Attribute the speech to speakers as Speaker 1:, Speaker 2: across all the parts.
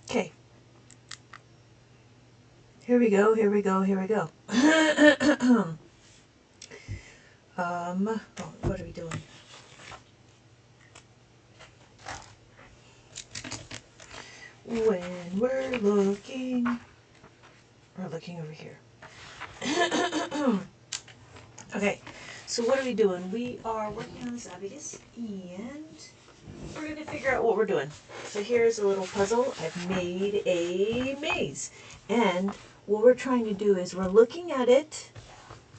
Speaker 1: Okay. Here we go, here we go, here we go. What are we doing? When we're looking over here. Okay, so what are we doing? We are working on this abacus, and we're going to figure out what we're doing. So here's a little puzzle. I've made a maze, and what we're trying to do is we're looking at it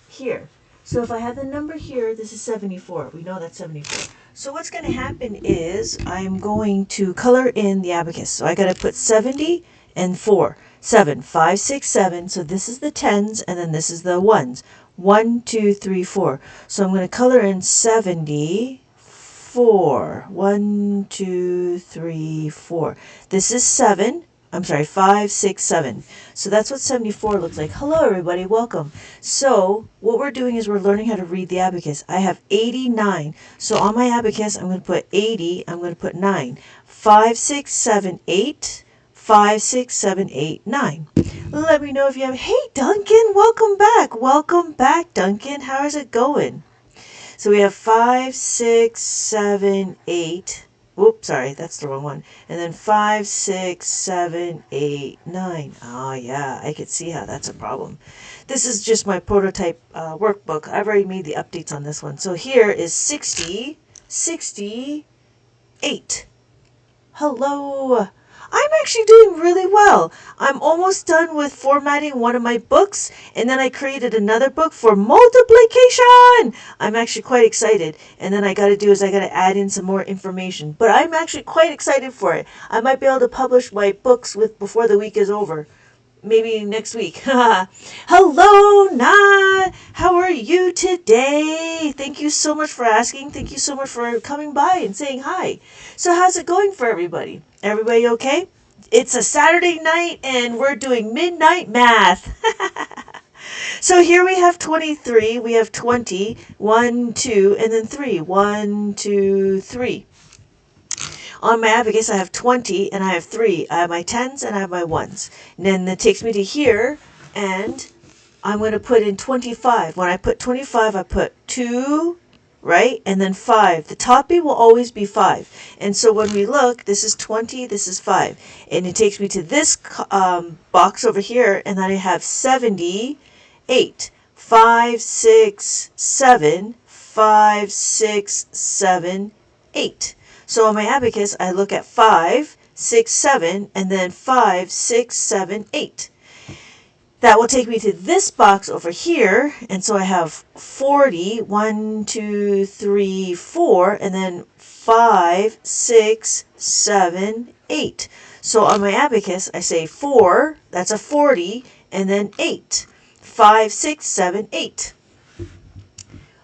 Speaker 1: here. So if I have the number here, this is 74. We know that's 74. So what's going to happen is I'm going to color in the abacus. So I got to put 70 and 4. 7, 5, 6, 7. So this is the tens, and then this is the ones. 1, 2, 3, 4. So I'm going to color in 74. 1, 2, 3, 4. This is 7. I'm sorry, 5, 6, 7. So that's what 74 looks like. Hello, everybody. Welcome. So what we're doing is we're learning how to read the abacus. I have 89. So on my abacus, I'm going to put 80. I'm going to put 9. 5, 6, 7, 8. 5, 6, 7, 8, 9. Let me know if you have. Hey, Duncan. Welcome back. Welcome back, Duncan. How is it going? So we have 5, 6, 7, 8. Oops, sorry, that's the wrong one. And then 5, 6, 7, 8, 9. Oh, yeah, I could see how that's a problem. This is just my prototype workbook. I've already made the updates on this one. So here is 60, 68. Hello. I'm actually doing really well. I'm almost done with formatting one of my books, and then I created another book for multiplication. I'm actually quite excited. And then I got to add in some more information. But I'm actually quite excited for it. I might be able to publish my books before the week is over. Maybe next week. Hello, Na. How are you today? Thank you so much for asking. Thank you so much for coming by and saying hi. So how's it going for everybody? Everybody okay? It's a Saturday night and we're doing midnight math. So here we have 23. We have 20. 1, 2, and then 3. 1, 2, 3. On my abacus, I have 20 and I have 3. I have my 10s and I have my 1s. And then that takes me to here, and I'm going to put in 25. When I put 25, I put 2, right? And then 5. The toppy will always be 5. And so when we look, this is 20, this is 5. And it takes me to this box over here, and then I have 78. 5, 6, 7. 5, 6, 7, 8. So on my abacus, I look at 5, 6, 7, and then 5, 6, 7, 8. That will take me to this box over here, and so I have 40, 1, 2, 3, 4, and then 5, 6, 7, 8. So on my abacus, I say 4, that's a 40, and then 8. 5, 6, 7, 8.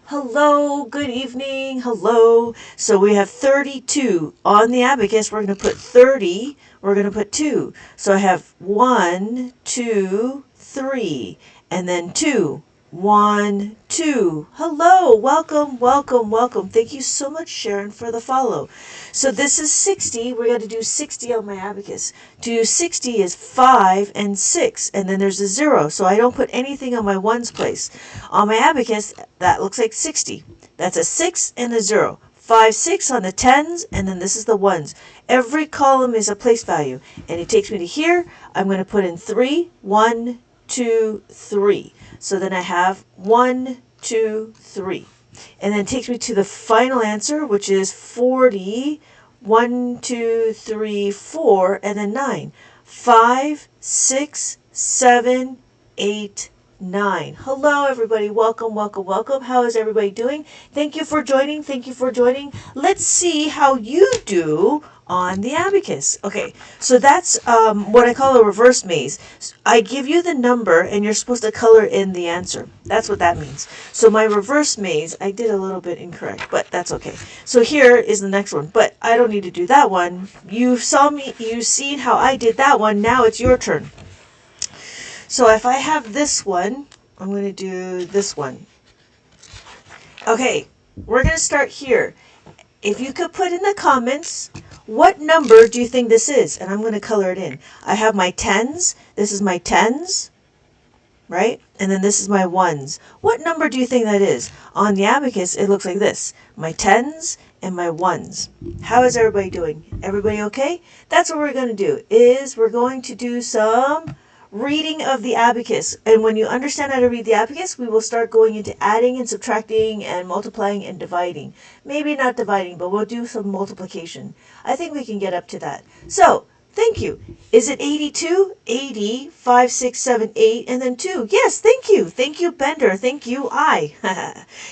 Speaker 1: Hello, good evening, hello. So we have 32. On the abacus, we're going to put 30, we're going to put 2. So I have 1, 2, 3, and then 2. 1, 2. Hello, welcome, welcome, welcome. Thank you so much, Sharon, for the follow. So this is 60. We're going to do 60 on my abacus. To do 60 is 5 and 6, and then there's a 0. So I don't put anything on my ones place. On my abacus, that looks like 60. That's a 6 and a 0. 5, 6 on the 10s, and then this is the 1s. Every column is a place value, and it takes me to here. I'm going to put in 3, 1, 2, 3. So then I have 1, 2, 3. And then it takes me to the final answer, which is 40. 1, 2, 3, 4, and then 9. 5, 6, 7, 8, 9. Hello, everybody. Welcome, welcome, welcome. How is everybody doing? Thank you for joining. Thank you for joining. Let's see how you do on the abacus. Okay, so that's what I call a reverse maze. I give you the number and you're supposed to color in the answer. That's what that means. So my reverse maze, I did a little bit incorrect, but that's okay. So here is the next one, but I don't need to do that one. You've seen how I did that one. Now it's your turn. So if I have this one, I'm going to do this one. Okay, we're going to start here. If you could put in the comments What number do you think this is? And I'm going to color it in. I have my tens. This is my tens, right? And then this is my ones. What number do you think that is? On the abacus, it looks like this. My tens and my ones. How is everybody doing? Everybody okay? That's what we're going to do, is we're going to do some reading of the abacus. And when you understand how to read the abacus, we will start going into adding and subtracting and multiplying and dividing. Maybe not dividing, but we'll do some multiplication. I think we can get up to that. So, thank you. Is it 82? 80, 5, 6, 7, 8, and then 2. Yes, thank you. Thank you, Bender. Thank you, I.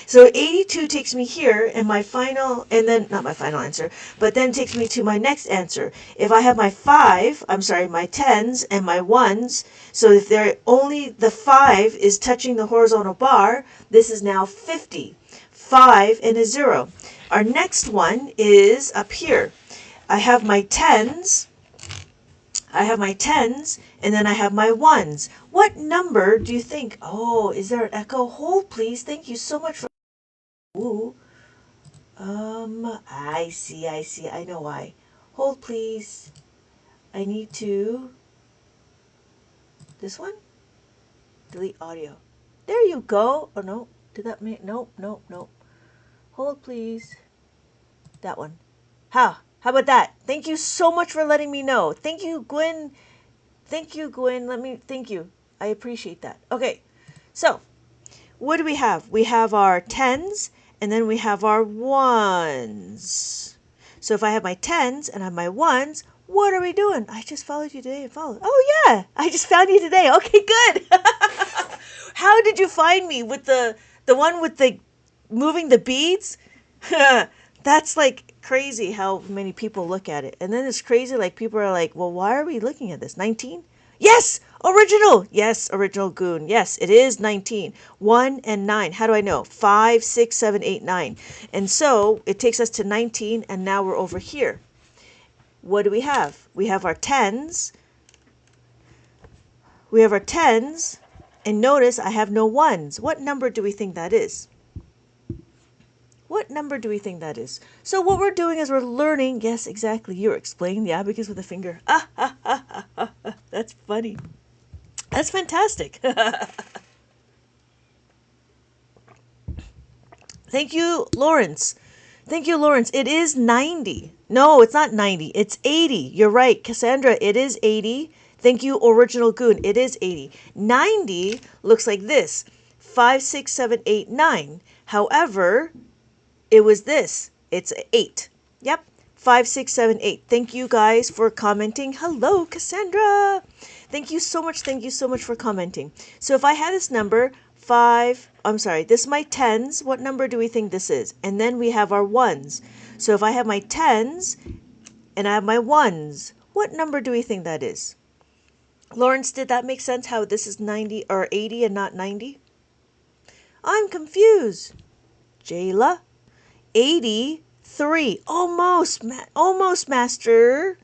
Speaker 1: So 82 takes me here, and my final, and then, not my final answer, but then takes me to my next answer. If I have my 5, my tens and my ones, so if they're only the 5 is touching the horizontal bar, this is now 50. 5 and a 0. Our next one is up here. I have my tens, and then I have my ones. What number do you think? Oh, is there an echo? Hold, please. Thank you so much for... Ooh. I see. I know why. Hold, please. I need to... This one? Delete audio. There you go. Oh, no. Did that make... Nope. Hold, please. That one. How about that? Thank you so much for letting me know. Thank you, Gwen. Thank you, Gwen. Thank you. I appreciate that. Okay. So, what do we have? We have our tens, and then we have our ones. So if I have my tens and I have my ones, what are we doing? I just followed you today and followed. Oh, yeah. I just found you today. Okay, good. How did you find me? With the one with the moving the beads? That's like crazy how many people look at it. And then it's crazy, like people are like, well, why are we looking at this? 19? Yes, original. Yes, original goon. Yes, it is 19. 1 and 9. How do I know? 5, 6, 7, 8, 9. And so it takes us to 19, and now we're over here. What do we have? We have our tens. And notice I have no ones. What number do we think that is? What number do we think that is? So what we're doing is we're learning. Yes, exactly. You're explaining the abacus with a finger. That's funny. That's fantastic. Thank you, Lawrence. It is 90. No, it's not 90. It's 80. You're right, Cassandra. It is 80. Thank you, Original Goon. It is 80. 90 looks like this. 5, 6, 7, 8, 9. However, it was this. It's 8. Yep. 5, 6, 7, 8. Thank you guys for commenting. Hello, Cassandra. Thank you so much for commenting. So if I had this number, this is my tens. What number do we think this is? And then we have our ones. So if I have my tens and I have my ones, what number do we think that is? Lawrence, did that make sense how this is 90 or 80 and not 90? I'm confused. Jayla? 83. Almost, Mr.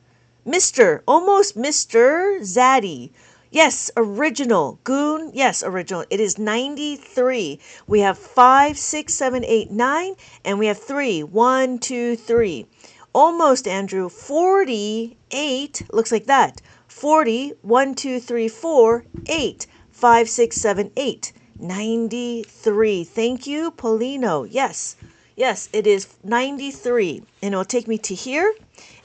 Speaker 1: Zaddy. Yes, original. Goon, yes, original. It is 93. We have 5, 6, 7, 8, 9, and we have 3. 1, 2, 3. Almost, Andrew. 48. Looks like that. 40. 1, 2, 3, 4. 8. 5, 6, 7, 8. 93. Thank you, Paulino. Yes, it is 93. And it'll take me to here.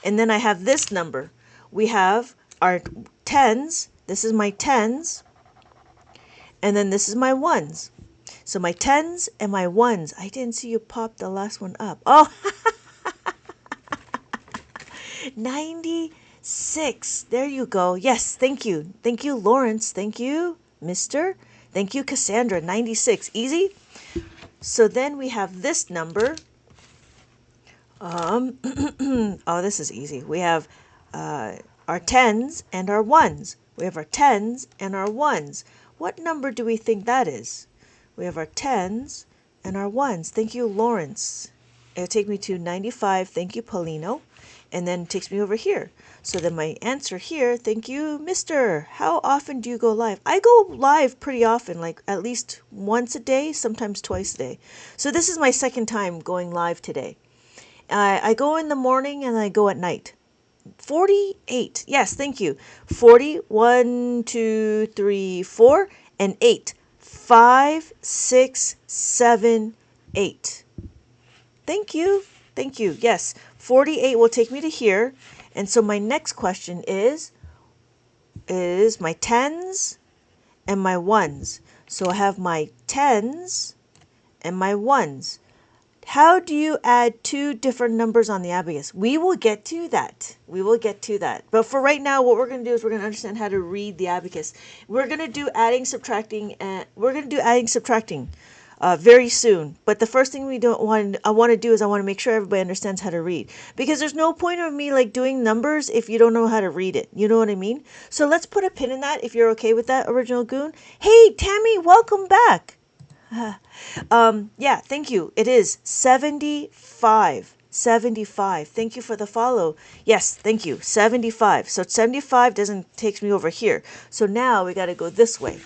Speaker 1: And then I have this number. We have our tens. This is my tens. And then this is my ones. So my tens and my ones. I didn't see you pop the last one up. Oh, 96. There you go. Yes, thank you. Thank you, Lawrence. Thank you, Mr. Thank you, Cassandra. 96. Easy. So then we have this number. Oh, this is easy. We have our tens and our ones. What number do we think that is? We have our tens and our ones. Thank you, Lawrence. It'll take me to 95. Thank you, Paulino. And then it takes me over here. So then my answer here, thank you, Mr. How often do you go live? I go live pretty often, like at least once a day, sometimes twice a day. So this is my second time going live today. I go in the morning and I go at night. 48. Yes, thank you. 40, 1, 2, 3, 4, and 8. 5, 6, 7, 8. Thank you. Thank you. Yes, 48 will take me to here. And so my next question is my tens and my ones. So I have my tens and my ones. How do you add two different numbers on the abacus? We will get to that. We will get to that. But for right now, what we're going to do is we're going to understand how to read the abacus. We're going to do adding, subtracting, and very soon. But the first thing I want to do is I want to make sure everybody understands how to read, because there's no point of me like doing numbers if you don't know how to read it. You know what I mean? So let's put a pin in that if you're okay with that, Original Goon. Hey, Tammy, welcome back. Yeah, thank you. It is 75. 75. Thank you for the follow. Yes, thank you. 75. So 75 takes me over here. So now we got to go this way.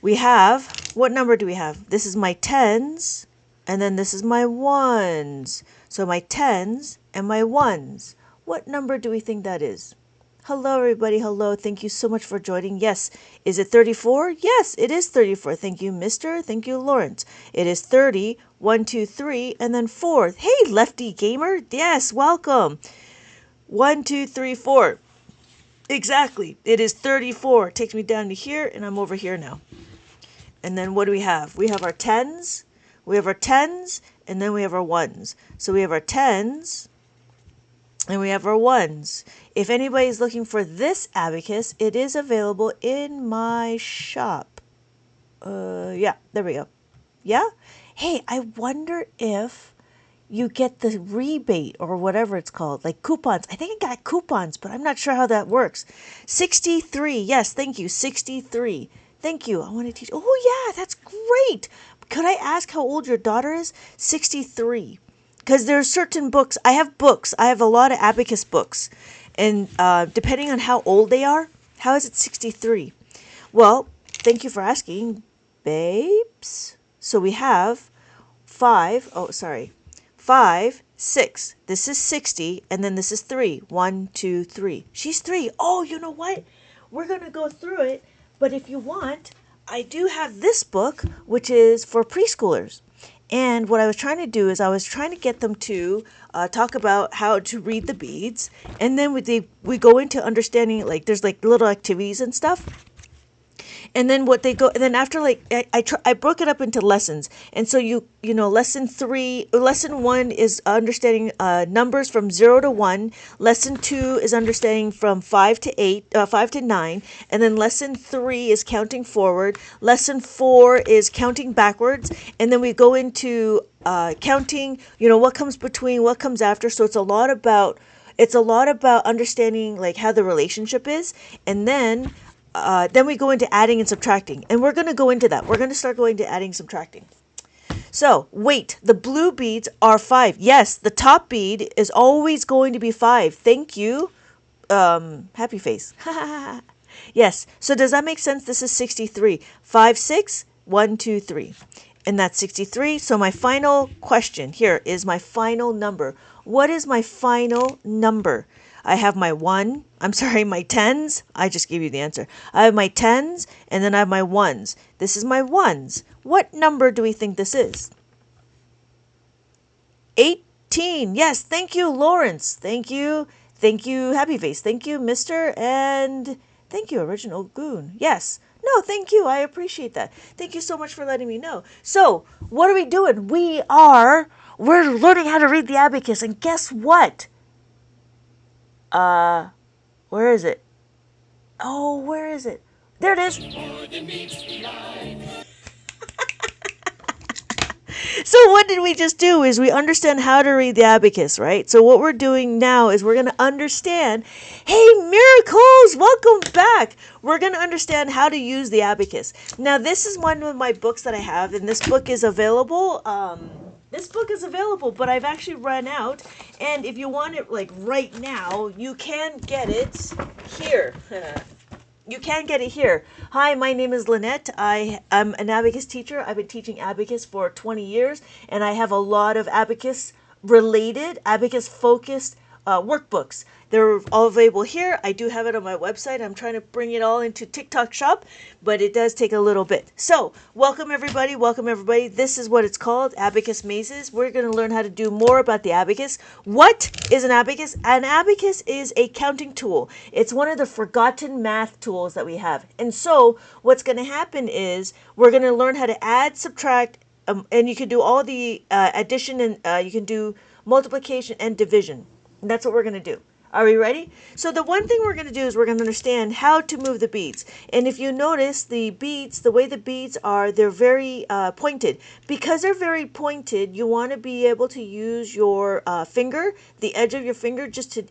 Speaker 1: We have, what number do we have? This is my tens, and then this is my ones. So my tens and my ones. What number do we think that is? Hello, everybody. Hello. Thank you so much for joining. Yes. Is it 34? Yes, it is 34. Thank you, Mister. Thank you, Lawrence. It is 30. 1, 2, 3, and then 4. Hey, Lefty Gamer. Yes, welcome. 1, 2, 3, 4. Exactly. It is 34. It takes me down to here, and I'm over here now. And then what do we have? We have our tens. We have our tens, and then we have our ones. So we have our tens, and we have our ones. If anybody's looking for this abacus, it is available in my shop. Yeah, there we go. Yeah? Hey, I wonder if you get the rebate or whatever it's called, like coupons. I think I got coupons, but I'm not sure how that works. 63. Yes, thank you. 63. Thank you. I want to teach. Oh, yeah, that's great. Could I ask how old your daughter is? 63. Because there are certain books. I have books. I have a lot of abacus books. And depending on how old they are, how is it 63? Well, thank you for asking, babes. So we have 5. Oh, sorry. 5, 6. This is 60, and then this is 3. 1, 2, 3. She's 3. Oh, you know what? We're going to go through it, but if you want, I do have this book, which is for preschoolers. And what I was trying to do is I was trying to get them to talk about how to read the beads, and then we go into understanding, like there's like little activities and stuff. And then what they go, and then after like I broke it up into lessons, and so you know lesson 1 is understanding numbers from 0 to 1. Lesson 2 is understanding from 5 to 8, 5 to 9, and then lesson 3 is counting forward. Lesson 4 is counting backwards, and then we go into counting. You know what comes between, what comes after. So it's a lot about understanding like how the relationship is, and then we go into adding and subtracting. And we're going to go into that. We're going to start going to adding and subtracting. So, wait, the blue beads are 5. Yes, the top bead is always going to be 5. Thank you. Happy face. Yes. So does that make sense? This is 63. 5, 6, 1, 2, 3. And that's 63. So my final question here is my final number. What is my final number? I have my my tens. I just gave you the answer. I have my tens, and then I have my ones. This is my ones. What number do we think this is? 18. Yes, thank you, Lawrence. Thank you. Thank you, Happy Face. Thank you, Mister. And thank you, Original Goon. Yes. No, thank you. I appreciate that. Thank you so much for letting me know. So, what are we doing? We're learning how to read the abacus, and guess what? Where is it? Oh, where is it? There it is. So what did we just do is we understand how to read the abacus, right? So what we're doing now is we're going to understand, hey, Miracles, welcome back. We're going to understand how to use the abacus. Now, this is one of my books that I have, and this book is available. But I've actually run out. And if you want it like right now, you can get it here. You can get it here. Hi, my name is Lynette. I am an abacus teacher. I've been teaching abacus for 20 years, and I have a lot of abacus-related, abacus-focused workbooks. They're all available here. I do have it on my website. I'm trying to bring it all into TikTok Shop, but it does take a little bit. So, welcome everybody. Welcome everybody. This is what it's called, Abacus Mazes. We're going to learn how to do more about the abacus. What is an abacus? An abacus is a counting tool. It's one of the forgotten math tools that we have. And so, what's going to happen is we're going to learn how to add, subtract, and you can do all the addition, and you can do multiplication and division. And that's what we're going to do. Are we ready? So the one thing we're going to do is we're going to understand how to move the beads. And if you notice the beads, the way the beads are, they're very pointed. Because they're very pointed, you want to be able to use your finger, the edge of your finger, just to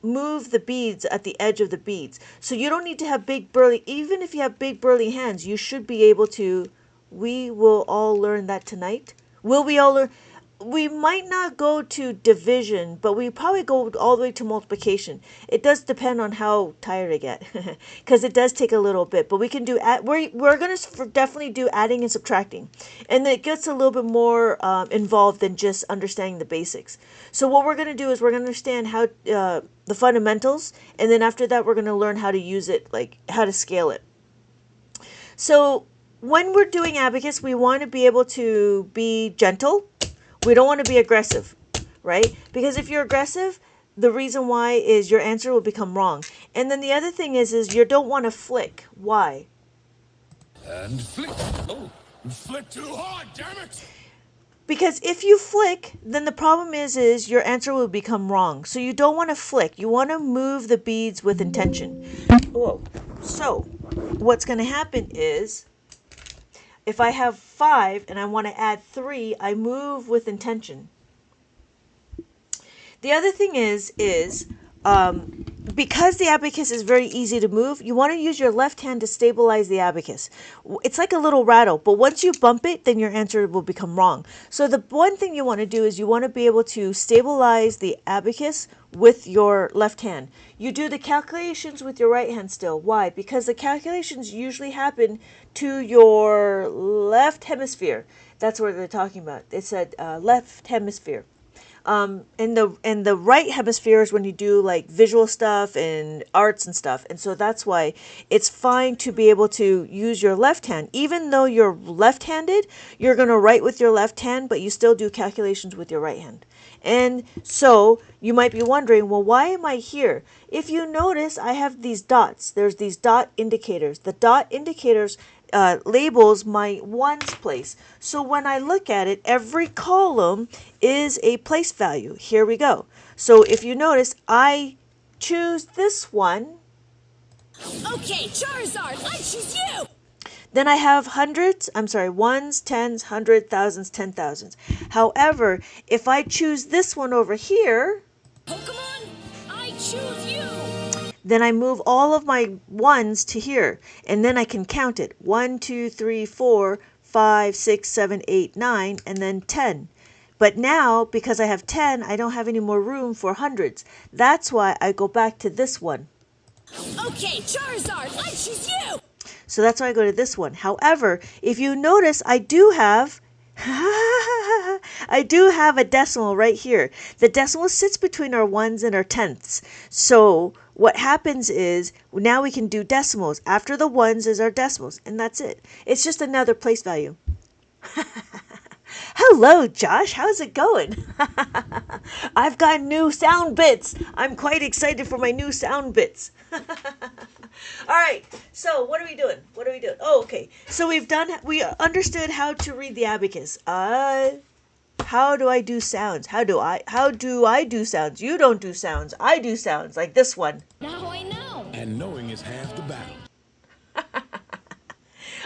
Speaker 1: move the beads at the edge of the beads. So you don't need to have big burly, even if you have big burly hands, you should be able to. We will all learn that tonight. Will we all learn? We might not go to division, but we probably go all the way to multiplication. It does depend on how tired I get, because it does take a little bit. But we can do we're going to definitely do adding and subtracting, and it gets a little bit more involved than just understanding the basics. So what we're going to do is we're going to understand how the fundamentals, and then after that we're going to learn how to use it, like how to scale it. So when we're doing abacus, we want to be able to be gentle. We don't want to be aggressive, right? Because if you're aggressive, the reason why is your answer will become wrong. And then the other thing is you don't want to flick. Why?
Speaker 2: And flick. Oh, you flick too hard, damn it!
Speaker 1: Because if you flick, then the problem is your answer will become wrong. So you don't want to flick. You want to move the beads with intention. Whoa. So what's going to happen is, if I have 5 and I want to add 3, I move with intention. The other thing is because the abacus is very easy to move, you want to use your left hand to stabilize the abacus. It's like a little rattle, but once you bump it, then your answer will become wrong. So the one thing you want to do is you want to be able to stabilize the abacus with your left hand. You do the calculations with your right hand still. Why? Because the calculations usually happen to your left hemisphere. That's what they're talking about. It said left hemisphere. In the right hemisphere is when you do like visual stuff and arts and stuff. And so that's why it's fine to be able to use your left hand. Even though you're left-handed, you're going to write with your left hand, but you still do calculations with your right hand. And so you might be wondering, well, why am I here? If you notice, I have these dots. There's these dot indicators. The dot indicators labels my ones place. So when I look at it, every column is a place value. Here we go. So if you notice, I choose this one.
Speaker 3: Okay, Charizard, I choose you!
Speaker 1: Then I have ones, tens, hundred, thousands, 10,000s. However, if I choose this one over here,
Speaker 3: Pokemon, I choose you!
Speaker 1: then I move all of my ones to here, and then I can count it. 1, 2, 3, 4, 5, 6, 7, 8, 9, and then 10. But now, because I have 10, I don't have any more room for hundreds. That's why I go back to this one.
Speaker 3: Okay, Charizard, I choose you!
Speaker 1: So that's why I go to this one. However, if you notice, I do have a decimal right here. The decimal sits between our ones and our tenths. So what happens is now we can do decimals. After the ones is our decimals, and that's it. It's just another place value. Hello, Josh. How's it going? I've got new sound bits. I'm quite excited for my new sound bits. All right. So what are we doing? Oh, okay. So we understood how to read the abacus. How do I do sounds? How do I do sounds? You don't do sounds. I do sounds like this one.
Speaker 3: Now I know!
Speaker 2: And knowing is half the battle.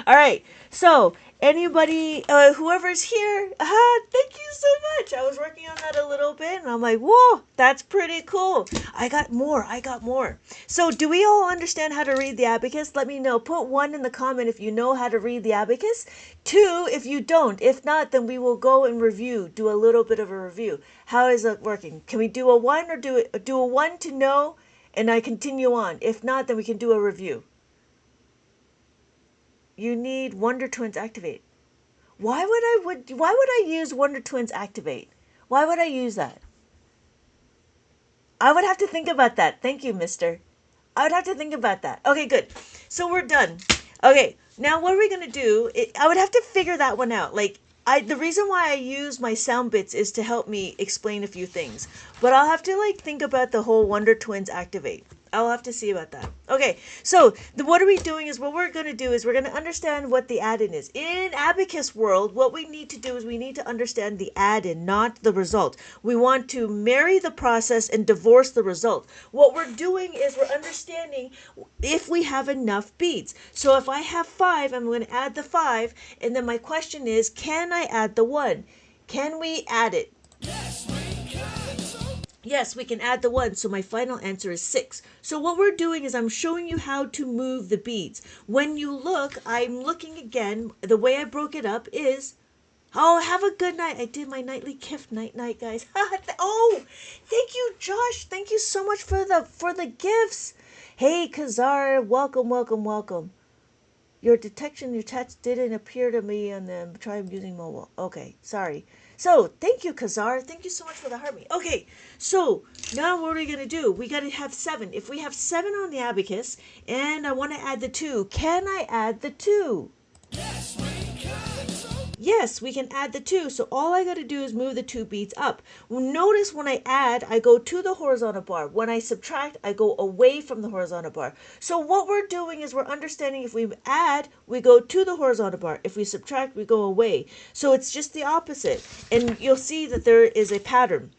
Speaker 1: All right. So anybody, whoever's here, thank you so much. I was working on that a little bit, and I'm like, whoa, that's pretty cool. I got more. So do we all understand how to read the abacus? Let me know. Put 1 in the comment if you know how to read the abacus. 2 if you don't. If not, then we will go and do a little bit of a review. How is it working? Can we do a 1 or do a 1 to know, and I continue on? If not, then we can do a review. You need Wonder Twins Activate. Why would I use Wonder Twins Activate? Why would I use that? I would have to think about that. Thank you, mister. I would have to think about that. Okay, good. So we're done. Okay, now what are we gonna do? I would have to figure that one out. Like, the reason why I use my sound bits is to help me explain a few things. But I'll have to like think about the whole Wonder Twins activate. I'll have to see about that. Okay, so what are we doing is what we're going to do is we're going to understand what the add-in is. In Abacus world, what we need to do is we need to understand the add-in, not the result. We want to marry the process and divorce the result. What we're doing is we're understanding if we have enough beads. So if I have 5, I'm going to add the 5, and then my question is, can I add the 1? Can we add it? Yes, we can add the 1, so my final answer is 6. So what we're doing is I'm showing you how to move the beads. When you look, I'm looking again. The way I broke it up is, oh, have a good night. I did my nightly gift. Night, guys. Oh, thank you, Josh. Thank you so much for the gifts. Hey, Kazar, welcome. Your chats didn't appear to me, and then try using mobile. Okay, sorry. So, thank you, Kazar. Thank you so much for the heart me. Okay, so now what are we going to do? We got to have 7. If we have 7 on the abacus, and I want to add the 2, can I add the 2? Yes, we can add the 2. So all I got to do is move the 2 beads up. Notice when I add, I go to the horizontal bar. When I subtract, I go away from the horizontal bar. So what we're doing is we're understanding if we add, we go to the horizontal bar. If we subtract, we go away. So it's just the opposite. And you'll see that there is a pattern.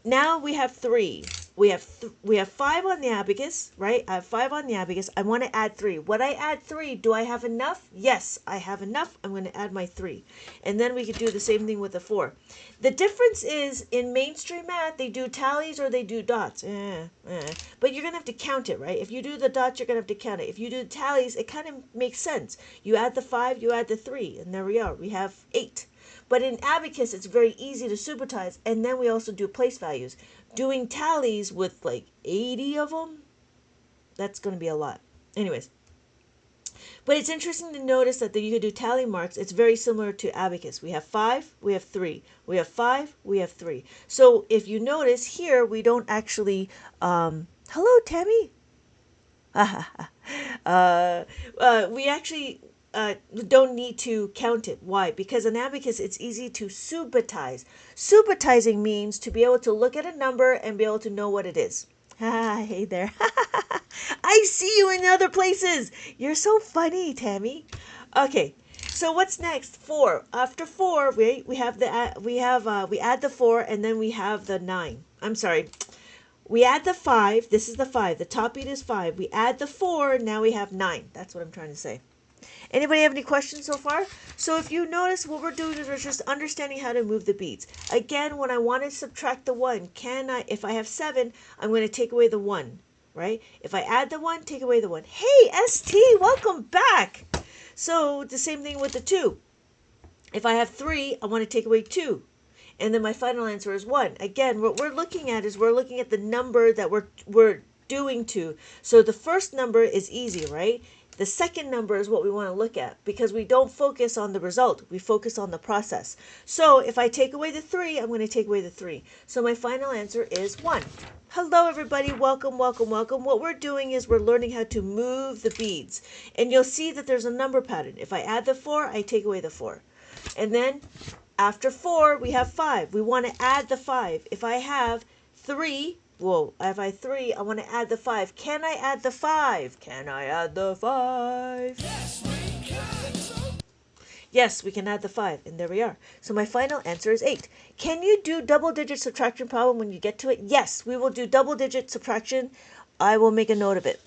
Speaker 1: Now we have 3. We have 5 on the abacus, right? I have 5 on the abacus. I want to add 3. When I add 3, do I have enough? Yes, I have enough. I'm going to add my 3. And then we could do the same thing with the 4. The difference is in mainstream math, they do tallies or they do dots. But you're going to have to count it, right? If you do the dots, you're going to have to count it. If you do the tallies, it kind of makes sense. You add the 5, you add the 3, and there we are. We have 8. But in Abacus, it's very easy to supertize, and then we also do place values. Doing tallies with like 80 of them, that's going to be a lot. Anyways, but it's interesting to notice that you could do tally marks. It's very similar to Abacus. We have 5, we have 3. We have 5, we have 3. So if you notice here, we don't actually, hello, Tammy. We actually don't need to count it. Why? Because in Abacus, it's easy to subitize. Subitizing means to be able to look at a number and be able to know what it is. Hey there. I see you in other places. You're so funny, Tammy. Okay. So what's next? 4. After 4, we add the 4, and then we have the 9. I'm sorry. We add the 5. This is the 5. The top beat is 5. We add the 4. Now we have 9. That's what I'm trying to say. Anybody have any questions so far? So if you notice, what we're doing is we're just understanding how to move the beads. Again, when I want to subtract the 1, if I have 7, I'm going to take away the 1, right? If I add the 1, take away the 1. Hey, ST, welcome back. So the same thing with the 2. If I have 3, I want to take away 2. And then my final answer is 1. Again, what we're looking at is we're looking at the number that we're doing to. So the first number is easy, right? The second number is what we want to look at because we don't focus on the result. We focus on the process. So if I take away the 3, I'm going to take away the 3. So my final answer is 1. Hello, everybody. Welcome. What we're doing is we're learning how to move the beads. And you'll see that there's a number pattern. If I add the 4, I take away the 4. And then after 4, we have 5. We want to add the 5. If I have 3, if I have 3, I want to add the 5. Can I add the 5? Can I add the 5? Yes, we can. Yes, we can add the 5. And there we are. So my final answer is 8. Can you do double-digit subtraction problem when you get to it? Yes, we will do double-digit subtraction. I will make a note of it.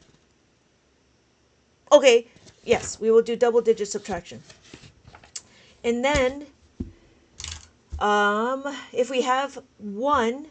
Speaker 1: Okay, yes, we will do double-digit subtraction. And then, if we have 1,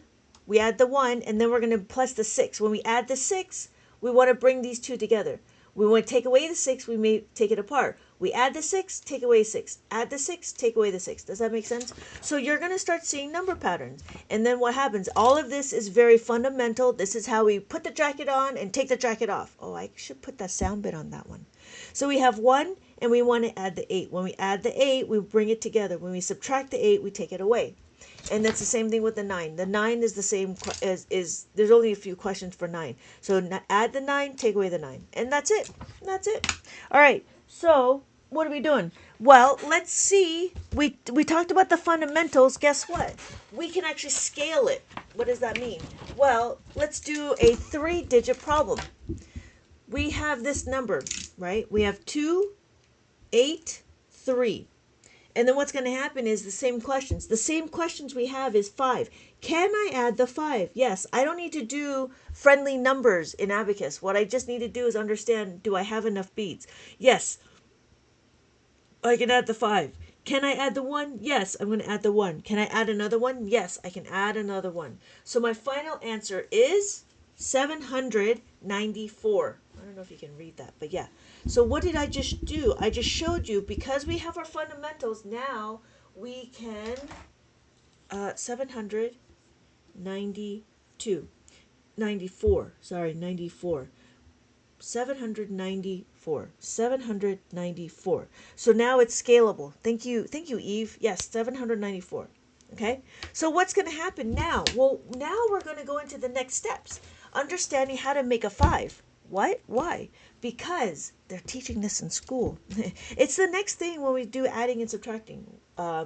Speaker 1: we add the 1, and then we're going to plus the 6. When we add the 6, we want to bring these two together. We want to take away the 6, we may take it apart. We add the 6, take away 6. Add the 6, take away the 6. Does that make sense? So you're going to start seeing number patterns. And then what happens? All of this is very fundamental. This is how we put the jacket on and take the jacket off. Oh, I should put that sound bit on that one. So we have 1, and we want to add the 8. When we add the 8, we bring it together. When we subtract the 8, we take it away. And that's the same thing with the 9. The 9 is the same is there's only a few questions for 9. So add the 9, take away the 9. And that's it. That's it. All right. So, what are we doing? Well, let's see. We talked about the fundamentals. Guess what? We can actually scale it. What does that mean? Well, let's do a 3-digit problem. We have this number, right? We have 2, 8, 3. And then what's going to happen is the same questions. The same questions we have is 5. Can I add the 5? Yes. I don't need to do friendly numbers in Abacus. What I just need to do is understand, do I have enough beads? Yes. I can add the 5. Can I add the 1? Yes, I'm going to add the 1. Can I add another one? Yes, I can add another one. So my final answer is 794. I don't know if you can read that, but yeah. So what did I just do? I just showed you, because we have our fundamentals, now we can 792. 94. Sorry, 94. 794. So now it's scalable. Thank you, Eve. Yes, 794. Okay, so what's going to happen now? Well, now we're going to go into the next steps. Understanding how to make a 5. What? Why? Because they're teaching this in school. It's the next thing when we do adding and subtracting,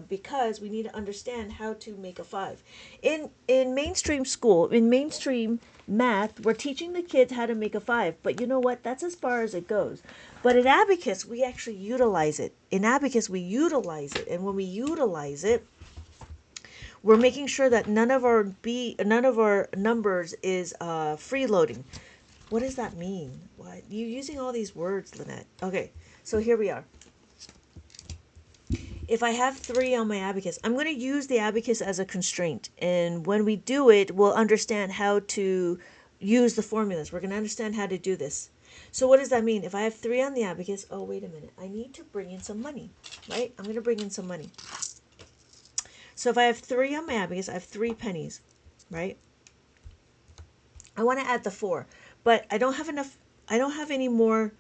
Speaker 1: because we need to understand how to make a 5. In mainstream school, in mainstream math, we're teaching the kids how to make a 5. But you know what? That's as far as it goes. But in Abacus, we actually utilize it. In Abacus, we utilize it. And when we utilize it, we're making sure that none of our numbers is freeloading. What does that mean? What? You're using all these words, Lynette. Okay, so here we are. If I have 3 on my abacus, I'm going to use the abacus as a constraint. And when we do it, we'll understand how to use the formulas. We're going to understand how to do this. So what does that mean? If I have 3 on the abacus, oh, wait a minute. I need to bring in some money, right? I'm going to bring in some money. So if I have 3 on my abacus, I have 3 pennies, right? I want to add the 4. But I don't have enough, I don't have any more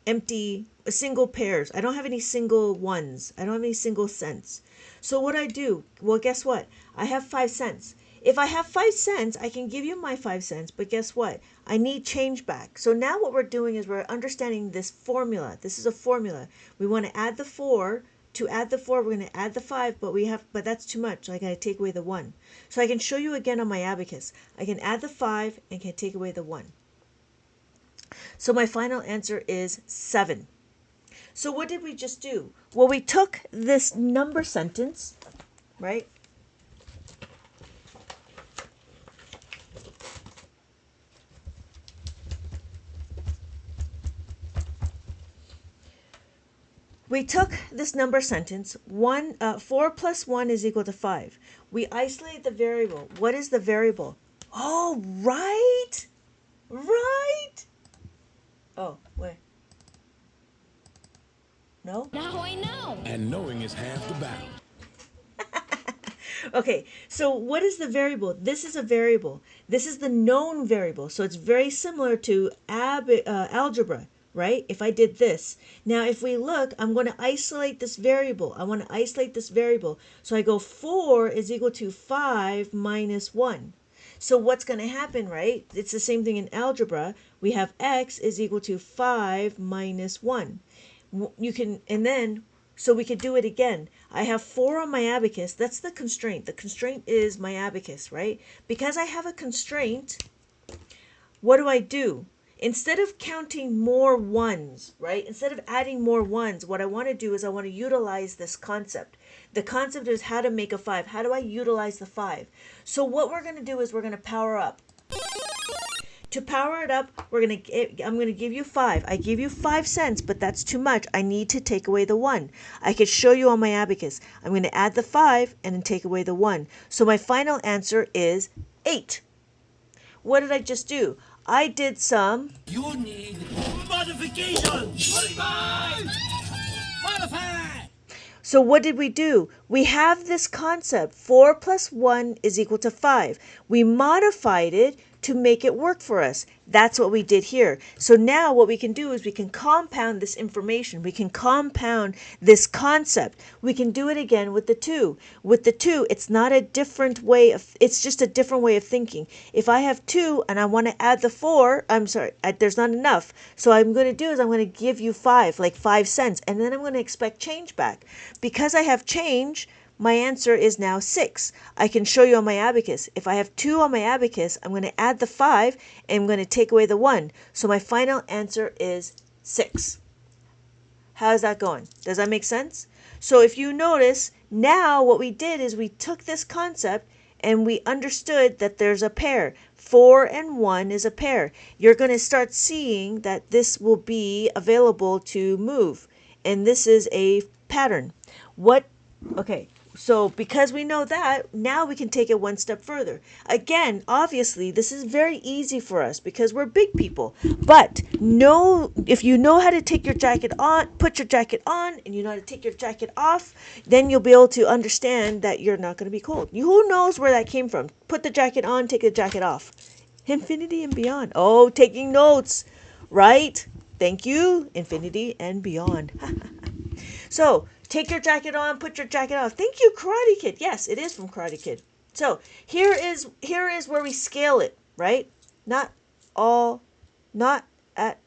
Speaker 1: empty single pairs. I don't have any single ones. I don't have any single cents. So what I do, well, guess what? I have 5 cents. If I have 5 cents, I can give you my 5 cents. But guess what? I need change back. So now what we're doing is we're understanding this formula. This is a formula. We want to add the 4. To add the 4, we're going to add the 5, but that's too much. So I got to take away the 1. So I can show you again on my abacus. I can add the 5 and can take away the 1. So my final answer is 7. So what did we just do? Well, we took this number sentence, right? We took this number sentence, 4 plus 1 is equal to 5. We isolate the variable. What is the variable? Oh, right. Right. Oh, wait. No?
Speaker 3: Now I know.
Speaker 2: And knowing is half the battle.
Speaker 1: Okay, so what is the variable? This is a variable. This is the known variable. So it's very similar to algebra, right? If I did this. Now, if we look, I'm going to isolate this variable. I want to isolate this variable. So I go 4 is equal to 5 minus 1. So what's going to happen, right? It's the same thing in algebra. We have x is equal to 5 minus 1. You can, and then, so we could do it again. I have 4 on my abacus. That's the constraint. The constraint is my abacus, right? Because I have a constraint, what do? Instead of counting more ones, right? Instead of adding more ones, what I want to do is I want to utilize this concept. The concept is how to make a 5. How do I utilize the 5? So what we're going to do is we're going to power up. To power it up, I'm going to give you 5. I give you 5 cents, but that's too much. I need to take away the 1. I could show you on my abacus. I'm going to add the 5 and then take away the 1. So my final answer is 8. What did I just do? I did some...
Speaker 2: You need modification. Modify.
Speaker 1: So what did we do? We have this concept, 4 plus 1 is equal to 5. We modified it to make it work for us. That's what we did here. So now what we can do is we can compound this information. We can compound this concept. We can do it again with the 2. With the 2, it's not a different way of, it's just a different way of thinking. If I have 2 and I want to add the 4, I'm sorry, there's not enough. So what I'm going to do is I'm going to give you 5, like 5 cents, and then I'm going to expect change back. Because I have change, my answer is now 6. I can show you on my abacus. If I have 2 on my abacus, I'm going to add the 5 and I'm going to take away the 1. So my final answer is 6. How's that going? Does that make sense? So if you notice, now what we did is we took this concept and we understood that there's a pair. 4 and 1 is a pair. You're going to start seeing that this will be available to move. And this is a pattern. Okay, so because we know that, now we can take it one step further. Again, obviously, this is very easy for us because we're big people. But if you know how to take your jacket on, put your jacket on, and you know how to take your jacket off, then you'll be able to understand that you're not going to be cold. Who knows where that came from? Put the jacket on, take the jacket off. Infinity and beyond. Oh, taking notes, right? Thank you, infinity and beyond. So, take your jacket on, put your jacket off. Thank you, Karate Kid. Yes, it is from Karate Kid. So, here is where we scale it, right? Not at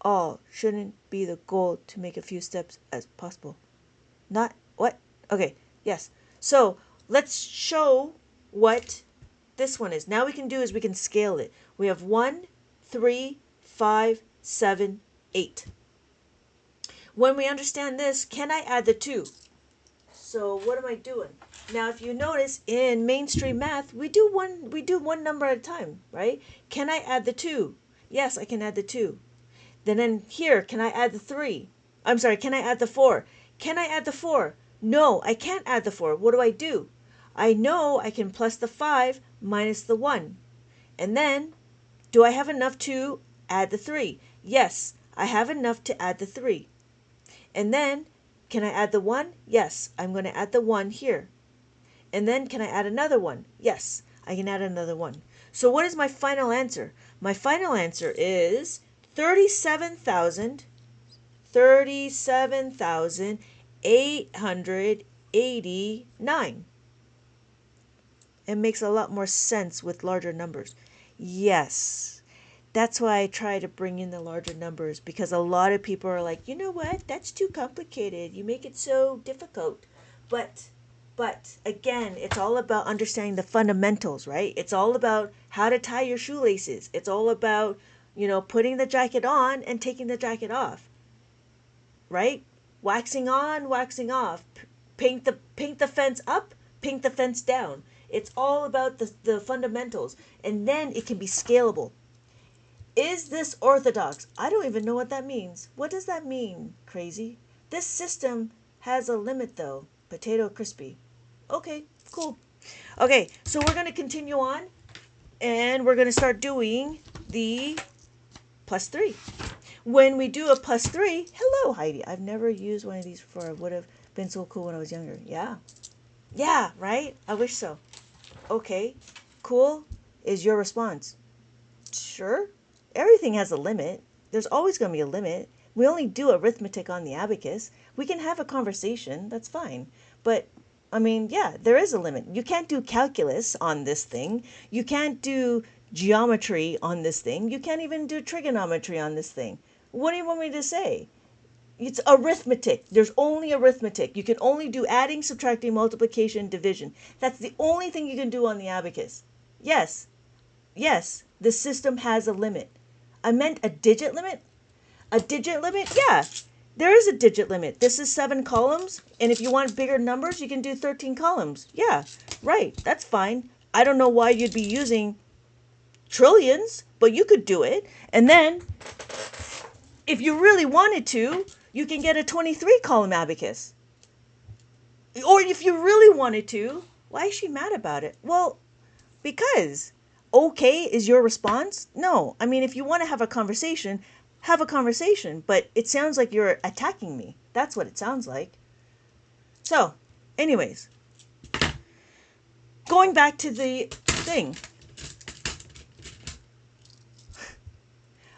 Speaker 1: all shouldn't be the goal to make a few steps as possible. Not what? Okay, yes. So, let's show what this one is. Now we can do is we can scale it. We have 1, 3, 5, 7, 8. When we understand this, can I add the 2? So what am I doing? Now, if you notice in mainstream math, we do one number at a time, right? Can I add the 2? Yes, I can add the 2. Then in here, can I add the 3? I'm sorry, can I add the 4? Can I add the 4? No, I can't add the 4. What do? I know I can plus the 5 minus the 1. And then, do I have enough to add the 3? Yes, I have enough to add the 3. And then, can I add the 1? Yes, I'm going to add the 1 here. And then, can I add another 1? Yes, I can add another 1. So what is my final answer? My final answer is 37,889. It makes a lot more sense with larger numbers. Yes. That's why I try to bring in the larger numbers, because a lot of people are like, you know what, that's too complicated. You make it so difficult. But again, it's all about understanding the fundamentals, right? It's all about how to tie your shoelaces. It's all about, putting the jacket on and taking the jacket off, right? Waxing on, waxing off. Paint the fence up, paint the fence down. It's all about the fundamentals, and then it can be scalable. Is this orthodox? I don't even know what that means. What does that mean, crazy? This system has a limit, though. Potato crispy. Okay, cool. Okay, so we're going to continue on, and we're going to start doing the plus 3. When we do a plus 3, hello, Heidi. I've never used one of these before. It would have been so cool when I was younger. Yeah. Yeah, right? I wish so. Okay, cool is your response. Sure. Everything has a limit. There's always going to be a limit. We only do arithmetic on the abacus. We can have a conversation. That's fine. But, yeah, there is a limit. You can't do calculus on this thing. You can't do geometry on this thing. You can't even do trigonometry on this thing. What do you want me to say? It's arithmetic. There's only arithmetic. You can only do adding, subtracting, multiplication, division. That's the only thing you can do on the abacus. Yes, the system has a limit. I meant a digit limit. A digit limit? Yeah, there is a digit limit. This is 7 columns, and if you want bigger numbers, you can do 13 columns. Yeah, right, that's fine. I don't know why you'd be using trillions, but you could do it. And then, if you really wanted to, you can get a 23 column abacus. Or if you really wanted to, why is she mad about it? Well, because okay is your response? No. If you want to have a conversation, but it sounds like you're attacking me. That's what it sounds like. So, anyways, going back to the thing.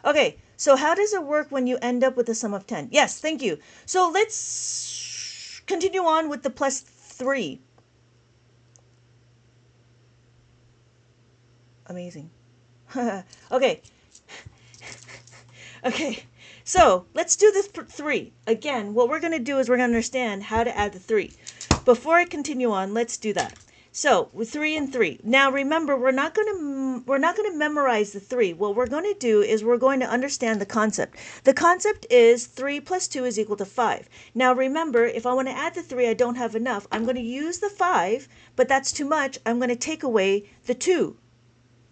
Speaker 1: Okay, so how does it work when you end up with a sum of 10? Yes, thank you. So let's continue on with the plus 3. Amazing. Okay. Okay. So let's do this 3. Again, what we're going to do is we're going to understand how to add the 3. Before I continue on, let's do that. So with 3 and 3. Now remember, we're not going to memorize the 3. What we're going to do is we're going to understand the concept. The concept is 3 plus 2 is equal to 5. Now remember, if I want to add the 3, I don't have enough. I'm going to use the 5, but that's too much. I'm going to take away the 2.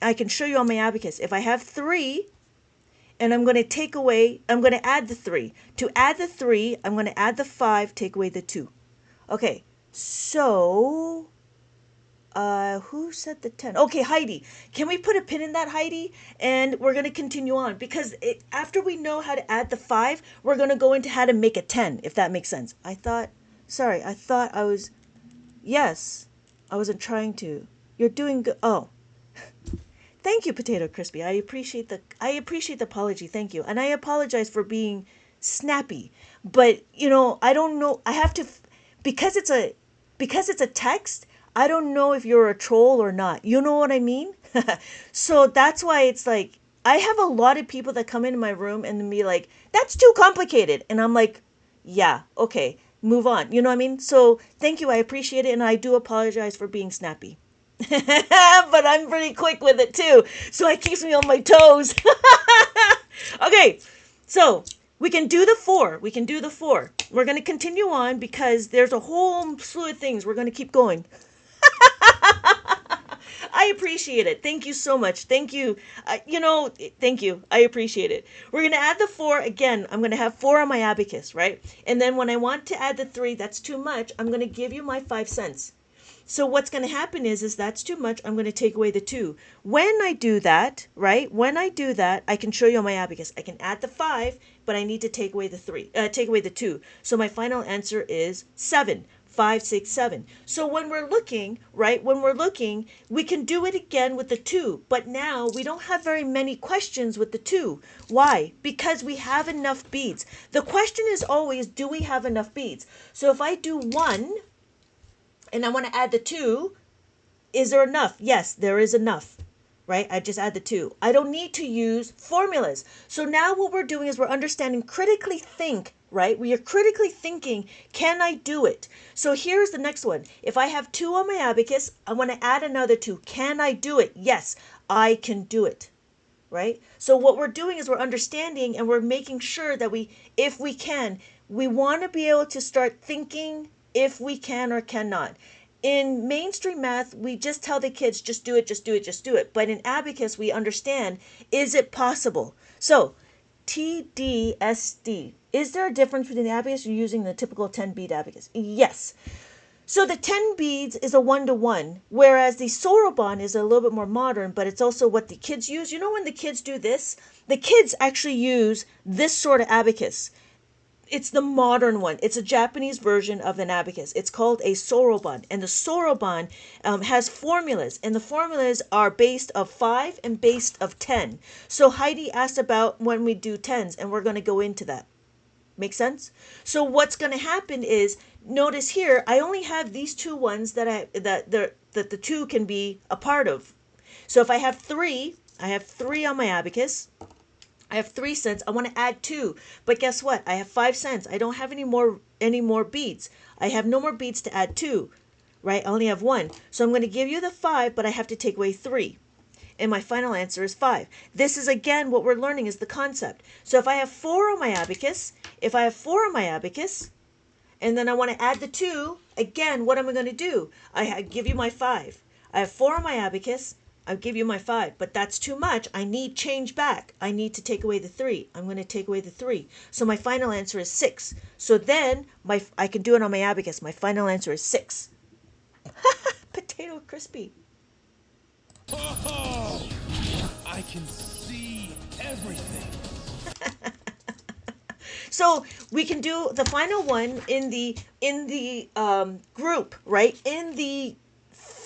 Speaker 1: I can show you on my abacus. If I have 3, and I'm going to add the 3. To add the 3, I'm going to add the 5, take away the 2. Okay, so, who said the 10? Okay, Heidi. Can we put a pin in that, Heidi? And we're going to continue on, because after we know how to add the 5, we're going to go into how to make a 10, if that makes sense. Yes, I wasn't trying to. You're doing good. Oh. Thank you, Potato Crispy. I appreciate the apology. Thank you. And I apologize for being snappy. But, I don't know. I have to because it's a text, I don't know if you're a troll or not. You know what I mean? So that's why it's like I have a lot of people that come into my room and be like, "That's too complicated." And I'm like, "Yeah, okay. Move on." You know what I mean? So, thank you. I appreciate it, and I do apologize for being snappy. But I'm pretty quick with it too, so it keeps me on my toes. Okay, so we can do the 4. We're going to continue on because there's a whole slew of things. We're going to keep going. I appreciate it. Thank you so much. Thank you. Thank you. I appreciate it. We're going to add the 4 again. I'm going to have 4 on my abacus, right? And then when I want to add the 3, that's too much. I'm going to give you my 5 cents. So what's going to happen is that's too much. I'm going to take away the 2. When I do that, right? I can show you on my abacus. I can add the 5, but I need to take away the 2. So my final answer is 7. 5, 6, 7. So when we're looking, right? We can do it again with the 2, but now we don't have very many questions with the 2. Why? Because we have enough beads. The question is always, do we have enough beads? So if I do 1, and I want to add the 2, is there enough? Yes, there is enough, right? I just add the 2. I don't need to use formulas. So now what we're doing is we're understanding critically think, right? We are critically thinking, can I do it? So here's the next one. If I have 2 on my abacus, I want to add another 2. Can I do it? Yes, I can do it, right? So what we're doing is we're understanding and we're making sure that if we can, we want to be able to start thinking if we can or cannot. In mainstream math, we just tell the kids, just do it, just do it, just do it. But in abacus, we understand, is it possible? So, TDSD. Is there a difference between the abacus you're using the typical 10-bead abacus? Yes. So the 10 beads is a 1-to-1, whereas the soroban is a little bit more modern, but it's also what the kids use. You know when the kids do this? The kids actually use this sort of abacus. It's the modern one. It's a Japanese version of an abacus. It's called a soroban. And the soroban has formulas. And the formulas are based of 5 and based of 10. So Heidi asked about when we do 10s, and we're going to go into that. Make sense? So what's going to happen is, notice here, I only have these 2 ones that the 2 can be a part of. So if I have 3 on my abacus. I have 3 cents. I want to add 2. But guess what? I have 5 cents. I don't have any more beads. I have no more beads to add 2. Right? I only have 1. So I'm going to give you the 5, but I have to take away 3. And my final answer is 5. This is, again, what we're learning is the concept. So if I have 4 on my abacus, and then I want to add the 2, again, what am I going to do? I give you my 5. I have 4 on my abacus. I'll give you my 5, but that's too much. I need change back. I need to take away the 3. I'm going to take away the 3. So my final answer is 6. So then I can do it on my abacus. My final answer is 6. Potato Crispy.
Speaker 2: Oh, I can see everything.
Speaker 1: So we can do the final one in the group, right? In the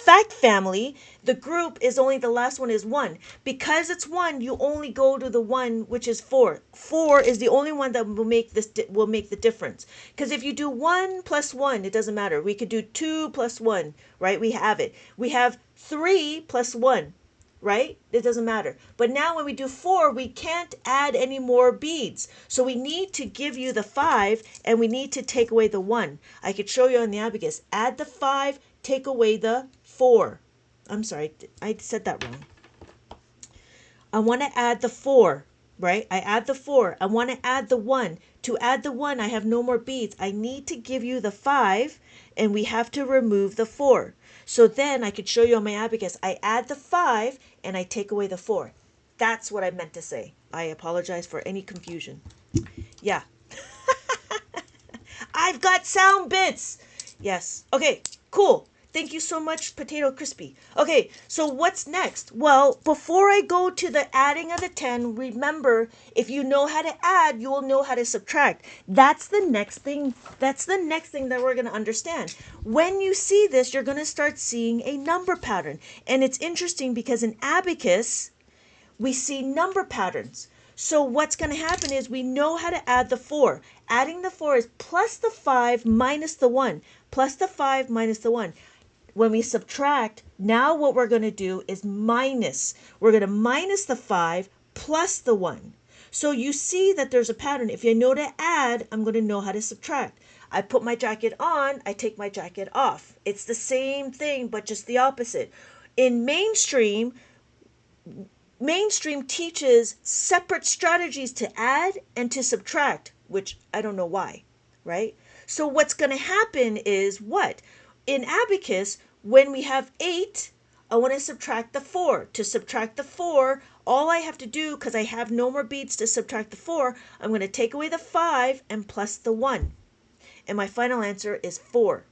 Speaker 1: fact family, the group is only the last one is 1. Because it's 1, you only go to the one which is 4. 4 is the only one that will make the difference. Because if you do 1 plus 1, it doesn't matter. We could do 2 plus 1, right? We have it. We have 3 plus 1. Right? It doesn't matter. But now when we do 4, we can't add any more beads. So we need to give you the 5 and we need to take away the 1. I could show you on the abacus. Add the 5, take away the 4. I'm sorry, I said that wrong. I want to add the 4, right? I add the 4. I want to add the 1. To add the 1, I have no more beads. I need to give you the 5 and we have to remove the 4. So then I could show you on my abacus. I add the 5 and I take away the 4. That's what I meant to say. I apologize for any confusion. Yeah. I've got sound bits. Yes. Okay, cool. Thank you so much, Potato Crispy. Okay, so what's next? Well, before I go to the adding of the 10, remember, if you know how to add, you will know how to subtract. That's the next thing. That's the next thing that we're going to understand. When you see this, you're going to start seeing a number pattern. And it's interesting because in Abacus, we see number patterns. So what's going to happen is we know how to add the 4. Adding the 4 is plus the 5 minus the 1. Plus the 5 minus the 1. When we subtract, now what we're going to do is minus. We're going to minus the 5 plus the 1. So you see that there's a pattern. If you know to add, I'm going to know how to subtract. I put my jacket on, I take my jacket off. It's the same thing, but just the opposite. In mainstream teaches separate strategies to add and to subtract, which I don't know why, right? So what's going to happen is what? In Abacus, when we have 8, I want to subtract the 4. To subtract the 4, all I have to do, because I have no more beads to subtract the 4, I'm going to take away the 5 and plus the 1. And my final answer is 4.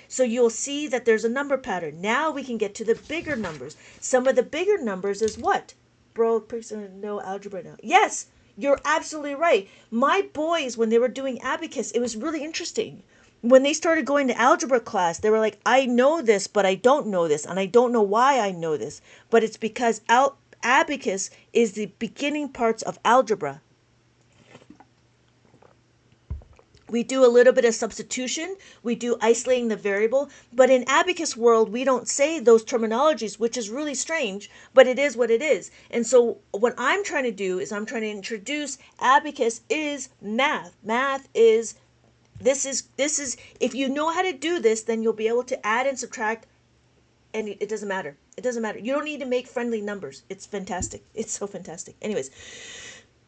Speaker 1: So you'll see that there's a number pattern. Now we can get to the bigger numbers. Some of the bigger numbers is what? Bro, person, no algebra now. Yes, you're absolutely right. My boys, when they were doing Abacus, it was really interesting. When they started going to algebra class, they were like, I know this, but I don't know this. And I don't know why I know this. But it's because Abacus is the beginning parts of algebra. We do a little bit of substitution. We do isolating the variable. But in Abacus world, we don't say those terminologies, which is really strange, but it is what it is. And so what I'm trying to do is I'm trying to introduce Abacus is math. Math is, this is, if you know how to do this, then you'll be able to add and subtract, and it doesn't matter. It doesn't matter. You don't need to make friendly numbers. It's fantastic. It's so fantastic. Anyways,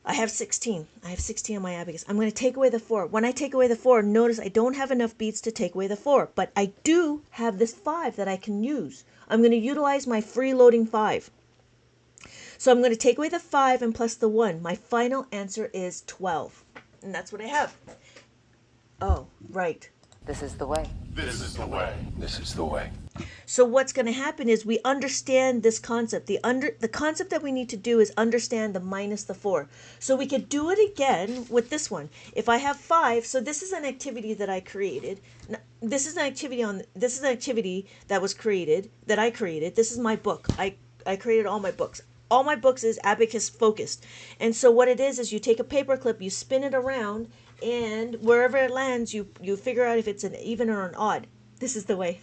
Speaker 1: I have 16. I have 16 on my abacus. I'm going to take away the 4. When I take away the 4, notice I don't have enough beads to take away the 4. But I do have this 5 that I can use. I'm going to utilize my freeloading 5. So I'm going to take away the 5 and plus the 1. My final answer is 12. And that's what I have. Oh, right.
Speaker 4: This is the way.
Speaker 2: This is the way. This is the way.
Speaker 1: So what's going to happen is we understand this concept. The concept that we need to do is understand the minus the 4. So we could do it again with this one. If I have 5, so this is an activity that I created. This is an activity that was created, that I created. This is my book. I created all my books. All my books is Abacus focused. And so what it is you take a paper clip, you spin it around, and wherever it lands, you figure out if it's an even or an odd. This is the way.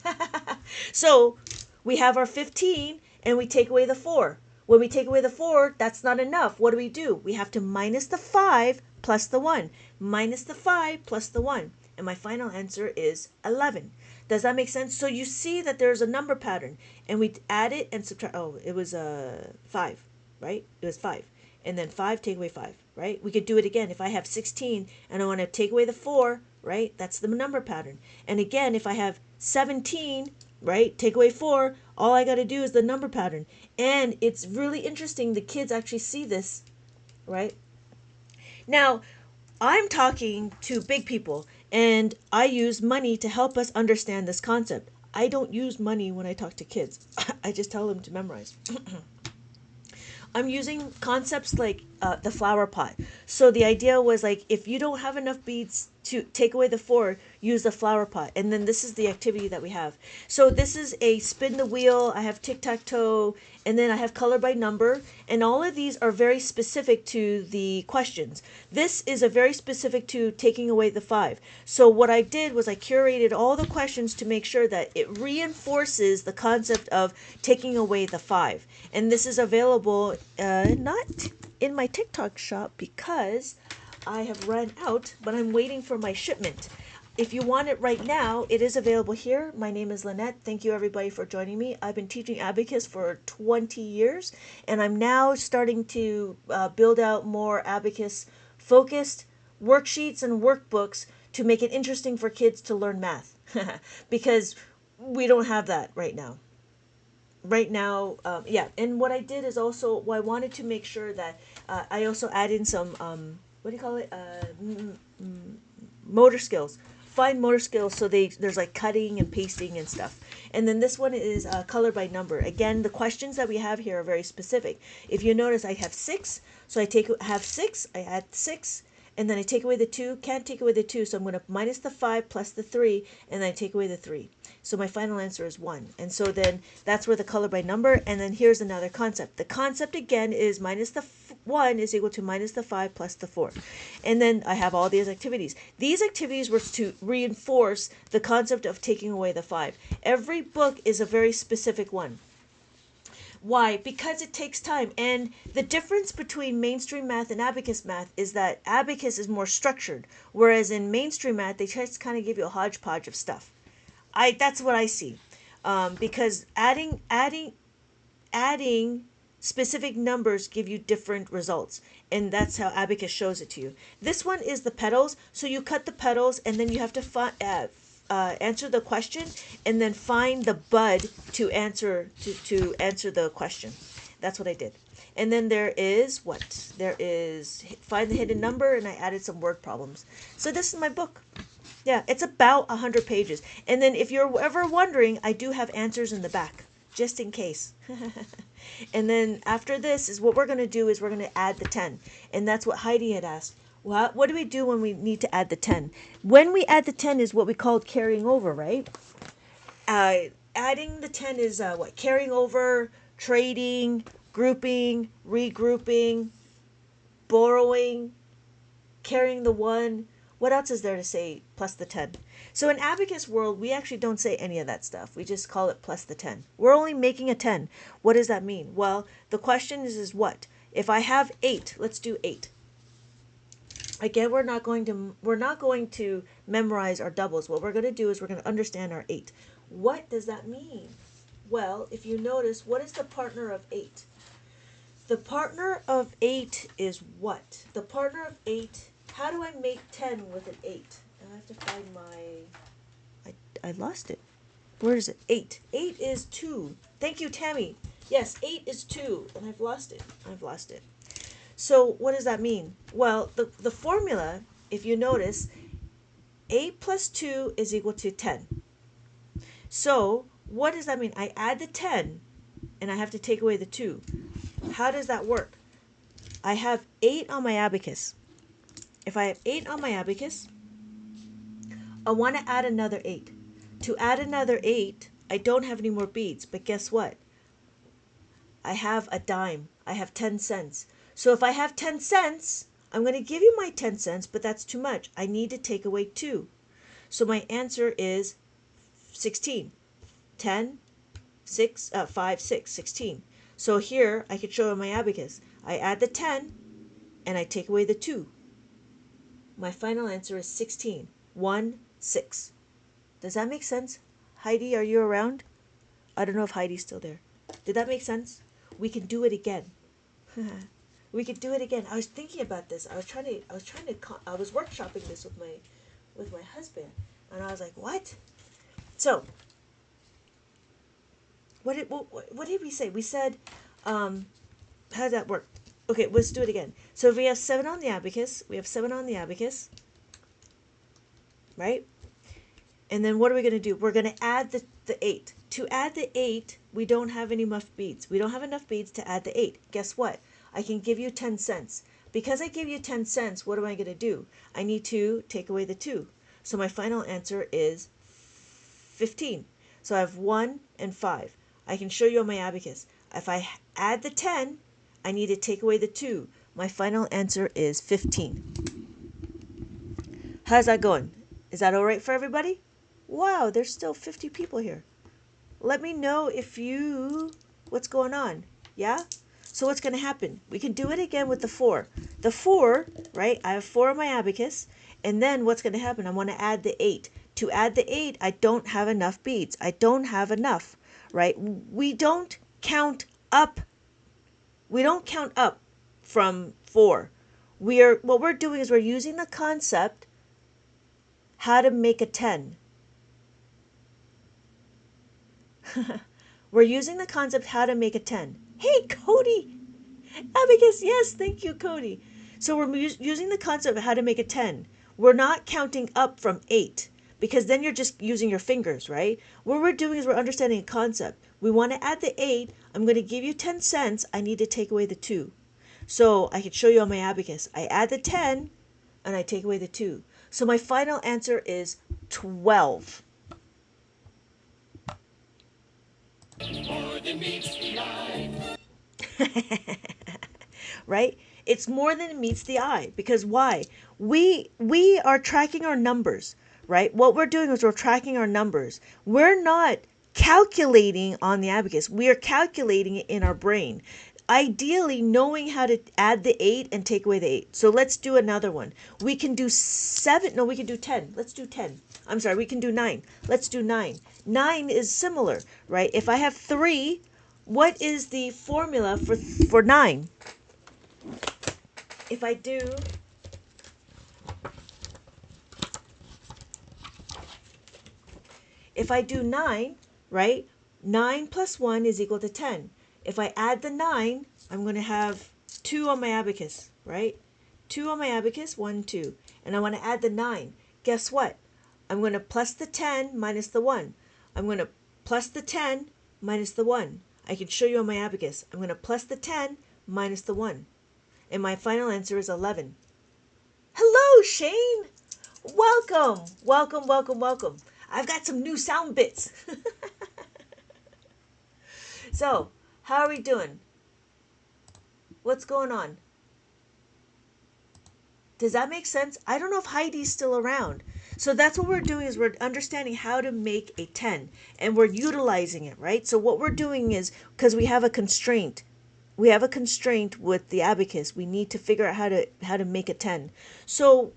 Speaker 1: So we have our 15 and we take away the 4. When we take away the 4, that's not enough. What do? We have to minus the 5 plus the 1. Minus the 5 plus the 1. And my final answer is 11. Does that make sense? So you see that there's a number pattern. And we add it and subtract. Oh, it was 5, right? It was 5. And then 5, take away 5, right? We could do it again. If I have 16 and I want to take away the 4, right? That's the number pattern. And again, if I have 17, right? Take away 4. All I got to do is the number pattern. And it's really interesting. The kids actually see this, right? Now, I'm talking to big people, and I use money to help us understand this concept. I don't use money when I talk to kids. I just tell them to memorize. I'm using concepts like the flower pot. So the idea was like, if you don't have enough beads to take away the 4, use the flower pot. And then this is the activity that we have. So this is a spin the wheel. I have tic-tac-toe, and then I have color by number. And all of these are very specific to the questions. This is a very specific to taking away the 5. So what I did was I curated all the questions to make sure that it reinforces the concept of taking away the 5. And this is available not in my TikTok shop because I have run out, but I'm waiting for my shipment. If you want it right now, it is available here. My name is Lynette. Thank you everybody for joining me. I've been teaching Abacus for 20 years, and I'm now starting to build out more Abacus focused worksheets and workbooks to make it interesting for kids to learn math because we don't have that right now. Yeah. And what I did is also, well, I wanted to make sure that I also add in some what do you call it, motor skills, fine motor skills. So there's like cutting and pasting and stuff. And then this one is color by number. Again, the questions that we have here are very specific. If you notice, I have 6, so have 6, I add 6, and then I take away the 2, can't take away the 2, so I'm going to minus the 5 plus the 3, and then I take away the 3. So my final answer is 1. And so then that's where the color by number, and then here's another concept. The concept again is minus the 1 is equal to minus the 5 plus the 4. And then I have all these activities. These activities were to reinforce the concept of taking away the 5. Every book is a very specific one. Why? Because it takes time. And the difference between mainstream math and abacus math is that abacus is more structured, whereas in mainstream math, they just kind of give you a hodgepodge of stuff. That's what I see. Because adding specific numbers give you different results, and that's how abacus shows it to you. This one is the petals, so you cut the petals, and then you have to answer the question, and then find the bud to answer the question. That's what I did. And then there is find the hidden number, and I added some word problems. So this is my book. Yeah, it's about 100 pages. And then if you're ever wondering, I do have answers in the back, just in case. And then after this is what we're going to do is we're going to add the 10. And that's what Heidi had asked. What do we do when we need to add the 10? When we add the 10 is what we call carrying over, right? Adding the 10 is carrying over, trading, grouping, regrouping, borrowing, carrying the 1. What else is there to say plus the 10? So in abacus world, we actually don't say any of that stuff. We just call it plus the 10. We're only making a 10. What does that mean? Well, the question is what? If I have 8, let's do 8. Again, we're not going to memorize our doubles. What we're going to do is we're going to understand our 8. What does that mean? Well, if you notice, what is the partner of 8? The partner of 8 is what? The partner of 8, how do I make 10 with an 8? I have to find I lost it. Where is it? 8. 8 is 2. Thank you, Tammy. Yes, 8 is 2, and I've lost it. So what does that mean? Well, the formula, if you notice, 8 plus 2 is equal to 10. So what does that mean? I add the 10, and I have to take away the 2. How does that work? I have 8 on my abacus. If I have 8 on my abacus, I want to add another 8. To add another 8, I don't have any more beads, but guess what? I have a dime. I have 10 cents. So if I have 10 cents, I'm going to give you my 10 cents, but that's too much. I need to take away 2. So my answer is 16. 10, 6, 5, 6, 16. So here I could show in my abacus. I add the 10 and I take away the 2. My final answer is 16. 1, 6. Does that make sense? Heidi, are you around? I don't know if Heidi's still there. Did that make sense? We can do it again. We could do it again. I was thinking about this. I was workshopping this with my husband, and I was like, what? So, what did we say? We said, how does that work? Okay, let's do it again. So if we have 7 on the abacus, right? And then what are we going to do? We're going to add the 8. To add the 8, we don't have any enough beads. We don't have enough beads to add the 8. Guess what? I can give you 10 cents. Because I give you 10 cents, what am I going to do? I need to take away the 2. So my final answer is 15. So I have 1 and 5. I can show you on my abacus. If I add the 10, I need to take away the 2. My final answer is 15. How's that going? Is that all right for everybody? Wow, there's still 50 people here. Let me know what's going on. Yeah? So what's going to happen? We can do it again with the 4. The 4, right? I have 4 on my abacus. And then what's going to happen? I want to add the 8. To add the 8, I don't have enough beads. I don't have enough, right? We don't count up. We don't count up from 4. What we're doing is we're using the concept how to make a 10. We're using the concept how to make a 10. Hey, Cody! Abacus, yes, thank you, Cody. So we're using the concept of how to make a 10. We're not counting up from 8 because then you're just using your fingers, right? What we're doing is we're understanding a concept. We want to add the 8. I'm going to give you 10 cents. I need to take away the 2. So I can show you on my abacus. I add the 10 and I take away the 2. So my final answer is 12.
Speaker 2: More than meets the eye.
Speaker 1: Right? It's more than meets the eye. Because why? We are tracking our numbers, right? What we're doing is we're tracking our numbers. We're not calculating on the abacus. We are calculating it in our brain. Ideally, knowing how to add the 8 and take away the 8. So let's do another one. We can do 7. No, we can do 10. Let's do 10. I'm sorry, we can do 9. Let's do 9. 9 is similar, right? If I have 3, what is the formula for 9? If I do 9, right? 9 plus 1 is equal to 10. If I add the 9, I'm going to have 2 on my abacus, right? 2 on my abacus, 1, 2. And I want to add the 9. Guess what? I'm going to plus the 10 minus the 1. I'm going to plus the 10 minus the 1. I can show you on my abacus. I'm going to plus the 10 minus the 1. And my final answer is 11. Hello, Shane. Welcome, welcome, welcome, welcome. I've got some new sound bits. So, how are we doing? What's going on? Does that make sense? I don't know if Heidi's still around. So that's what we're doing is we're understanding how to make a 10 and we're utilizing it, right? So what we're doing is because we have a constraint. We have a constraint with the abacus. We need to figure out how to make a 10. So,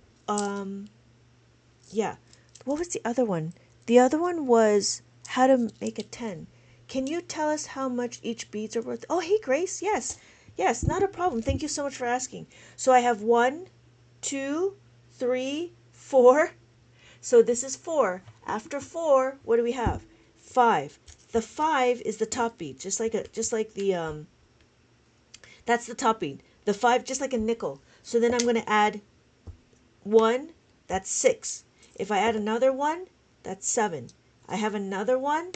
Speaker 1: yeah. What was the other one? The other one was how to make a 10. Can you tell us how much each beads are worth? Oh, hey, Grace. Yes. Yes, not a problem. Thank you so much for asking. So I have 1, 2, 3, 4. So this is 4. After 4, what do we have? 5. The 5 is the top bead, just like the that's the top bead. The 5 just like a nickel. So then I'm going to add 1, that's 6. If I add another 1, that's 7. I have another 1,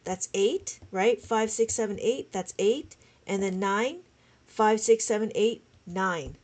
Speaker 1: that's 8, right? 5, 6, 7, 8, that's 8. And then 9, 5, 6, 7, 8, 9.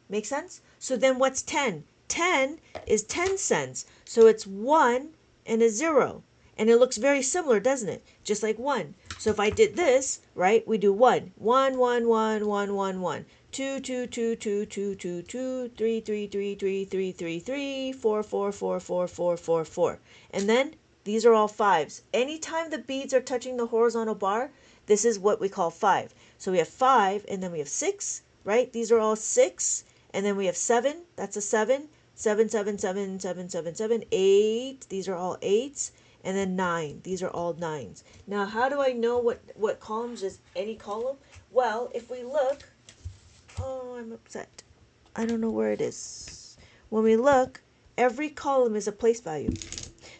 Speaker 1: Make sense? So then what's 10? 10 is 10 cents. So it's 1 and a 0. And it looks very similar, doesn't it? Just like 1. So if I did this, right, we do 1. 1, 1, 1, 1, 1, 1. 2, 2, 2, 2, 2, 2, 2, 3, 3, 3, 3, 3, 3, 3, 4, 4, 4, 4, 4, 4, 4. And then these are all 5s. Anytime the beads are touching the horizontal bar, this is what we call 5. So we have 5, and then we have 6, right? These are all 6. And then we have 7. That's a 7. 7, 7, 7, 7, 7, 7, 8. These are all 8s. And then 9. These are all 9s. Now, how do I know what columns is any column? Well, if we look, oh, I'm upset. I don't know where it is. When we look, every column is a place value.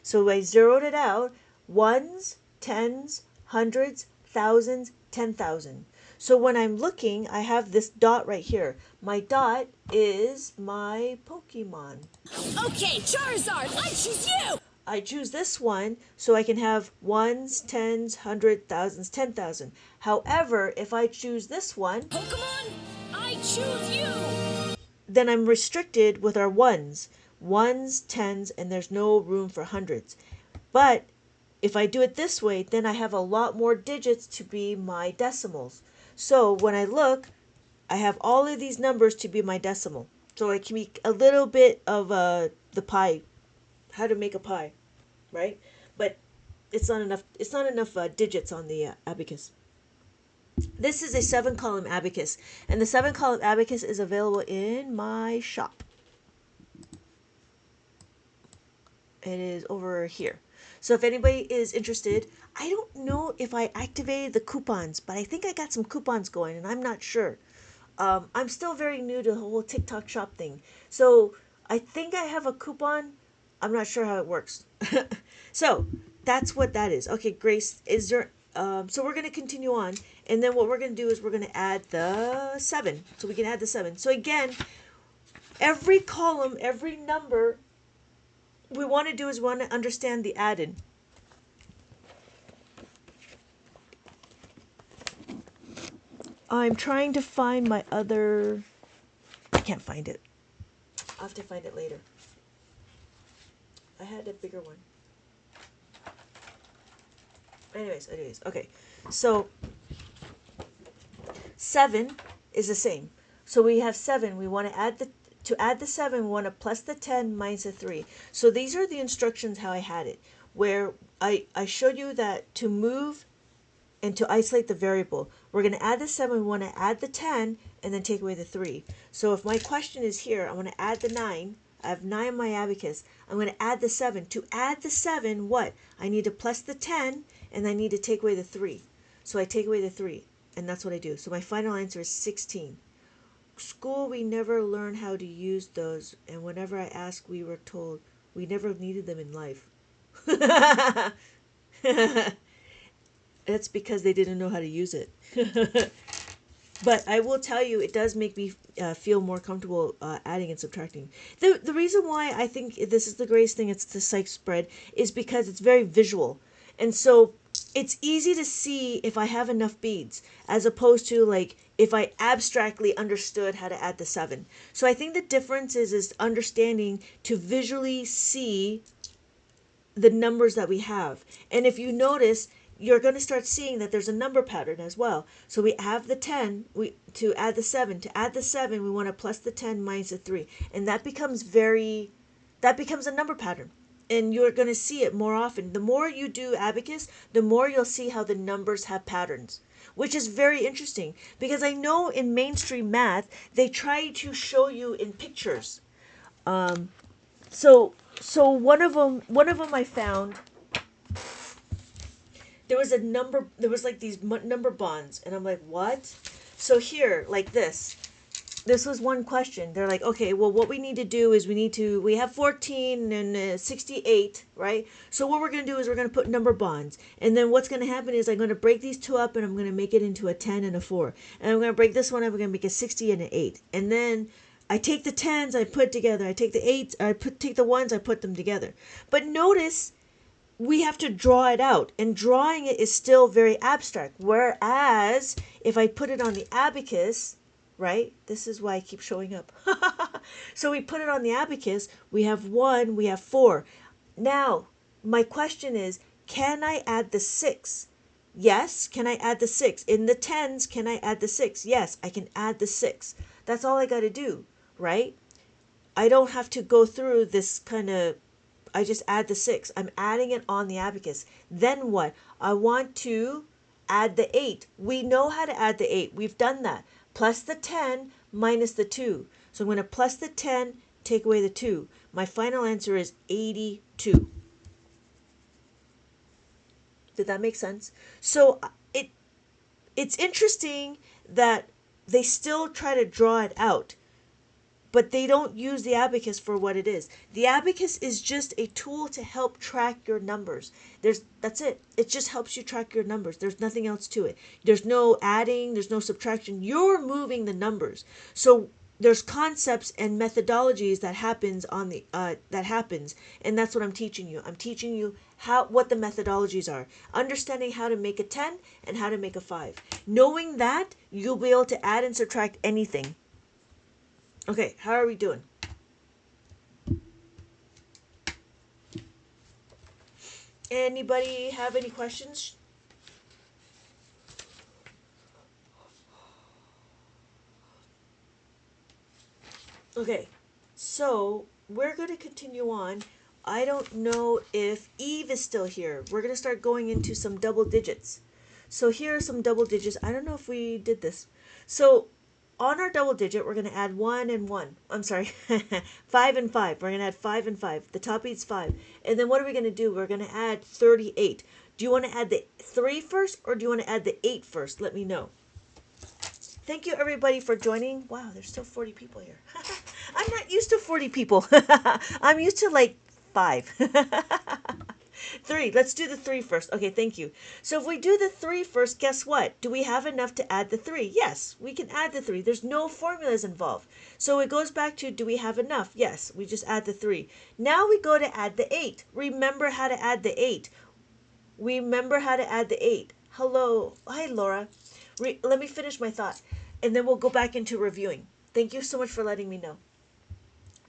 Speaker 1: So I zeroed it out. 1s, 10s, 100s, 1000s, 10,000. So when I'm looking, I have this dot right here. My dot is my Pokemon.
Speaker 3: Okay, Charizard, I choose you!
Speaker 1: I choose this one so I can have 1s, 10s, 100s, 1000s, 10,000. However, if I choose this one,
Speaker 3: Pokemon, I choose you!
Speaker 1: then I'm restricted with our ones, tens, and there's no room for hundreds. But if I do it this way, then I have a lot more digits to be my decimals. So when I look, I have all of these numbers to be my decimal. So I can make a little bit of the pie, how to make a pie, right? But it's not enough. It's not enough digits on the abacus. This is a 7-column abacus, and the 7-column abacus is available in my shop. It is over here. So if anybody is interested, I don't know if I activated the coupons, but I think I got some coupons going, and I'm not sure. I'm still very new to the whole TikTok shop thing. So I think I have a coupon. I'm not sure how it works. So that's what that is. Okay, Grace, is there, so we're going to continue on. And then what we're going to do is we're going to add the 7. So we can add the 7. So again, every column, every number we want to do is we want to understand the added. I'm trying to find my other, I can't find it. I'll have to find it later. I had a bigger one. Anyways, okay. So 7 is the same. So we have 7. We want to add the 7, we want to plus the 10 minus the 3. So these are the instructions how I had it, where I showed you that to move and to isolate the variable, we're going to add the 7, we want to add the 10, and then take away the 3. So if my question is here, I want to add the 9. I have 9 in my abacus. I'm going to add the 7. To add the 7, what? I need to plus the 10, and I need to take away the 3. So I take away the 3, and that's what I do. So my final answer is 16. School, we never learn how to use those, and whenever I ask, we were told we never needed them in life. That's because they didn't know how to use it. But I will tell you, it does make me feel more comfortable adding and subtracting. The reason why I think this is the greatest thing, it's the psych spread, is because it's very visual. And so it's easy to see if I have enough beads, as opposed to like if I abstractly understood how to add the 7. So I think the difference is understanding to visually see the numbers that we have. And if you notice, you're going to start seeing that there's a number pattern as well. So we have the 10, to add the 7. To add the 7, we want to plus the 10 minus the 3. And that becomes a number pattern. And you're going to see it more often. The more you do abacus, the more you'll see how the numbers have patterns, which is very interesting, because I know in mainstream math, they try to show you in pictures. So one of them I found, there was like these number bonds, and I'm like, what? So here, like this was one question. They're like, okay, well, what we need to do is we have 14 and 68, right? So what we're going to do is we're going to put number bonds. And then what's going to happen is I'm going to break these two up, and I'm going to make it into a 10 and a 4. And I'm going to break this one up, I'm going to make a 60 and an 8. And then I take the 10s, I put together. I take the 8s, take the 1s, I put them together. But notice we have to draw it out, and drawing it is still very abstract. Whereas if I put it on the abacus, right? This is why I keep showing up. So we put it on the abacus, we have 1, we have 4. Now, my question is, can I add the 6? Yes, can I add the 6? In the 10s, can I add the 6? Yes, I can add the 6. That's all I got to do, right? I don't have to go through this kind of, I just add the 6. I'm adding it on the abacus. Then what? I want to add the 8. We know how to add the 8. We've done that. Plus the 10 minus the 2. So I'm going to plus the 10, take away the 2. My final answer is 82. Did that make sense? So it's interesting that they still try to draw it out, but they don't use the abacus for what it is. The abacus is just a tool to help track your numbers. That's it. It just helps you track your numbers. There's nothing else to it. There's no adding, there's no subtraction. You're moving the numbers. So there's concepts and methodologies that happens and that's what I'm teaching you. I'm teaching you what the methodologies are. Understanding how to make a 10 and how to make a 5. Knowing that, you'll be able to add and subtract anything. Okay, how are we doing? Anybody have any questions? Okay, so we're going to continue on. I don't know if Eve is still here. We're going to start going into some double digits. So here are some double digits. I don't know if we did this. So on our double digit, we're going to add 1 and 1. I'm sorry, 5 and 5. We're going to add 5 and 5. The top eight's 5. And then what are we going to do? We're going to add 38. Do you want to add the 3 first or do you want to add the 8 first? Let me know. Thank you everybody for joining. Wow, there's still 40 people here. I'm not used to 40 people. I'm used to like 5. 3. Let's do the 3 first. Okay, thank you. So if we do the 3 first, guess what? Do we have enough to add the 3? Yes, we can add the 3. There's no formulas involved. So it goes back to, do we have enough? Yes, we just add the 3. Now we go to add the 8. Remember how to add the 8. Remember how to add the 8. Hello. Hi, Laura. Let me finish my thought, and then we'll go back into reviewing. Thank you so much for letting me know.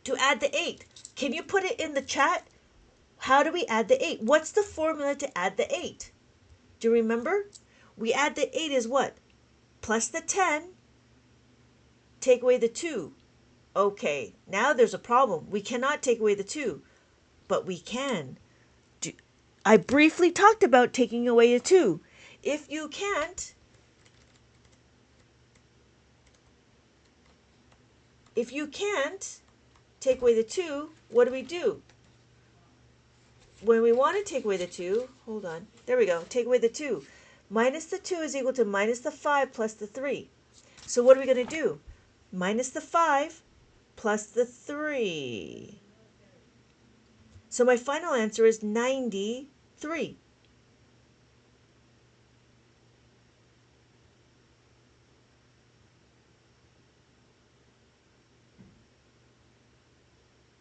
Speaker 1: To add the 8, can you put it in the chat? How do we add the 8? What's the formula to add the 8? Do you remember? We add the 8 is what? Plus the 10, take away the 2. Okay, now there's a problem. We cannot take away the 2, but we can. I briefly talked about taking away a 2. If you can't, take away the 2, what do? When we want to take away the 2, hold on, there we go, take away the 2. Minus the 2 is equal to minus the 5 plus the 3. So what are we going to do? Minus the 5 plus the 3. So my final answer is 93.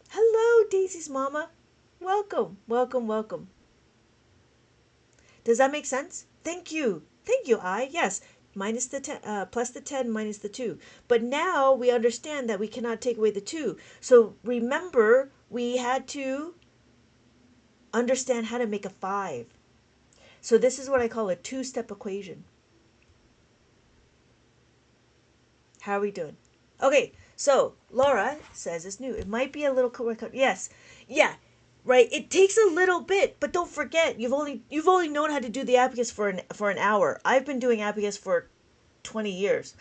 Speaker 1: Hello, Daisy's mama. Welcome, welcome, welcome. Does that make sense? Thank you. Thank you, yes. Minus the 10, plus the 10 minus the 2. But now we understand that we cannot take away the 2. So remember, we had to understand how to make a 5. So this is what I call a 2-step equation. How are we doing? Okay, so Laura says it's new. It might be a little quick. Yes. Yeah. Right. It takes a little bit, but don't forget you've only known how to do the abacus for an hour. I've been doing abacus for 20 years.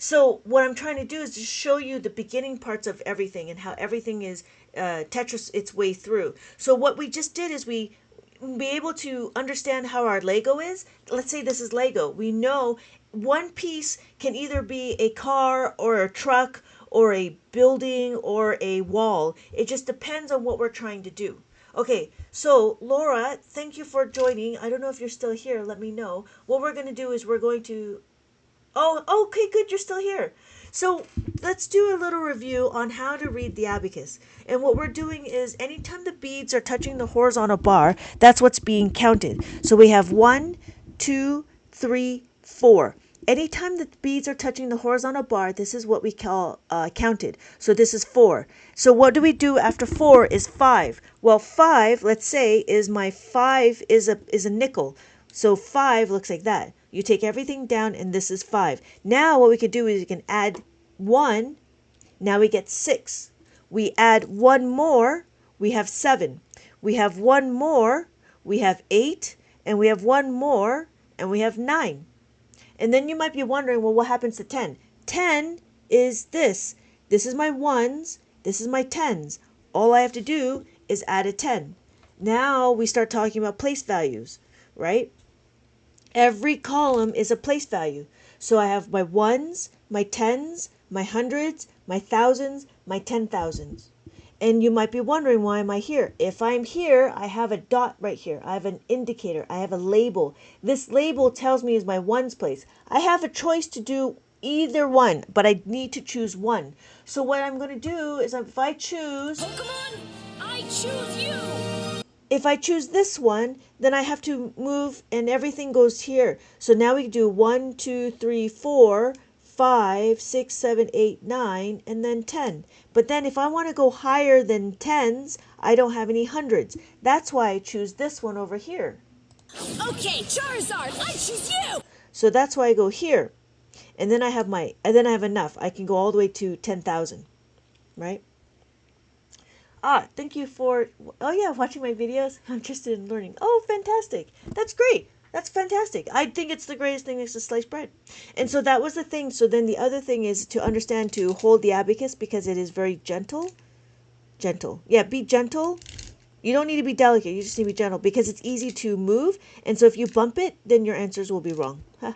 Speaker 1: So what I'm trying to do is just show you the beginning parts of everything and how everything is Tetris its way through. So what we just did is we be able to understand how our Lego is. Let's say this is Lego. We know one piece can either be a car or a truck or a building or a wall. It just depends on what we're trying to do. Okay, so Laura, thank you for joining. I don't know if you're still here. Let me know. What we're going to do is we're going to... Oh, okay, good. You're still here. So let's do a little review on how to read the abacus. And what we're doing is anytime the beads are touching the horizontal bar, that's what's being counted. So we have 1, 2, 3, 4. Anytime the beads are touching the horizontal bar, this is what we call counted. So this is 4. So what do we do after 4 is 5. Well, 5, let's say, is my 5 is a nickel. So 5 looks like that. You take everything down and this is 5. Now what we could do is we can add 1. Now we get 6. We add 1 more, we have 7. We have 1 more, we have 8. And we have 1 more, and we have 9. And then you might be wondering, well, what happens to 10? 10 is this. This is my 1s. This is my 10s. All I have to do is add a 10. Now we start talking about place values, right? Every column is a place value. So I have my 1s, my 10s, my 100s, my 1000s, my 10,000s. And you might be wondering, why am I here? If I'm here, I have a dot right here. I have an indicator. I have a label. This label tells me is my ones place. I have a choice to do either one, but I need to choose one. So what I'm going to do is if I choose...
Speaker 3: Pokemon, I choose you!
Speaker 1: If I choose this one, then I have to move and everything goes here. So now we do 1, 2, 3, 4, 5, 6, 7, 8, 9, and then 10. But then if I want to go higher than tens, I don't have any hundreds. That's why I choose this one over here.
Speaker 3: Okay, Charizard, I choose you!
Speaker 1: So that's why I go here. And then I have enough. I can go all the way to 10,000, right? Thank you for, watching my videos. I'm interested in learning. Oh, fantastic. That's great. That's fantastic. I think it's the greatest thing next to sliced bread. And so that was the thing. So then the other thing is to understand to hold the abacus because it is very gentle. Gentle. Yeah, be gentle. You don't need to be delicate. You just need to be gentle because it's easy to move. And so if you bump it, then your answers will be wrong. All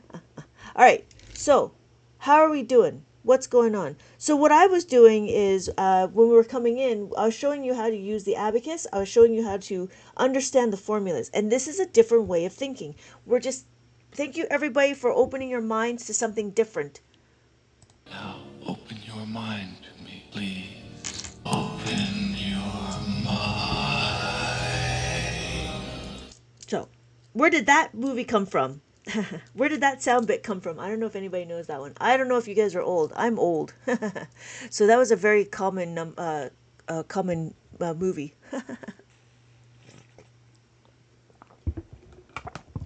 Speaker 1: right. So how are we doing? What's going on? So what I was doing is when we were coming in, I was showing you how to use the abacus. I was showing you how to understand the formulas. And this is a different way of thinking. Thank you everybody for opening your minds to something different.
Speaker 2: Now, open your mind to me, please. Open your mind.
Speaker 1: So where did that movie come from? Where did that sound bit come from? I don't know if anybody knows that one. I don't know if you guys are old. I'm old. So that was a very common movie.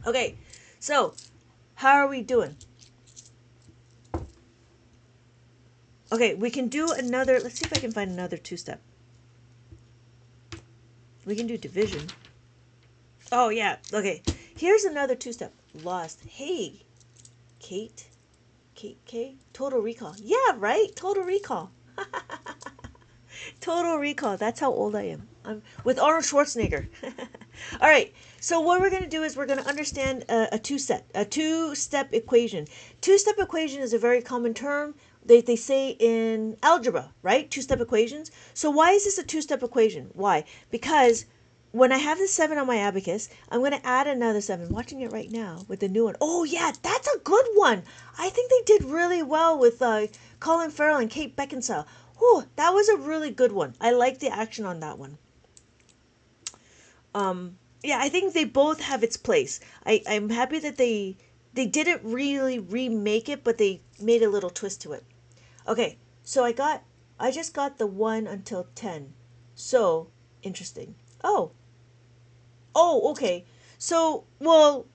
Speaker 1: Okay, so how are we doing? Okay, we can do another. Let's see if I can find another two-step. We can do division. Oh, yeah. Okay, here's another two-step. Lost. Hey, Kate K? Total Recall. Yeah, right? Total Recall. Total Recall. That's how old I am. I'm with Arnold Schwarzenegger. All right. So what we're going to do is we're going to understand a two-step equation. Two-step equation is a very common term. They say in algebra, right? Two-step equations. So why is this a two-step equation? Why? Because when I have the 7 on my abacus, I'm going to add another 7. Watching it right now with the new one. Oh, yeah, that's a good one. I think they did really well with Colin Farrell and Kate Beckinsale. Oh, that was a really good one. I like the action on that one. Yeah, I think they both have its place. I'm happy that they didn't really remake it, but they made a little twist to it. Okay, so I just got the 1 until 10. So, interesting. Oh, okay. So, well,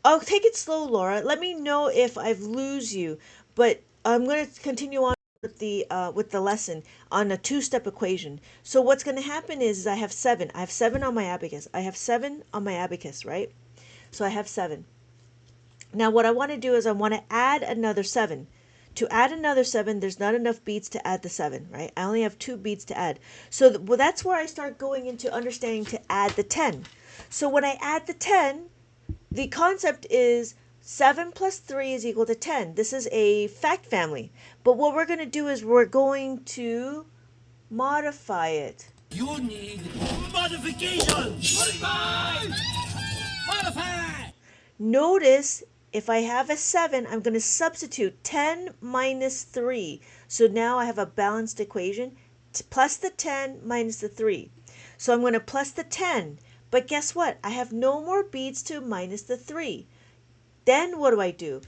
Speaker 1: I'll take it slow, Laura. Let me know if I've lose you, but I'm going to continue on with the lesson on a two-step equation. So what's going to happen is I have 7. I have 7 on my abacus. I have 7 on my abacus, right? So I have 7. Now what I want to do is I want to add another 7. To add another 7, there's not enough beads to add the 7, right? I only have 2 beads to add. So well, that's where I start going into understanding to add the 10. So when I add the 10, the concept is 7 plus 3 is equal to 10. This is a fact family. But what we're going to do is we're going to modify it.
Speaker 2: You need modification. Modify! Modify!
Speaker 1: Notice if I have a 7, I'm going to substitute 10 minus 3. So now I have a balanced equation. Plus the 10 minus the 3. So I'm going to plus the 10. But guess what? I have no more beads to minus the 3. Then what do?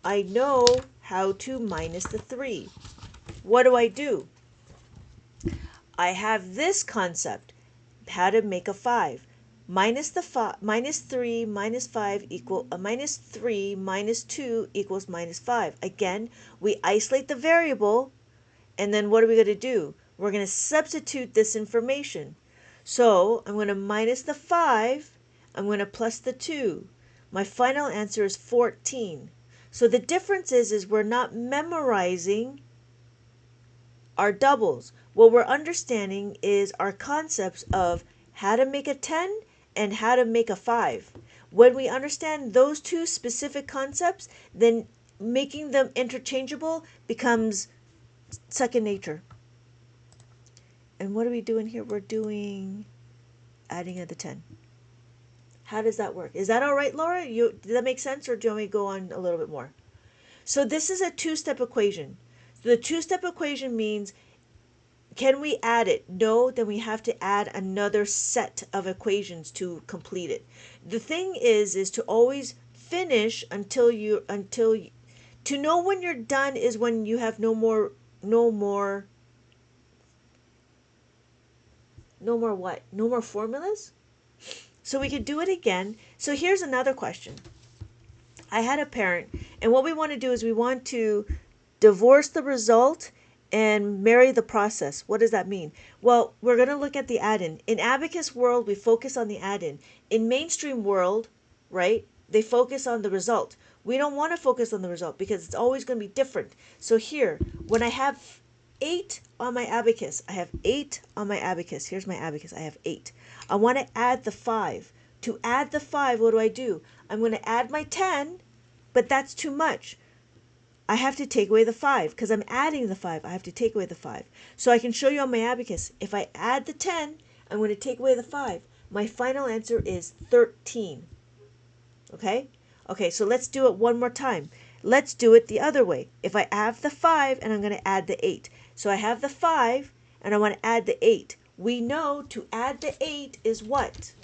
Speaker 1: I know how to minus the 3. What do? I have this concept, how to make a 5. Minus 3 minus 5 equal minus 3 minus 2 equals minus 5. Again, we isolate the variable, and then what are we going to do? We're going to substitute this information. So I'm going to minus the 5. I'm going to plus the 2. My final answer is 14. So the difference is we're not memorizing our doubles. What we're understanding is our concepts of how to make a 10 and how to make a 5. When we understand those two specific concepts, then making them interchangeable becomes second nature. And what are we doing here? We're doing adding of the 10. How does that work? Is that all right, Laura? Did that make sense, or do you want me to go on a little bit more? So this is a two-step equation. The two-step equation means, can we add it? No, then we have to add another set of equations to complete it. The thing is to always finish until To know when you're done is when you have no more what? No more formulas? So we could do it again. So here's another question. I had a parent, and what we want to do is we want to divorce the result and marry the process. What does that mean? Well, we're going to look at the add-in. In Abacus world, we focus on the add-in. In mainstream world, right, they focus on the result. We don't want to focus on the result because it's always going to be different. So here, when I have 8 on my abacus, I have 8 on my abacus. Here's my abacus. I have 8. I want to add the 5. To add the 5, what do? I'm going to add my 10, but that's too much. I have to take away the 5 because I'm adding the 5. I have to take away the 5. So I can show you on my abacus. If I add the 10, I'm going to take away the 5. My final answer is 13. Okay? Okay, so let's do it one more time. Let's do it the other way. If I have the 5 and I'm going to add the 8. So I have the 5 and I want to add the 8. We know to add the 8 is what?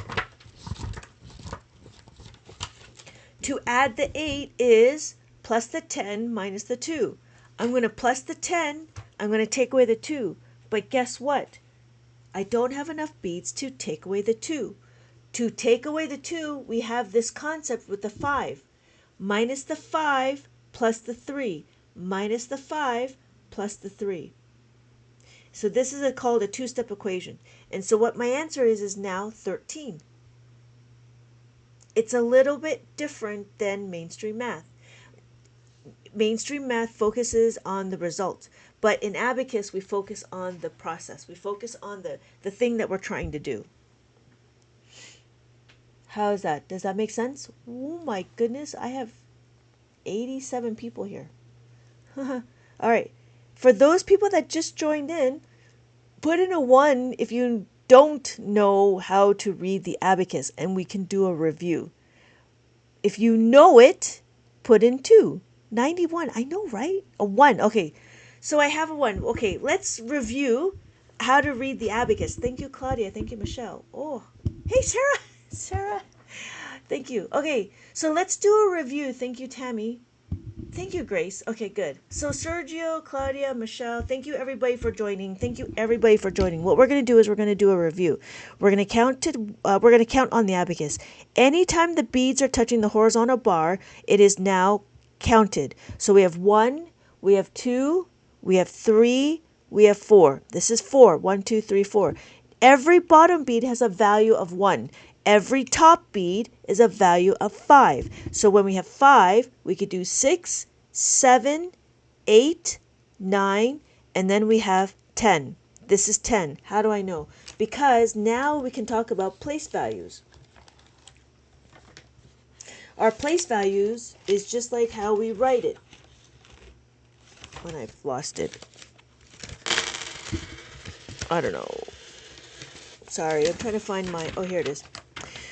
Speaker 1: To add the 8 is plus the 10 minus the 2. I'm going to plus the 10. I'm going to take away the 2. But guess what? I don't have enough beads to take away the 2. To take away the 2, we have this concept with the 5. Minus the 5 plus the 3. Minus the 5 plus the 3. So this is called a two-step equation. And so what my answer is now 13. It's a little bit different than mainstream math. Mainstream math focuses on the result, but in Abacus we focus on the process. We focus on the thing that we're trying to do. How is that? Does that make sense? Oh my goodness, I have 87 people here. All right. For those people that just joined in, put in a 1 if you don't know how to read the abacus, and we can do a review. If you know it, put in 2. 91. I know, right? A 1. Okay. So I have a 1. Okay, let's review how to read the abacus. Thank you, Claudia. Thank you, Michelle. Oh, hey, Sarah. Sarah. Thank you. Okay, so let's do a review. Thank you, Tammy. Thank you, Grace. Okay, good. So Sergio, Claudia, Michelle, thank you everybody for joining. Thank you everybody for joining. What we're going to do is we're going to do a review. We're going to count on the abacus. Anytime the beads are touching the horizontal bar, it is now counted. So we have 1, we have 2, we have 3, we have 4. This is 4. 1, 2, 3, 4. Every bottom bead has a value of 1. Every top bead is a value of 5. So when we have 5, we could do 6, 7, 8, 9, and then we have 10. This is 10. How do I know? Because now we can talk about place values. Our place values is just like how we write it. When I've lost it. I don't know. Sorry, I'm trying to find my... Oh, here it is.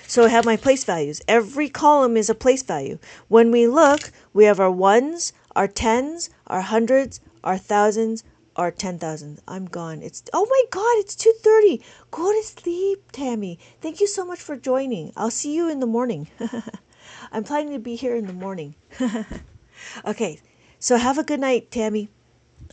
Speaker 1: So I have my place values. Every column is a place value. When we look, we have our 1s, our 10s, our 100s, our 1000s, our 10,000. I'm gone. Oh my God, it's 2:30. Go to sleep, Tammy. Thank you so much for joining. I'll see you in the morning. I'm planning to be here in the morning. Okay, so have a good night, Tammy.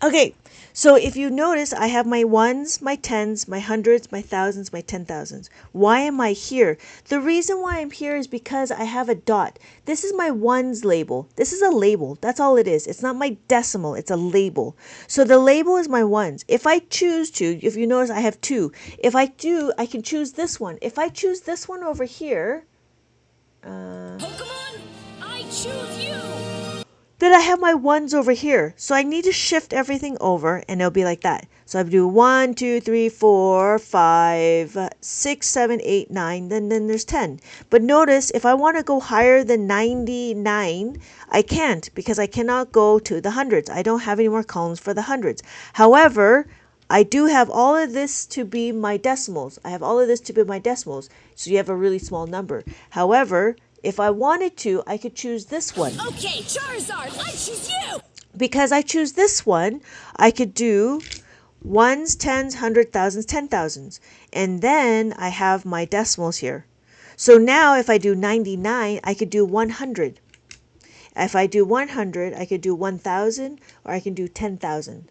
Speaker 1: Okay, so if you notice, I have my 1s, my 10s, my 100s, my 1000s, my 10,000s. Why am I here? The reason why I'm here is because I have a dot. This is my 1s label. This is a label. That's all it is. It's not my decimal. It's a label. So the label is my 1s. If I choose to, if you notice, I have 2. If I do, I can choose this one. If I choose this one over here,
Speaker 3: Pokemon, I choose you!
Speaker 1: then I have my 1s over here. So I need to shift everything over and it'll be like that. So I do 1, 2, 3, 4, 5, 6, 7, 8, 9, then there's 10. But notice if I want to go higher than 99, I can't because I cannot go to the hundreds. I don't have any more columns for the hundreds. However, I do have all of this to be my decimals. I have all of this to be my decimals. So you have a really small number. However, if I wanted to, I could choose this one.
Speaker 3: Okay, Charizard, I choose you!
Speaker 1: Because I choose this one, I could do 1s, 10s, 100,000s, 10,000s. And then I have my decimals here. So now if I do 99, I could do 100. If I do 100, I could do 1,000 or I can do 10,000.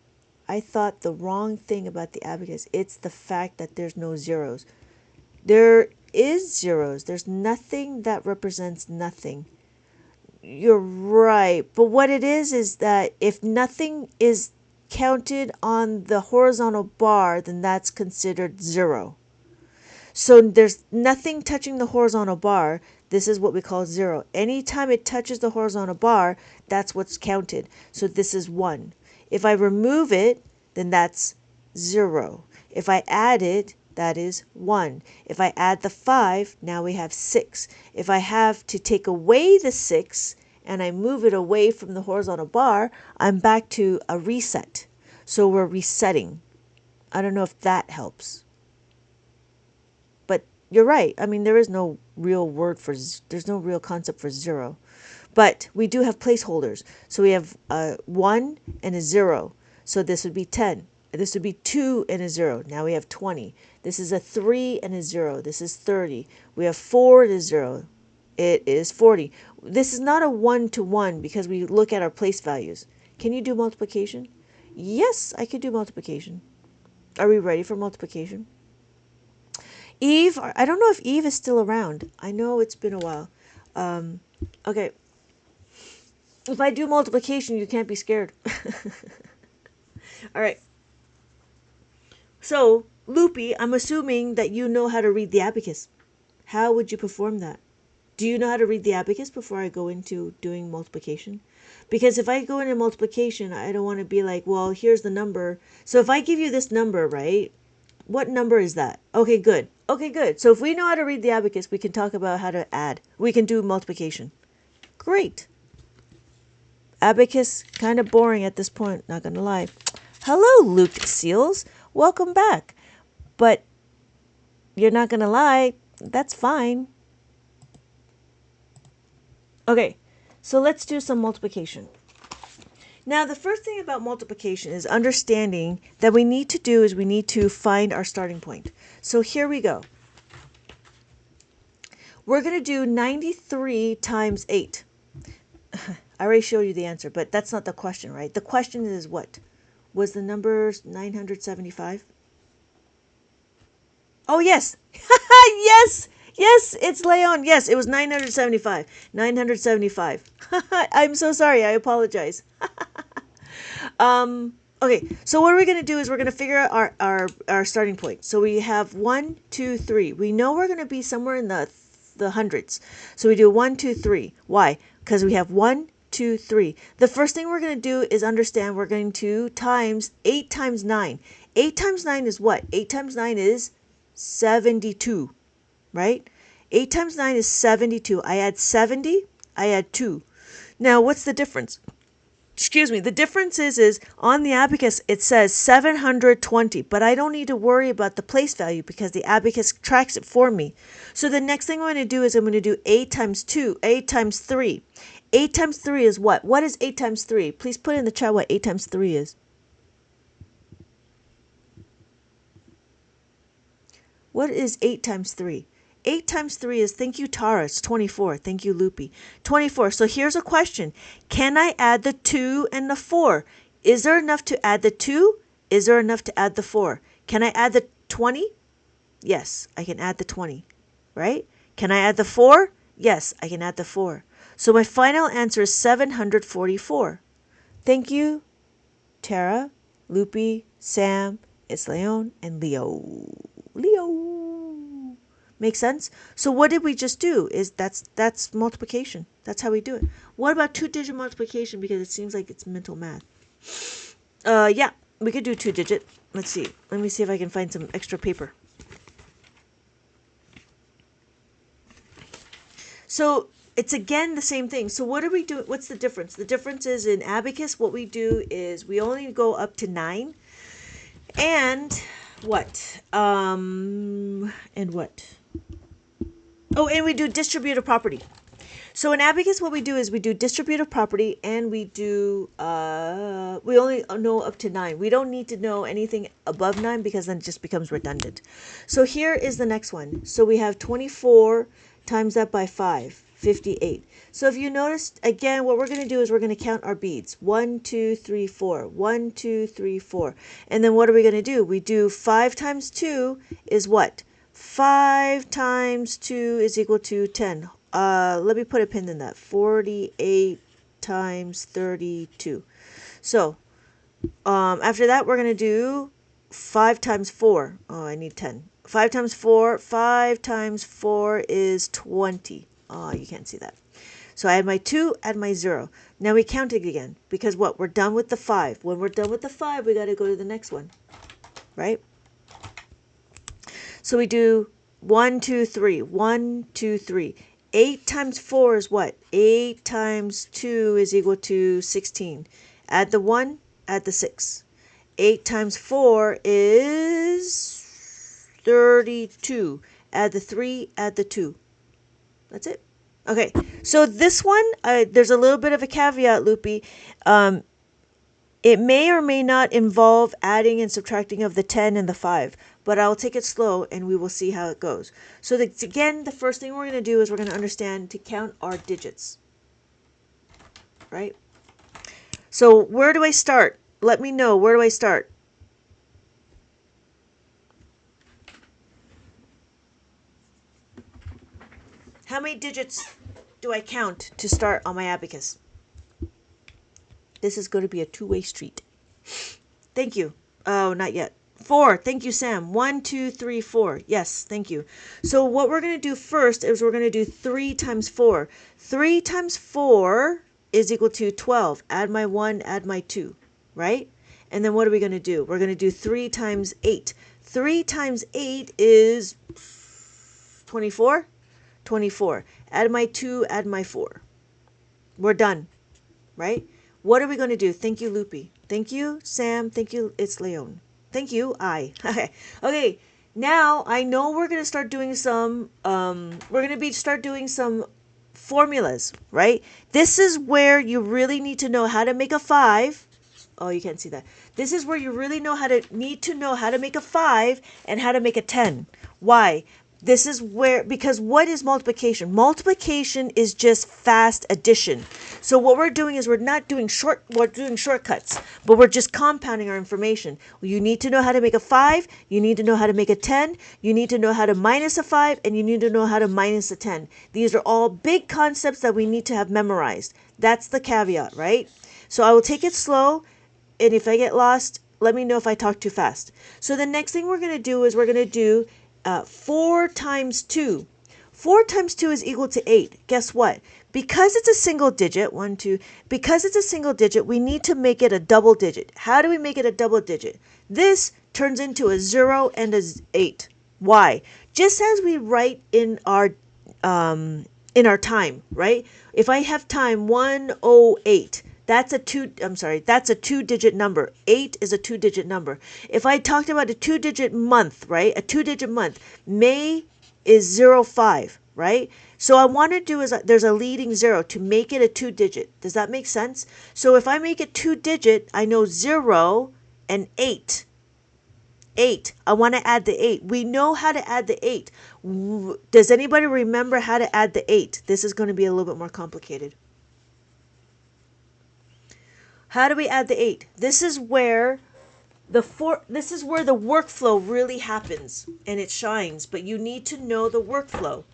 Speaker 1: I thought the wrong thing about the abacus. It's the fact that there's no zeros. There is zeros. There's nothing that represents nothing. You're right. But what it is that if nothing is counted on the horizontal bar, then that's considered zero. So there's nothing touching the horizontal bar. This is what we call zero. Anytime it touches the horizontal bar, that's what's counted. So this is 1. If I remove it, then that's 0. If I add it, that is 1. If I add the 5, now we have 6. If I have to take away the 6 and I move it away from the horizontal bar, I'm back to a reset. So we're resetting. I don't know if that helps. But you're right. I mean, there is no real word for, there's no real concept for 0. But we do have placeholders. So we have a 1 and a 0. So this would be 10. This would be 2 and a 0. Now we have 20. This is a 3 and a 0. This is 30. We have 4 and a 0. It is 40. This is not a 1-to-1 because we look at our place values. Can you do multiplication? Yes, I could do multiplication. Are we ready for multiplication? Eve, I don't know if Eve is still around. I know it's been a while. Okay. If I do multiplication, you can't be scared. All right. So, Loopy, I'm assuming that you know how to read the abacus. How would you perform that? Do you know how to read the abacus before I go into doing multiplication? Because if I go into multiplication, I don't want to be like, well, here's the number. So if I give you this number, right? What number is that? Okay, good. Okay, good. So if we know how to read the abacus, we can talk about how to add. We can do multiplication. Great. Abacus, kind of boring at this point, not going to lie. Hello, Luke Seals. Welcome back. But you're not going to lie. That's fine. Okay, so let's do some multiplication. Now, the first thing about multiplication is understanding that we need to find our starting point. So here we go. We're going to do 93 times 8. I already showed you the answer, but that's not the question, right? The question is what? Was the number 975? Oh, yes. Yes. Yes, it's Leon. Yes, it was 975. 975. I'm so sorry. I apologize. Okay, so what we're going to do is we're going to figure out our starting point. So we have 1, 2, 3. We know we're going to be somewhere in the hundreds. So we do 1, 2, 3. Why? Because we have 1, 2, 3. The first thing we're going to do is understand we're going to times 8 times 9. 8 times 9 is what? 8 times 9 is 72, right? 8 times 9 is 72. I add 70, I add 2. Now, what's the difference? Excuse me, the difference is on the abacus it says 720, but I don't need to worry about the place value because the abacus tracks it for me. So the next thing I'm going to do is I'm going to do 8 times 2, 8 times 3. 8 times 3 is what? What is 8 times 3? Please put in the chat what 8 times 3 is. What is 8 times 3? 8 times 3 is, thank you, Tara, it's 24. Thank you, Loopy. 24. So here's a question. Can I add the 2 and the 4? Is there enough to add the 2? Is there enough to add the 4? Can I add the 20? Yes, I can add the 20, right? Can I add the 4? Yes, I can add the 4. So my final answer is 744. Thank you, Tara, Loopy, Sam, it's Leon, and Leo. Make sense? So what did we just do? That's multiplication. That's how we do it. What about 2-digit multiplication? Because it seems like it's mental math. Yeah, we could do 2-digit. Let's see. Let me see if I can find some extra paper. So it's again the same thing. So what are we doing? What's the difference? The difference is in abacus, what we do is we only go up to 9. And what? And what? Oh, and we do distributive property. So in abacus, what we do is we do distributive property, and we do we only know up to 9. We don't need to know anything above 9 because then it just becomes redundant. So here is the next one. So we have 24 times that by 5. 58. So if you notice, again, what we're going to do is we're going to count our beads. 1, 2, 3, 4. 1, 2, 3, 4. And then what are we going to do? We do 5 times 2 is what? 5 times 2 is equal to 10. Let me put a pin in that. 48 times 32. So after that, we're going to do 5 times 4. Oh, I need 10. 5 times 4. 5 times 4 is 20. Oh, you can't see that. So I add my 2, add my 0. Now we count it again. Because what? We're done with the 5. When we're done with the 5, we got to go to the next one. Right? So we do 1, 2, 3. 1, 2, 3. 8 times 4 is what? 8 times 2 is equal to 16. Add the 1, add the 6. 8 times 4 is 32. Add the 3, add the 2. That's it. Okay, so this one, there's a little bit of a caveat, Loopy. It may or may not involve adding and subtracting of the 10 and the 5, but I'll take it slow and we will see how it goes. So again, the first thing we're going to do is we're going to understand to count our digits, right? So where do I start? Let me know. Where do I start? How many digits do I count to start on my abacus? This is going to be a two-way street. Thank you. Oh, not yet. 4. Thank you, Sam. 1, 2, 3, 4. Yes, thank you. So what we're going to do first is we're going to do 3 times 4. 3 times 4 is equal to 12. Add my 1, add my 2, right? And then what are we going to do? We're going to do 3 times 8. 3 times 8 is 24. 24. Add my 2, add my 4. We're done, right? What are we going to do? Thank you, Loopy. Thank you, Sam. Thank you, it's Leon. Thank you, I. Okay, now I know we're going to start doing some, start doing some formulas, right? This is where you really need to know how to make a 5. Oh, you can't see that. This is where you really need to know how to make a 5 and how to make a 10. Why? This is where, because what is multiplication? Multiplication is just fast addition. So what we're doing is we're doing shortcuts, but we're just compounding our information. You need to know how to make a 5, you need to know how to make a 10, you need to know how to minus a 5, and you need to know how to minus a 10. These are all big concepts that we need to have memorized. That's the caveat, right? So I will take it slow, and if I get lost, let me know if I talk too fast. So the next thing we're going to do is we're going to do 4 times 2. 4 times 2 is equal to 8. Guess what? Because it's a single digit, 1, 2, because it's a single digit, we need to make it a double digit. How do we make it a double digit? This turns into a 0 and a 8. Why? Just as we write in our time, right? If I have time 108, that's a 2-digit number. 8 is a 2-digit number. If I talked about a 2-digit month, right? A 2-digit month. May is 05, right? So I want to do is there's a leading 0 to make it a 2-digit. Does that make sense? So if I make it 2-digit, I know 0 and 8. 8. I want to add the 8. We know how to add the 8. Does anybody remember how to add the 8? This is going to be a little bit more complicated. How do we add the 8? This is where the workflow really happens and it shines, but you need to know the workflow.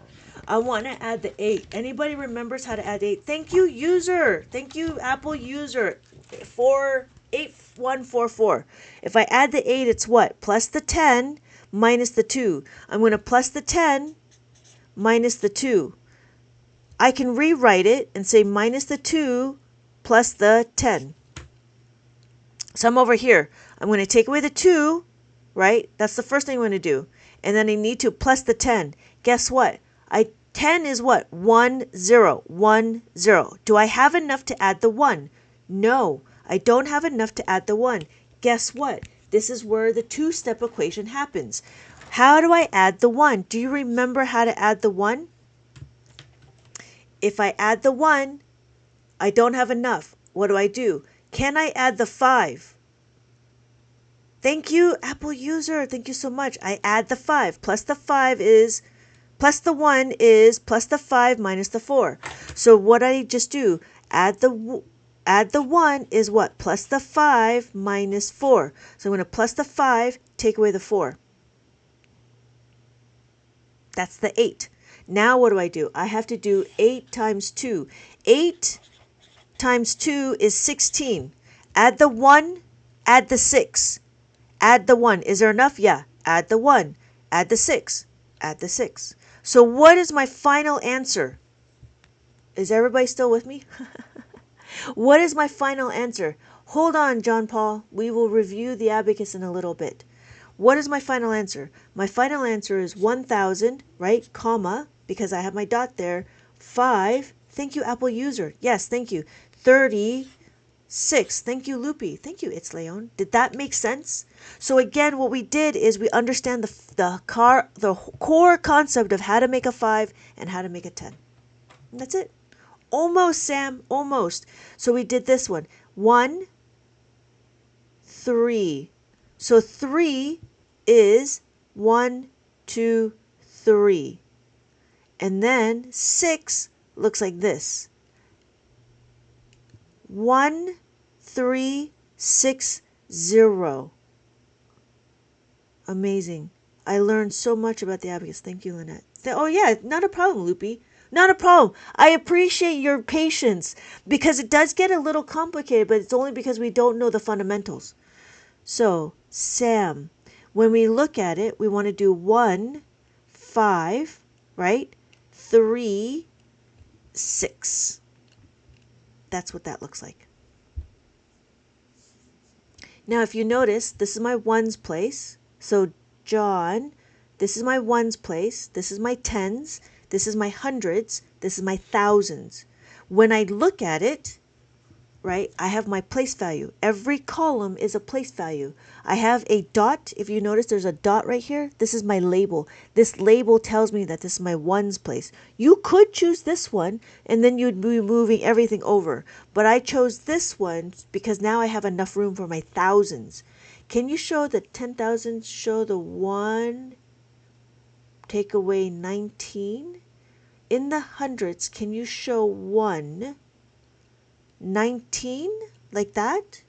Speaker 1: I want to add the 8. Anybody remembers how to add 8? Thank you, user. Thank you, Apple user. 8144. If I add the 8, it's what? Plus the 10 minus the 2. I'm going to plus the 10 minus the 2. I can rewrite it and say minus the 2 plus the 10. So I'm over here. I'm going to take away the 2, right? That's the first thing I'm going to do. And then I need to plus the 10. Guess what? 10 is what? 1, 0. 1, 0. Do I have enough to add the 1? No, I don't have enough to add the 1. Guess what? This is where the two-step equation happens. How do I add the 1? Do you remember how to add the 1? If I add the 1, I don't have enough. What do? Can I add the 5? Thank you, Apple user. Thank you so much. I add the 5. Plus the 5 is Plus the 1 is plus the 5 minus the 4. So what I just do, add the 1 is what? Plus the 5 minus 4. So I'm going to plus the 5, take away the 4. That's the 8. Now what do? I have to do 8 times 2. 8 times 2 is 16. Add the 1, add the 6. Add the 1. Is there enough? Yeah. Add the 1. Add the 6. Add the 6. So what is my final answer? Is everybody still with me? What is my final answer? Hold on, John Paul. We will review the abacus in a little bit. What is my final answer? My final answer is 1,000, right? Comma, because I have my dot there. 5. Thank you, Apple user. Yes, thank you. 36. Thank you, Loopy. Thank you, It's Leon. Did that make sense? So again, what we did is we understand the core concept of how to make a 5 and how to make a 10. And that's it. Almost, Sam. Almost. So we did this one. 1, 3. So 3 is 1, 2, 3. And then 6 looks like this. 1, 3, 6, 0. Amazing. I learned so much about the abacus. Thank you, Lynette. Oh, yeah, not a problem, Loopy. Not a problem. I appreciate your patience because it does get a little complicated, but it's only because we don't know the fundamentals. So, Sam, when we look at it, we want to do 1, 5, right? 3, 6. That's what that looks like. Now, if you notice, this is my ones place. So, John, this is my ones place. This is my tens. This is my hundreds. This is my thousands. When I look at it, right, I have my place value. Every column is a place value. I have a dot. If you notice, there's a dot right here. This is my label. This label tells me that this is my ones place. You could choose this one, and then you'd be moving everything over. But I chose this one because now I have enough room for my thousands. Can you show the 10,000? Show the 1, take away 19. In the hundreds, can you show 1, 19, like that?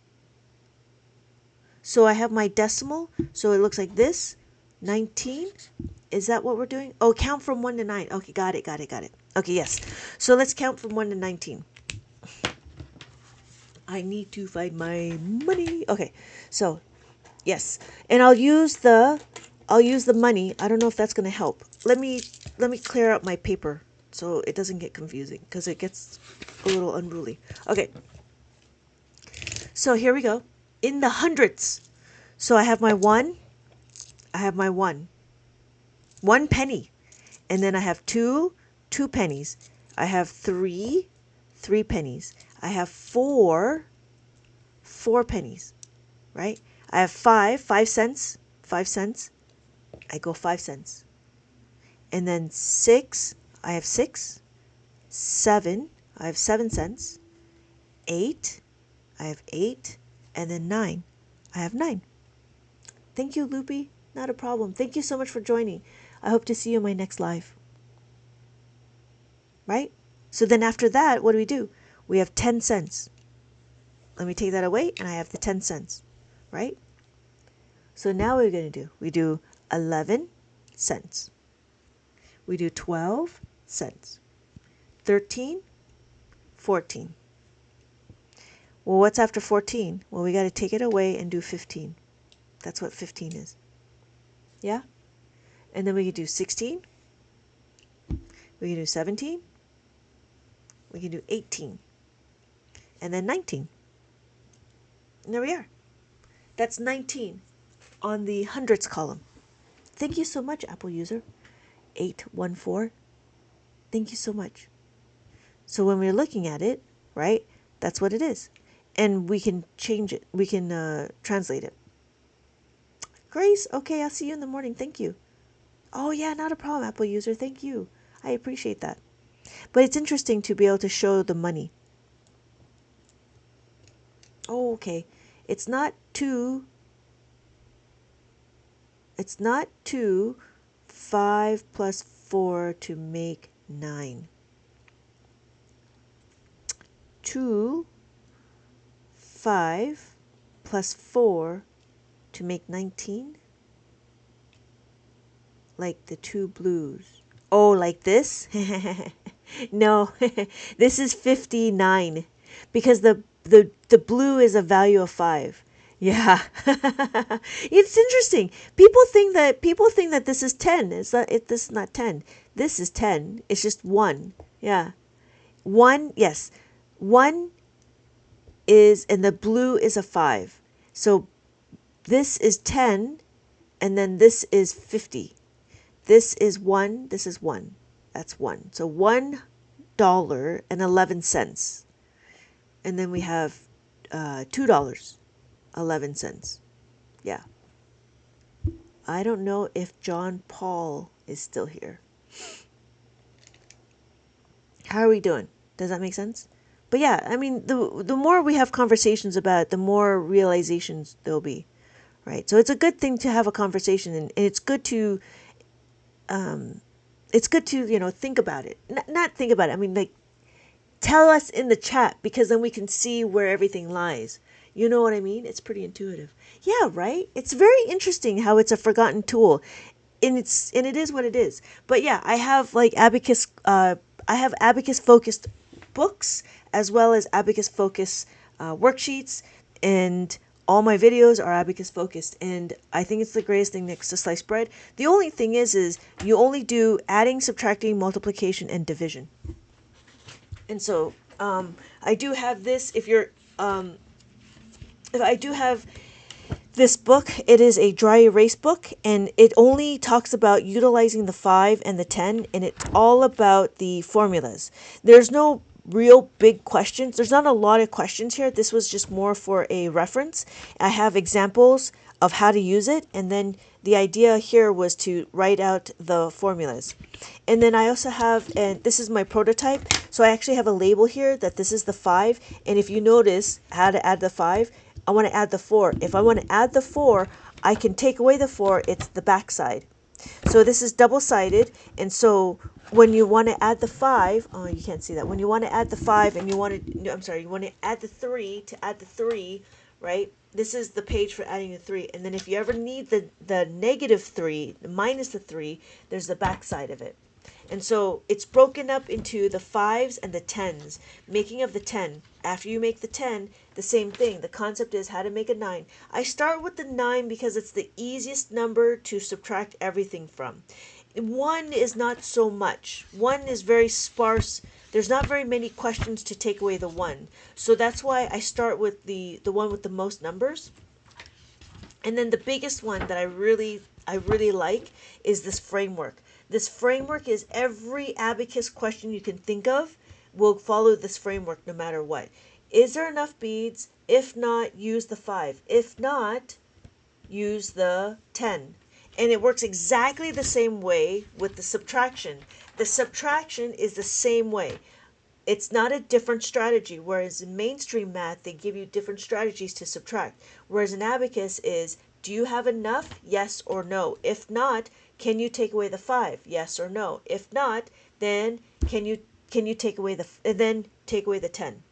Speaker 1: So I have my decimal, so it looks like this, 19. Is that what we're doing? Oh, count from 1 to 9. Okay, got it. Okay, yes. So let's count from 1 to 19. I need to find my money. Okay, so yes, and I'll use the money. I don't know if that's going to help. Let me clear out my paper so it doesn't get confusing because it gets a little unruly. Okay. So here we go. In the hundreds. So I have my 1. I have my 1. 1 penny. And then I have 2 pennies. I have 3 pennies. I have 4 pennies. Right? I have 5 cents. 5 cents. I go 5 cents. And then 6, I have 6. 7, I have 7 cents. 8, I have 8. And then 9, I have 9. Thank you, Loopy. Not a problem. Thank you so much for joining. I hope to see you in my next live. Right? So then after that, what do? We have 10 cents. Let me take that away, and I have the 10 cents. Right? So now what are we going to do? We do 11 cents. We do 12 cents. 13, 14. Well, what's after 14? Well, we got to take it away and do 15. That's what 15 is. Yeah? And then we can do 16. We can do 17. We can do 18. And then 19. And there we are. That's 19 on the hundreds column. Thank you so much, Apple user. 814. Thank you so much. So when we're looking at it, right, that's what it is. And we can change it. We can translate it. Grace, okay, I'll see you in the morning. Thank you. Oh, yeah, not a problem, Apple user. Thank you. I appreciate that. But it's interesting to be able to show the money. Oh, okay. It's not 2. It's not 2. 5 plus 4 to make 9. 2, 5 plus 4 to make 19. Like the two blues. Oh, like this? No, this is 59 because the blue is a value of 5. Yeah. It's interesting. People think that this is 10. This is not 10. This is 10. It's just 1. Yeah. 1, yes. 1 is, and the blue is a 5. So this is 10 and then this is 50. This is 1, this is 1. That's 1. So $1.11. And then we have $2.11. Yeah. I don't know if John Paul is still here. How are we doing? Does that make sense? But yeah, I mean, the more we have conversations about it, the more realizations there'll be, right? So it's a good thing to have a conversation, and it's good to think about it. Not think about it. I mean, like, tell us in the chat, because then we can see where everything lies. You know what I mean? It's pretty intuitive. Yeah, right? It's very interesting how it's a forgotten tool. And it is what it is. But yeah, I have like Abacus focused books as well as Abacus focused worksheets, and all my videos are Abacus focused, and I think it's the greatest thing next to sliced bread. The only thing is you only do adding, subtracting, multiplication, and division. And so I do have this. If I do have this book, it is a dry erase book, and it only talks about utilizing the 5 and the 10, and it's all about the formulas. There's no real big questions. There's not a lot of questions here. This was just more for a reference. I have examples of how to use it, and then the idea here was to write out the formulas. And then I also have, and this is my prototype, so I actually have a label here that this is the 5, and if you notice how to add the 5, I want to add the 4. If I want to add the 4, I can take away the 4. It's the back side. So this is double-sided, and so when you want to add the 5, oh, you can't see that. When you want to add the 5 and you want to add the 3 to add the 3, right? This is the page for adding the 3. And then if you ever need the negative 3, minus the 3, there's the back side of it. And so it's broken up into the 5s and the 10s, making of the 10. After you make the 10, the same thing. The concept is how to make a 9. I start with the 9 because it's the easiest number to subtract everything from. 1 is not so much. 1 is very sparse. There's not very many questions to take away the 1. So that's why I start with the one with the most numbers. And then the biggest one that I really like is this framework. This framework is every abacus question you can think of will follow this framework no matter what. Is there enough beads? If not, use the 5. If not, use the 10. And it works exactly the same way with the subtraction. The subtraction is the same way. It's not a different strategy, whereas in mainstream math, they give you different strategies to subtract. Whereas in abacus is, do you have enough? Yes or no. If not, can you take away the 5? Yes or no. If not, then can you take away take away the 10?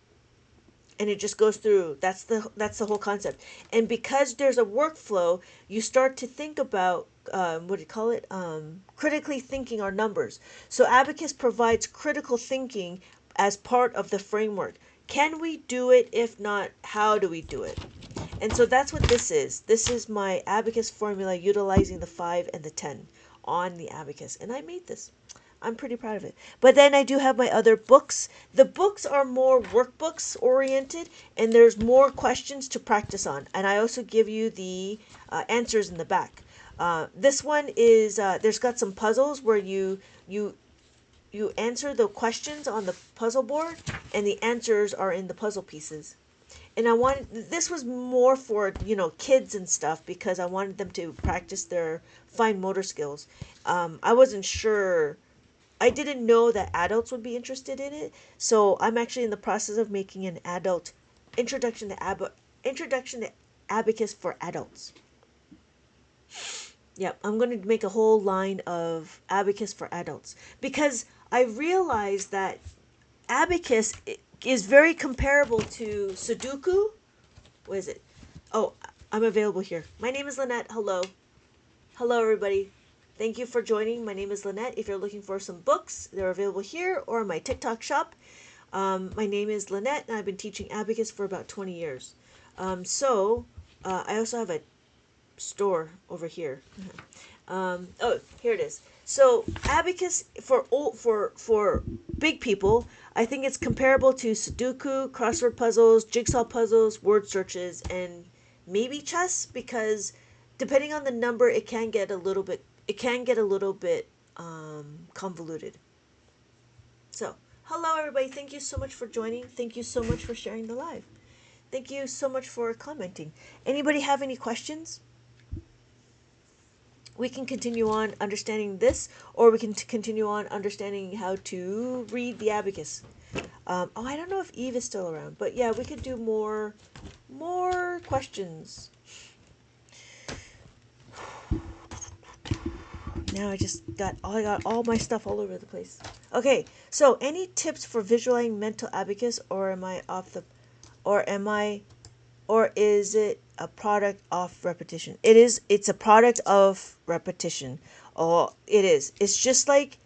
Speaker 1: And it just goes through. That's the whole concept. And because there's a workflow, you start to think about critically thinking our numbers. So Abacus provides critical thinking as part of the framework. Can we do it? If not, how do we do it? And so that's what this is. This is my Abacus formula utilizing the 5 and the 10 on the Abacus. And I made this. I'm pretty proud of it. But then I do have my other books. The books are more workbooks oriented, and there's more questions to practice on. And I also give you the answers in the back. This one is, there's got some puzzles where you answer the questions on the puzzle board, and the answers are in the puzzle pieces. And this was more for, kids and stuff, because I wanted them to practice their fine motor skills. I wasn't sure. I didn't know that adults would be interested in it, so I'm actually in the process of making an adult introduction to abacus for adults. Yep, I'm going to make a whole line of abacus for adults because I realized that abacus is very comparable to Sudoku. What is it? Oh, I'm available here. My name is Lynette. Hello. Hello, everybody. Thank you for joining. My name is Lynette. If you're looking for some books, they're available here or in my TikTok shop. My name is Lynette, and I've been teaching abacus for about 20 years. I also have a store over here. Oh, here it is. So abacus for big people, I think it's comparable to Sudoku, crossword puzzles, jigsaw puzzles, word searches, and maybe chess because depending on the number, it can get a little bit convoluted. So hello everybody. Thank you so much for joining. Thank you so much for sharing the live. Thank you so much for commenting. Anybody have any questions? We can continue on understanding this, or we can continue on understanding how to read the abacus. I don't know if Eve is still around, but yeah, we could do more questions. Now I got all my stuff all over the place. Okay, so any tips for visualizing mental abacus, or am I off the, or am I or is it a product of repetition? It's a product of repetition. Oh, it is. It's just like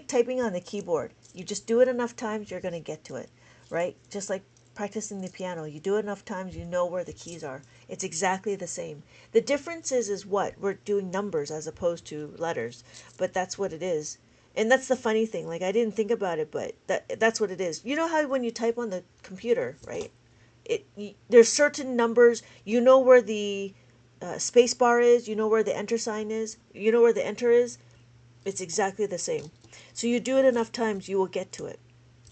Speaker 1: typing on the keyboard. You just do it enough times, you're going to get to it, right? Just like practicing the piano. You do it enough times, you know where the keys are. It's exactly the same. The difference is what? We're doing numbers as opposed to letters, but that's what it is. And that's the funny thing. Like I didn't think about it, but that's what it is. You know how when you type on the computer, right? There's certain numbers, you know where the space bar is, you know where the enter sign is, you know where the enter is. It's exactly the same. So you do it enough times, you will get to it,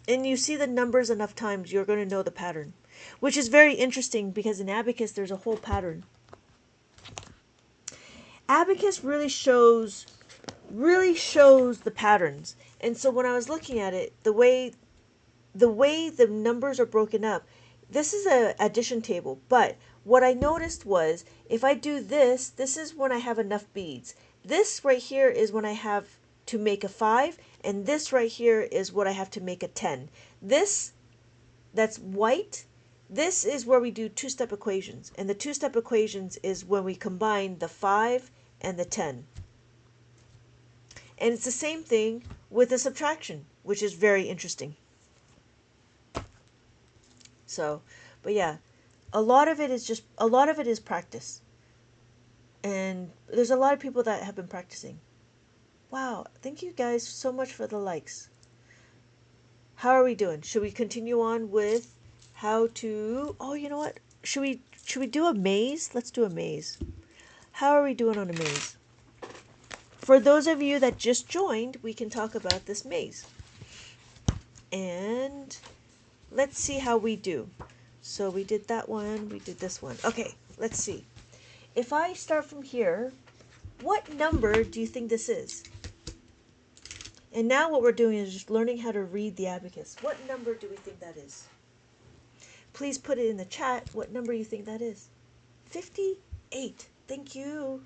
Speaker 1: and you see the numbers enough times, you're going to know the pattern, which is very interesting because in abacus there's a whole pattern. Abacus really shows the patterns. And so when I was looking at it, the way the numbers are broken up, this is a addition table, but what I noticed was if I do this, this is when I have enough beads. This right here is when I have to make a 5, and this right here is what I have to make a 10. This, that's white, this is where we do two-step equations, and the two-step equations is when we combine the 5 and the 10. And it's the same thing with the subtraction, which is very interesting. So, but yeah, a lot of it is practice. And there's a lot of people that have been practicing. Wow, thank you guys so much for the likes. How are we doing? Should we continue on with how to, oh, you know what? Should we do a maze? Let's do a maze. How are we doing on a maze? For those of you that just joined, we can talk about this maze. And let's see how we do. So we did that one, we did this one. Okay, let's see. If I start from here, what number do you think this is? And now what we're doing is just learning how to read the abacus. What number do we think that is? Please put it in the chat what number you think that is. 58. Thank you.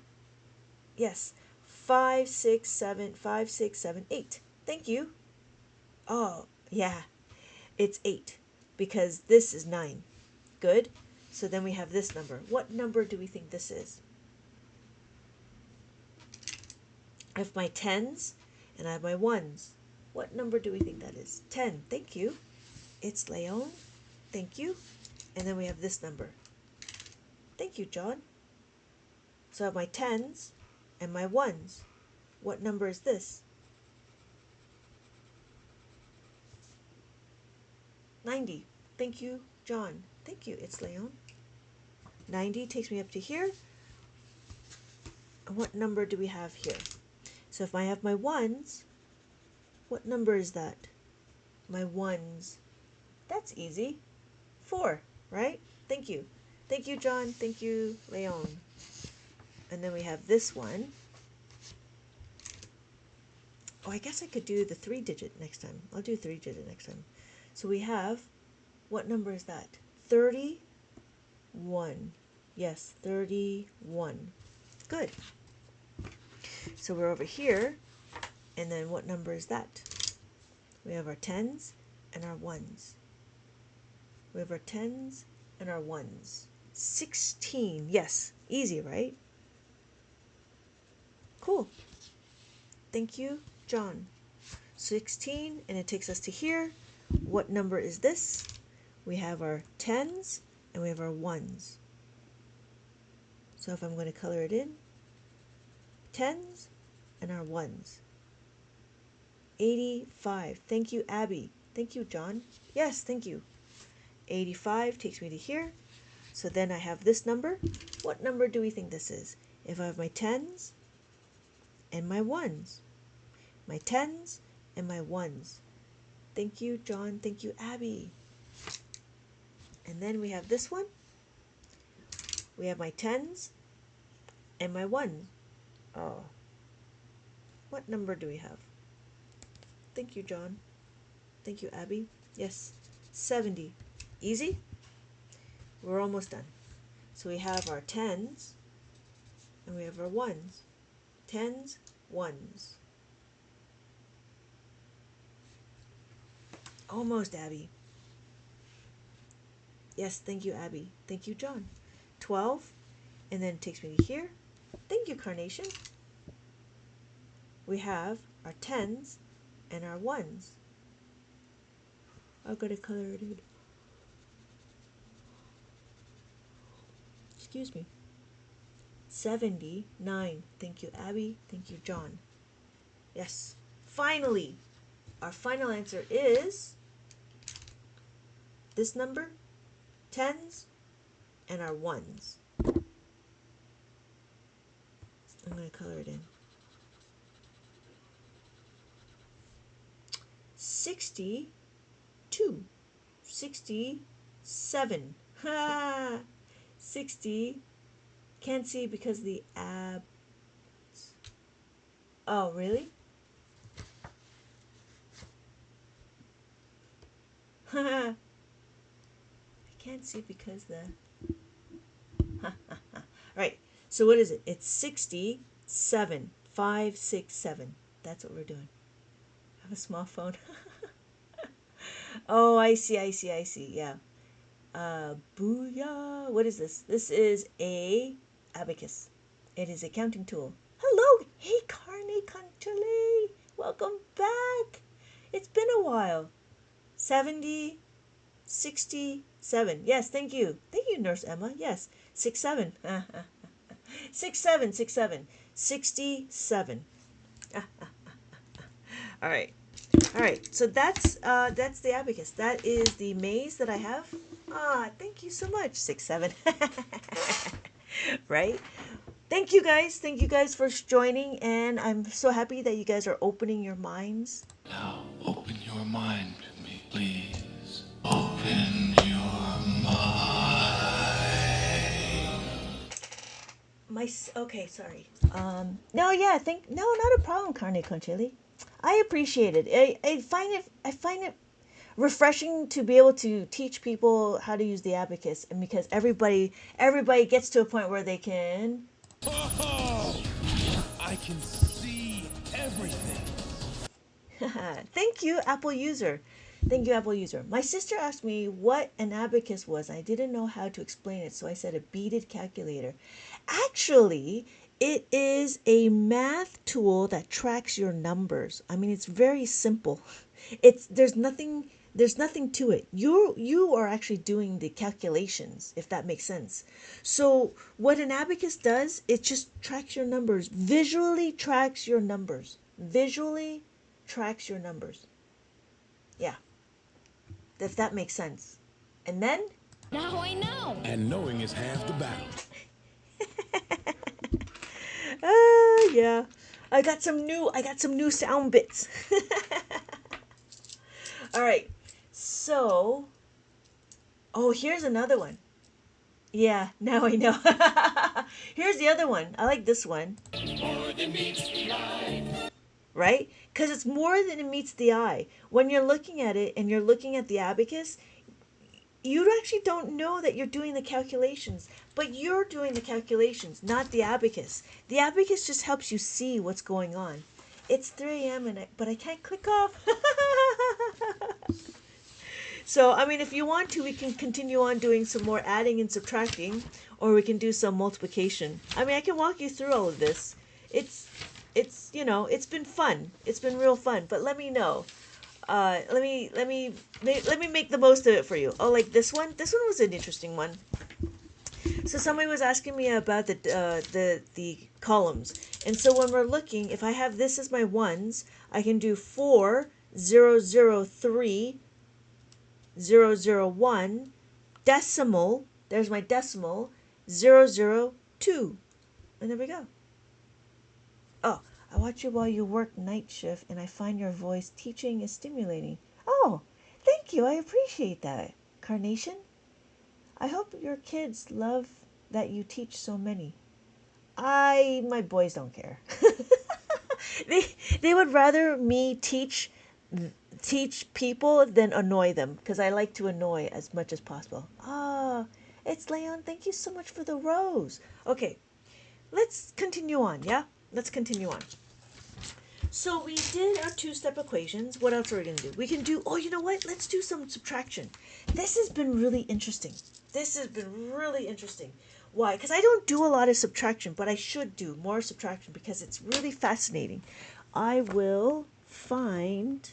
Speaker 1: Yes. 5, 6, 7, 5, 6, 7, 8. Thank you. Oh, yeah. It's 8 because this is 9. Good. So then we have this number. What number do we think this is? I have my 10s and I have my 1s. What number do we think that is? 10. Thank you. It's Leon. Thank you. And then we have this number. Thank you, John. So I have my 10s and my 1s. What number is this? 90. Thank you, John. Thank you. It's Leon. 90 takes me up to here. And what number do we have here? So if I have my 1s, what number is that? My 1s. That's easy. 4, right? Thank you. Thank you, John. Thank you, Leon. And then we have this one. Oh, I guess I could do the 3-digit next time. I'll do 3-digit next time. So we have, what number is that? 31. Yes, 31. Good. So we're over here, and then what number is that? We have our tens and our ones. We have our tens and our ones. 16. Yes, easy, right? Cool. Thank you, John. 16, and it takes us to here. What number is this? We have our tens and we have our ones. So if I'm going to color it in, tens and our ones. 85. Thank you, Abby. Thank you, John. Yes, thank you. 85 takes me to here. So then I have this number. What number do we think this is? If I have my tens and my ones. My tens and my ones. Thank you, John. Thank you, Abby. And then we have this one. We have my tens and my ones. Oh. What number do we have? Thank you, John. Thank you, Abby. Yes, 70. Easy? We're almost done. So we have our tens and we have our ones. Tens, ones. Almost, Abby. Yes, thank you, Abby. Thank you, John. 12, and then it takes me to here. Thank you, Carnation. We have our tens and our ones. I'm going to color it in. Excuse me. 79. Thank you, Abby. Thank you, John. Yes. Finally, our final answer is this number, tens, and our ones. I'm going to color it in. 62. 67. Ha! 60. Can't see because the abs. Oh, really? I can't see because the. Right. So what is it? It's 67. 5, 6, 7. That's what we're doing. I have a small phone. Oh, I see. Yeah. Booyah. What is this? This is a abacus. It is a counting tool. Hello. Hey, Carney Conchale. Welcome back. It's been a while. 70, 67. Yes, thank you. Thank you, Nurse Emma. Yes. 67. 67, 67. 67. All right. All right. So that's the abacus. That is the maze that I have. Thank you so much. 6, 7. Right? Thank you guys. Thank you guys for joining, and I'm so happy that you guys are opening your minds.
Speaker 2: Now open your mind to me, please. Open your mind.
Speaker 1: Okay, sorry. No, yeah, no, not a problem, Carne Conchili. I appreciate it. I find it refreshing to be able to teach people how to use the abacus, and because everybody gets to a point where they can.
Speaker 2: Oh, I can see everything.
Speaker 1: Thank you, Apple user. Thank you, Apple user. My sister asked me what an abacus was. I didn't know how to explain it, so I said a beaded calculator. Actually, it is a math tool that tracks your numbers. I mean, it's very simple. There's nothing to it. You are actually doing the calculations, if that makes sense. So what an abacus does, it just tracks your numbers, visually tracks your numbers. Visually tracks your numbers. Yeah. If that makes sense. And then
Speaker 3: Now I know.
Speaker 2: And knowing is half the battle.
Speaker 1: yeah. I got some new sound bits. All right. So, here's another one. Yeah, now I know. Here's the other one. I like this one.
Speaker 2: More than meets the eye.
Speaker 1: Right? Because it's more than it meets the eye. When you're looking at it and you're looking at the abacus, you actually don't know that you're doing the calculations, but you're doing the calculations, not the abacus. The abacus just helps you see what's going on. It's 3 a.m. But I can't click off. So, I mean, if you want to, we can continue on doing some more adding and subtracting, or we can do some multiplication. I mean, I can walk you through all of this. It's, it's been fun. It's been real fun. But let me know. Let me make the most of it for you. Oh, like this one. This one was an interesting one. So somebody was asking me about the columns, and so when we're looking, if I have this as my ones, I can do 4, 0, 0, 3, 0, 0, 1, decimal. There's my decimal. 0, 0, 2, and there we go. Oh, I watch you while you work night shift, and I find your voice teaching is stimulating. Oh, thank you. I appreciate that. Carnation, I hope your kids love that you teach so many. My boys don't care. They would rather me teach people than annoy them, because I like to annoy as much as possible. It's Leon. Thank you so much for the rose. Okay, let's continue on. Yeah, let's continue on. So we did our two-step equations. What else are we going to do? We can do, oh, you know what? Let's do some subtraction. This has been really interesting. Why? Because I don't do a lot of subtraction, but I should do more subtraction because it's really fascinating. I will find,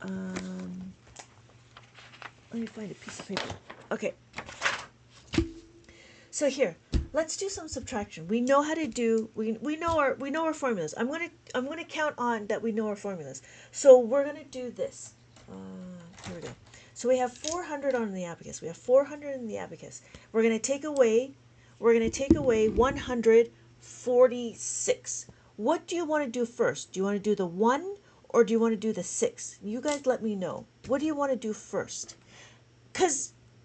Speaker 1: let me find a piece of paper. Okay. So here, let's do some subtraction. We know how to do. We know our formulas. I'm gonna count on that we know our formulas. So we're gonna do this. Here we go. So we have 400 on the abacus. We have 400 in the abacus. We're gonna take away 146. What do you want to do first? Do you want to do the 1 or do you want to do the 6? You guys let me know. What do you want to do first?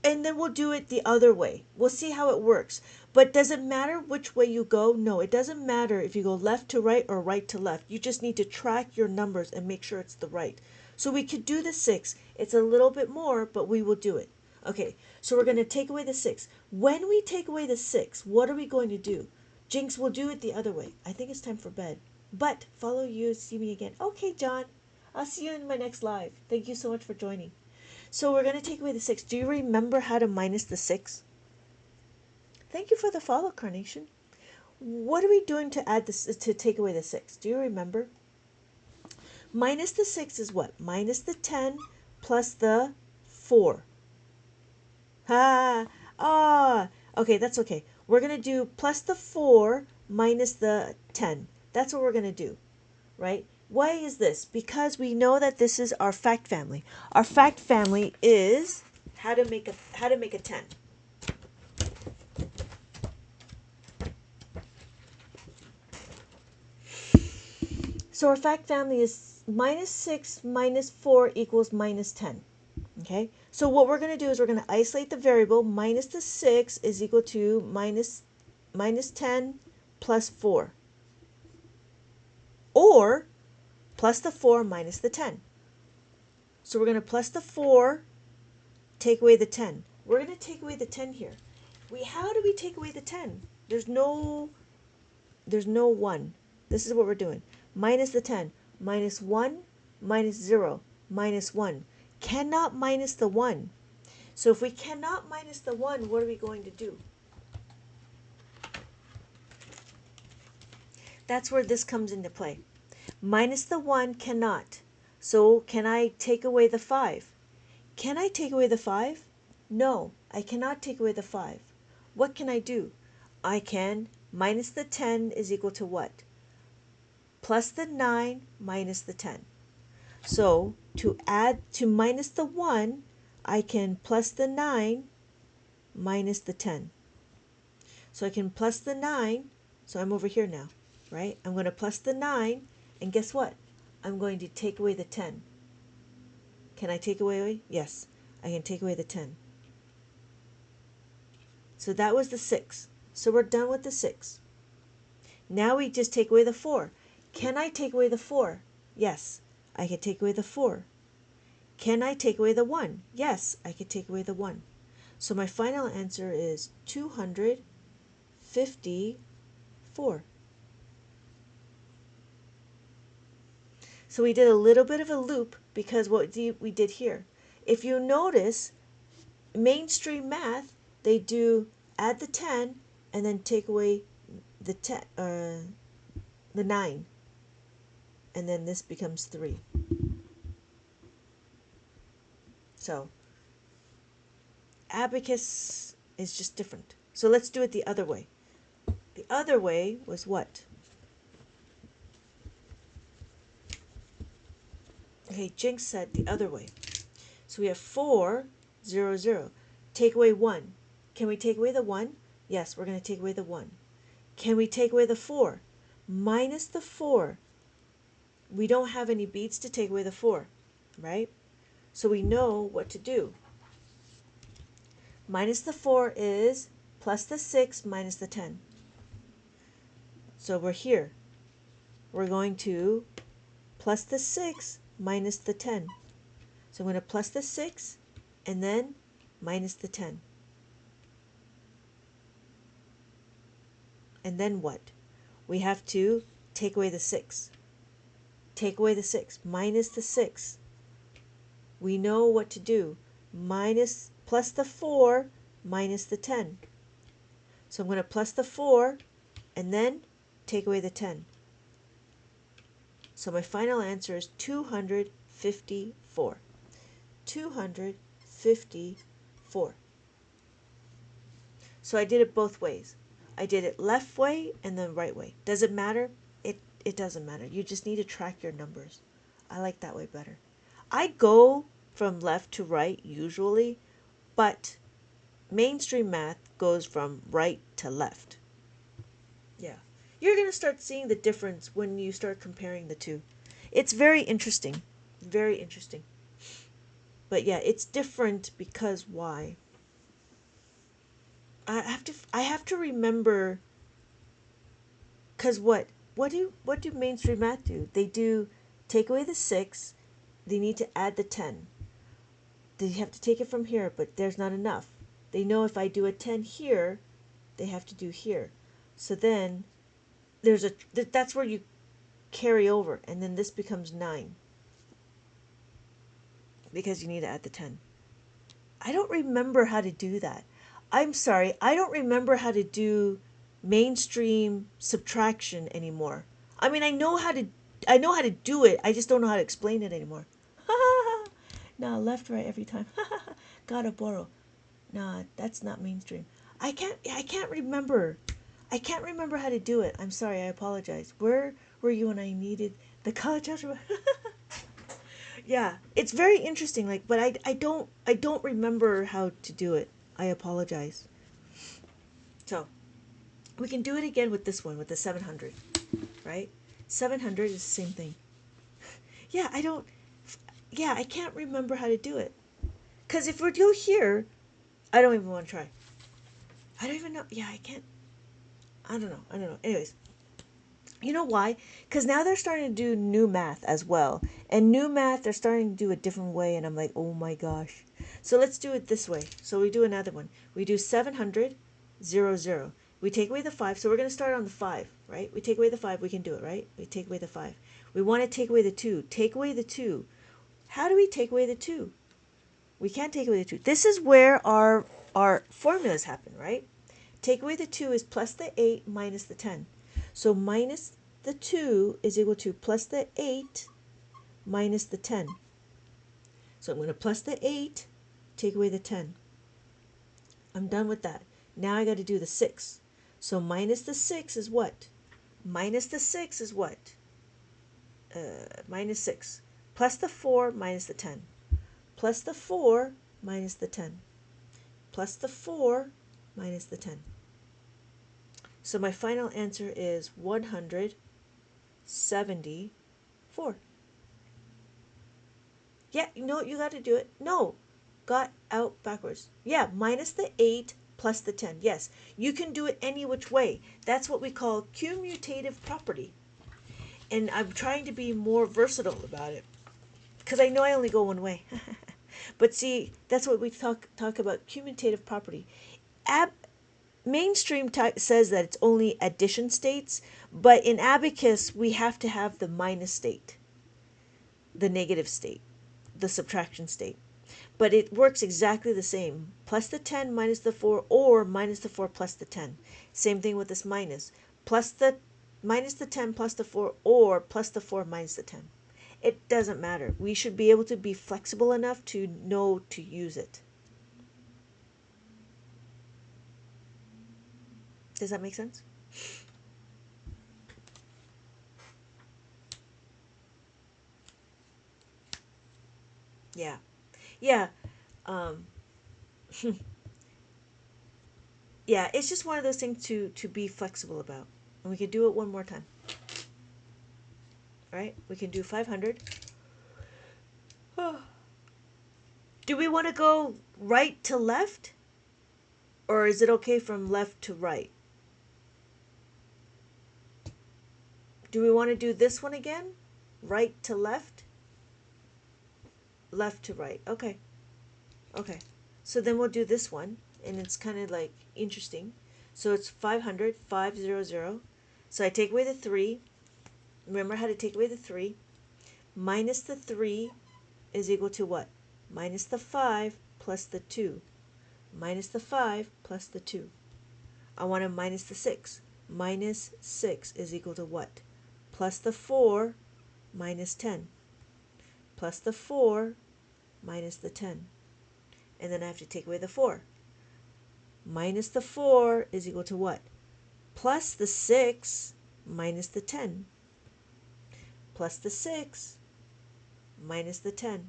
Speaker 1: And then we'll do it the other way. We'll see how it works. But does it matter which way you go? No, it doesn't matter if you go left to right or right to left. You just need to track your numbers and make sure it's the right. So we could do the 6. It's a little bit more, but we will do it. Okay, so we're going to take away the 6. When we take away the 6, what are we going to do? Jinx will do it the other way. I think it's time for bed. But follow you, see me again. Okay, John. I'll see you in my next live. Thank you so much for joining. So we're going to take away the 6. Do you remember how to minus the 6? Thank you for the follow, Carnation. What are we doing to add this to take away the 6? Do you remember? Minus the 6 is what? Minus the 10 plus the 4. Okay, that's okay. We're going to do plus the 4 minus the 10. That's what we're going to do, right? Why is this? Because we know that this is our fact family. Our fact family is how to make a 10. So our fact family is minus 6 minus 4 equals minus 10. Okay? So what we're going to do is we're going to isolate the variable. Minus the 6 is equal to minus 10 plus 4. Or plus the 4 minus the 10. So we're going to plus the 4, take away the 10. We're going to take away the 10 here. How do we take away the 10? There's no 1. This is what we're doing. Minus the 10. Minus 1, minus 0, minus 1. Cannot minus the 1. So if we cannot minus the 1, what are we going to do? That's where this comes into play. Minus the 1 cannot. So can I take away the 5? Can I take away the 5? No, I cannot take away the 5. What can I do? I can minus the 10 is equal to what? Plus the 9 minus the 10. So to minus the 1, I can plus the 9 minus the 10. So I can plus the 9. So I'm over here now, right? I'm going to plus the 9. And guess what? I'm going to take away the 10. Can I take away? Yes, I can take away the 10. So that was the 6. So we're done with the 6. Now we just take away the 4. Can I take away the 4? Yes, I can take away the 4. Can I take away the 1? Yes, I can take away the 1. So my final answer is 254. So we did a little bit of a loop because what we did here. If you notice, mainstream math, they do add the 10 and then take away the the 9. And then this becomes 3. So Abacus is just different. So let's do it the other way. The other way was what? Okay, Jinx said the other way. So we have 4, 0, 0. Take away 1. Can we take away the 1? Yes, we're going to take away the 1. Can we take away the 4? Minus the 4. We don't have any beads to take away the 4, right? So we know what to do. Minus the 4 is plus the 6 minus the 10. So we're here. We're going to plus the 6 minus the 10. So I'm going to plus the 6 and then minus the 10. And then what? We have to take away the 6. Take away the 6. Minus the 6. We know what to do. Plus the 4 minus the 10. So I'm going to plus the 4 and then take away the 10. So my final answer is 254. 254. So I did it both ways. I did it left way and then right way. Does it matter? It doesn't matter. You just need to track your numbers. I like that way better. I go from left to right usually, but mainstream math goes from right to left. Yeah. You're going to start seeing the difference when you start comparing the two. It's very interesting. Very interesting. But yeah, it's different because why? I have to remember, cuz what do mainstream math do? They do take away the 6, they need to add the 10. They have to take it from here, but there's not enough. They know if I do a 10 here, they have to do here. So then that's where you carry over, and then this becomes 9 because you need to add the 10. I don't remember how to do that. I'm sorry, I don't remember how to do mainstream subtraction anymore. I mean, I know how to do it. I just don't know how to explain it anymore. Nah, left right every time. Gotta borrow. Nah, that's not mainstream. I can't remember. I can't remember how to do it. I'm sorry, I apologize. Where were you when I needed the college algebra? Yeah, it's very interesting. Like, but I don't remember how to do it. I apologize. So we can do it again with this one, with the 700, right? 700 is the same thing. Yeah, I can't remember how to do it. Because if we do here, I don't even want to try. I don't even know. Yeah, I can't. I don't know. Anyways, you know why? Because now they're starting to do new math as well. And new math, they're starting to do a different way. And I'm like, oh my gosh. So let's do it this way. So we do another one. We do 700, 0, 0. We take away the 5. So we're going to start on the 5, right? We take away the 5. We can do it, right? We take away the 5. We want to take away the 2. Take away the 2. How do we take away the 2? We can't take away the 2. This is where our formulas happen, right? Take away the 2 is plus the 8 minus the 10. So minus the 2 is equal to plus the 8 minus the 10. So I'm going to plus the 8, take away the 10. I'm done with that. Now I got to do the 6. So minus the 6 is what? Minus the 6 is what? Minus 6. Plus the 4 minus the 10. Plus the 4 minus the 10. Plus the 4 minus the 10. So my final answer is 174. Yeah, no, you got to do it. No, got out backwards. Yeah, minus the 8 plus the 10. Yes, you can do it any which way. That's what we call commutative property. And I'm trying to be more versatile about it. because I know I only go one way. But see, that's what we talk about commutative property. Ab Mainstream says that it's only addition states, but in Abacus we have to have the minus state, the negative state, the subtraction state. But it works exactly the same. Plus the 10 minus the 4, or minus the 4 plus the 10. Same thing with this minus. Plus the minus the 10 plus the 4, or plus the 4 minus the 10. It doesn't matter. We should be able to be flexible enough to know to use it. Does that make sense? Yeah. Yeah. Um, yeah, it's just one of those things to be flexible about. And we can do it one more time. All right? We can do 500. Do we want to go right to left? Or is it okay from left to right? Do we want to do this one again? Right to left? Left to right. Okay. Okay. So then we'll do this one. And it's kind of like interesting. So it's 500, 500. So I take away the 3. Remember how to take away the 3. Minus the 3 is equal to what? Minus the 5 plus the 2. Minus the 5 plus the 2. I want to minus the 6. Minus 6 is equal to what? Plus the 4 minus 10. Plus the 4 minus the 10. And then I have to take away the 4. Minus the 4 is equal to what? Plus the 6 minus the 10. Plus the 6 minus the 10.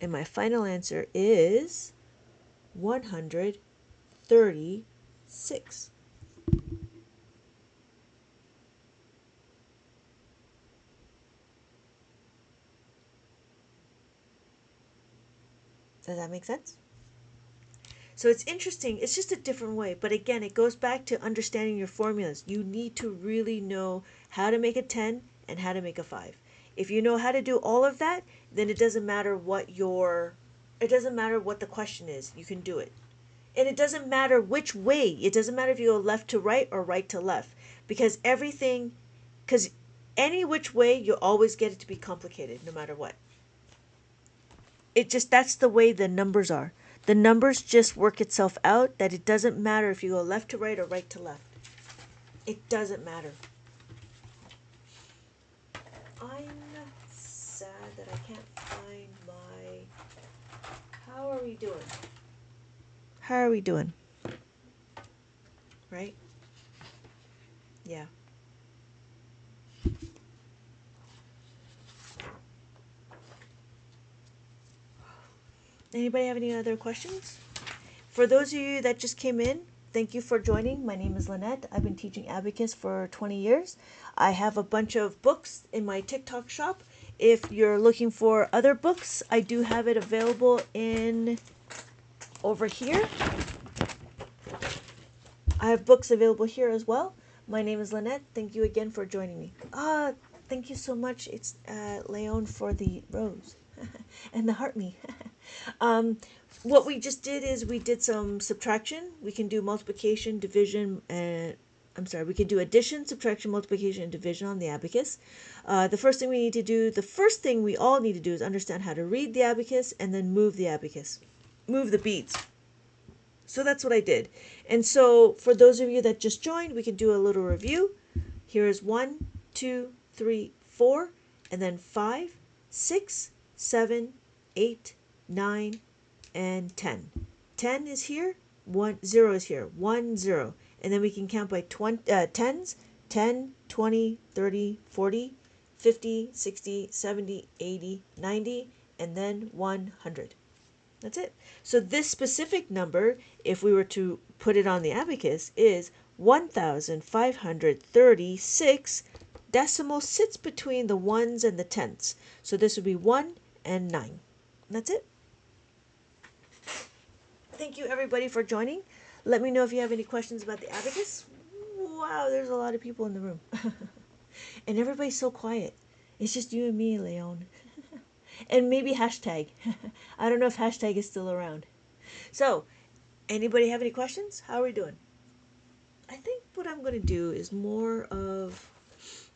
Speaker 1: And my final answer is 136. Does that make sense? So it's interesting. It's just a different way. But again, it goes back to understanding your formulas. You need to really know how to make a 10 and how to make a 5. If you know how to do all of that, then it doesn't matter what the question is. You can do it. And it doesn't matter which way. It doesn't matter if you go left to right or right to left. Because any which way, you'll always get it to be complicated no matter what. That's the way the numbers are. The numbers just work itself out, that it doesn't matter if you go left to right or right to left. It doesn't matter. I'm sad that I can't find my... How are we doing? How are we doing? Right? Yeah. Anybody have any other questions? For those of you that just came in, thank you for joining. My name is Lynette. I've been teaching Abacus for 20 years. I have a bunch of books in my TikTok shop. If you're looking for other books, I do have it available over here. I have books available here as well. My name is Lynette. Thank you again for joining me. Thank you so much. It's Leon for the rose and the heart me. What we just did is we did some subtraction. We can do multiplication, division, and we can do addition, subtraction, multiplication, and division on the abacus. The first thing we all need to do is understand how to read the abacus and then move the abacus, move the beads. So that's what I did. And so for those of you that just joined, we can do a little review. Here is 1, 2, 3, 4, and then 5, 6, 7, 8, 9, and 10. 10 is here, 0 is here, 1, 0. And then we can count by tens, 10, 20, 30, 40, 50, 60, 70, 80, 90, and then 100. That's it. So this specific number, if we were to put it on the abacus, is 1,536. Decimal sits between the ones and the tenths. So this would be 1 and 9. That's it. Thank you everybody for joining. Let me know if you have any questions about the abacus. Wow, there's a lot of people in the room. And everybody's so quiet. It's just you and me, Leon. And maybe hashtag. I don't know if hashtag is still around. So, anybody have any questions? How are we doing? I think what I'm going to do is more of.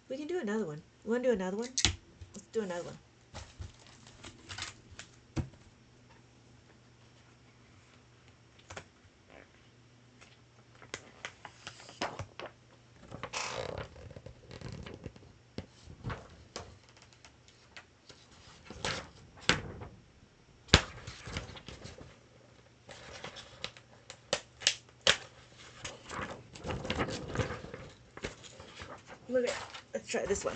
Speaker 1: We can do another one. You want to do another one? Let's do another one. Okay, let's try this one.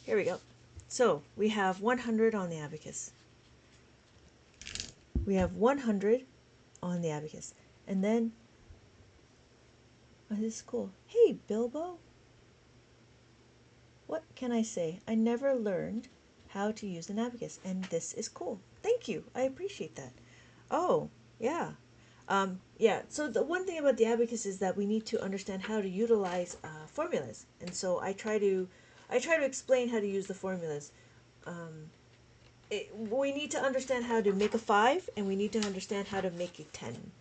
Speaker 1: Here we go. So we have 100 on the abacus. We have 100 on the abacus. And then, oh, this is cool. Hey, Bilbo. What can I say? I never learned how to use an abacus, and this is cool. Thank you. I appreciate that. Oh, yeah. Yeah, so the one thing about the abacus is that we need to understand how to utilize formulas. And so I try to explain how to use the formulas. We need to understand how to make a 5, and we need to understand how to make a 10.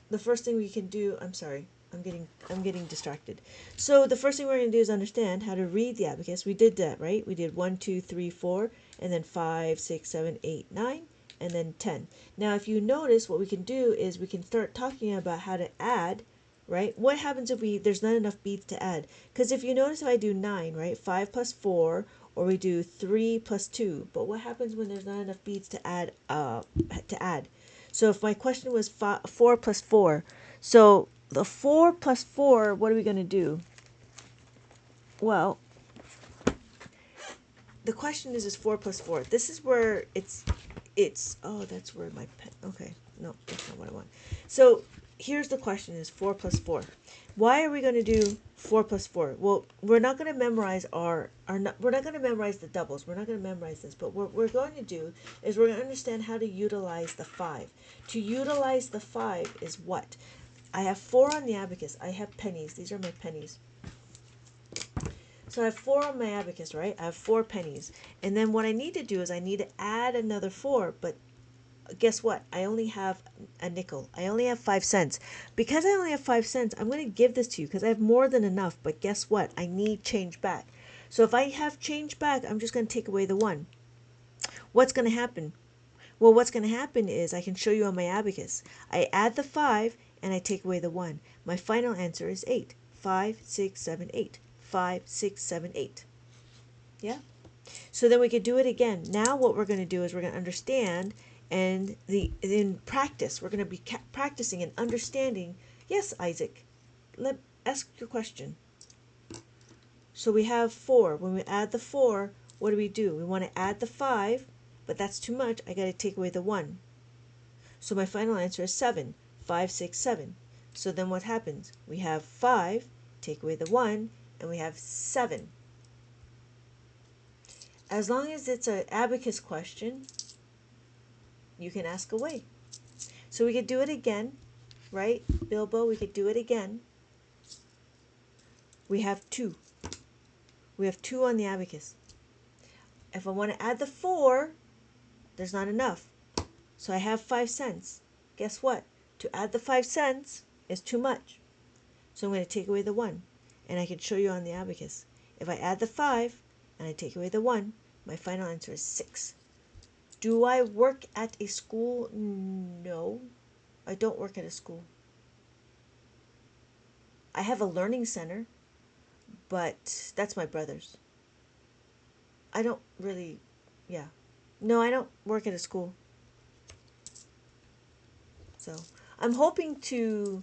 Speaker 1: The first thing we can do, I'm sorry, I'm getting distracted. So the first thing we're going to do is understand how to read the abacus. We did that, right? We did 1, 2, 3, 4, and then 5, 6, 7, 8, 9, and then 10. Now if you notice, what we can do is we can start talking about how to add, right? What happens if there's not enough beads to add? Because if you notice, if I do 9, right, 5 plus 4, or we do 3 plus 2, but what happens when there's not enough beads to add? So if my question was 4 plus 4, so the 4 plus 4, what are we going to do? Well, the question is 4 plus 4. This is where oh, that's where my pen, okay, no, that's not what I want. So here's the question is 4 plus 4. Why are we going to do 4 plus 4? Well, we're not going to memorize we're not going to memorize the doubles. We're not going to memorize this, but what we're going to do is we're going to understand how to utilize the 5. To utilize the 5 is what? I have 4 on the abacus. I have pennies. These are my pennies. So I have 4 on my abacus, right? I have 4 pennies. And then what I need to do is I need to add another 4, but guess what? I only have a nickel. I only have 5 cents. Because I only have 5 cents, I'm going to give this to you because I have more than enough. But guess what? I need change back. So if I have change back, I'm just going to take away the 1. What's going to happen? Well, what's going to happen is I can show you on my abacus. I add the 5 and I take away the 1. My final answer is 8. 5, 6, 7, 8. 5, 6, 7, 8. Yeah? So then we could do it again. Now what we're going to do is we're going to understand, and in practice, we're going to be practicing and understanding. Yes, Isaac, ask your question. So we have 4. When we add the 4, what do? We want to add the 5, but that's too much. I got to take away the 1. So my final answer is 7. 5, 6, 7. So then what happens? We have 5, take away the 1, and we have 7. As long as it's an abacus question, you can ask away. So we could do it again, right? Bilbo, we could do it again. We have 2. We have 2 on the abacus. If I want to add the 4, there's not enough. So I have 5 cents. Guess what? To add the 5 cents is too much. So I'm going to take away the 1. And I can show you on the abacus. If I add the 5 and I take away the 1, my final answer is 6. Do I work at a school? No, I don't work at a school. I have a learning center, but that's my brother's. I don't really, yeah. No, I don't work at a school. So I'm hoping to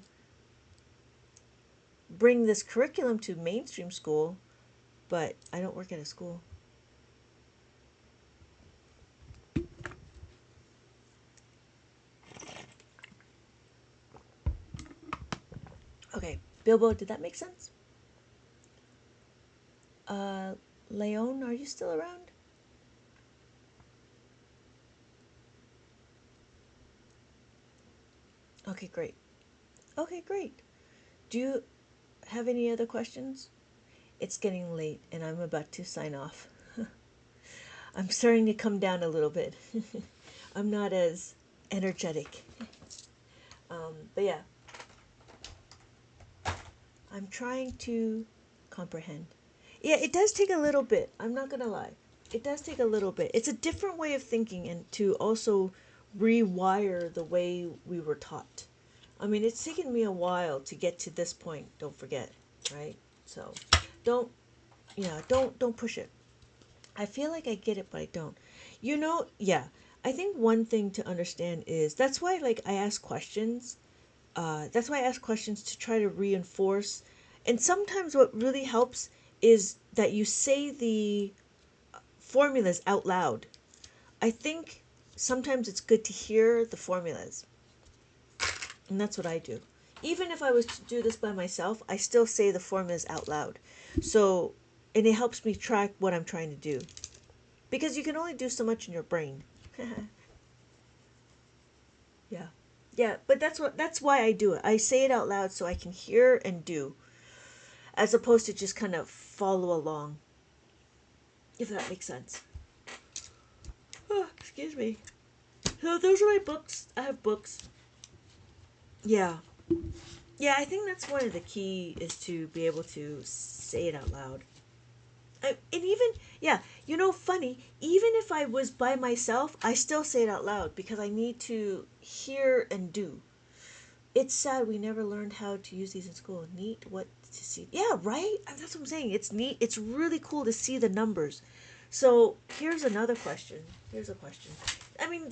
Speaker 1: bring this curriculum to mainstream school, but I don't work at a school. Okay, Bilbo, did that make sense? Leon, are you still around? Okay, great. Okay, great. Do you have any other questions? It's getting late and I'm about to sign off. I'm starting to come down a little bit. I'm not as energetic. But yeah, I'm trying to comprehend. Yeah, it does take a little bit. I'm not going to lie. It does take a little bit. It's a different way of thinking and to also rewire the way we were taught. I mean, it's taken me a while to get to this point, don't forget, right? So, don't don't push it. I feel like I get it, but I don't. Yeah. I think one thing to understand is that's why like I ask questions. That's why I ask questions to try to reinforce. And sometimes what really helps is that you say the formulas out loud. I think sometimes it's good to hear the formulas. And that's what I do. Even if I was to do this by myself, I still say the formulas out loud. So, and it helps me track what I'm trying to do. Because you can only do so much in your brain. Yeah. Yeah, but that's why I do it. I say it out loud so I can hear and do, as opposed to just kind of follow along. If that makes sense. Oh, excuse me. So those are my books. I have books. Yeah. Yeah, I think that's one of the key is to be able to say it out loud. And even, yeah, funny, even if I was by myself, I still say it out loud because I need to hear and do. It's sad we never learned how to use these in school. Neat what to see. Yeah, right? That's what I'm saying. It's neat. It's really cool to see the numbers. So here's another question. Here's a question. I mean,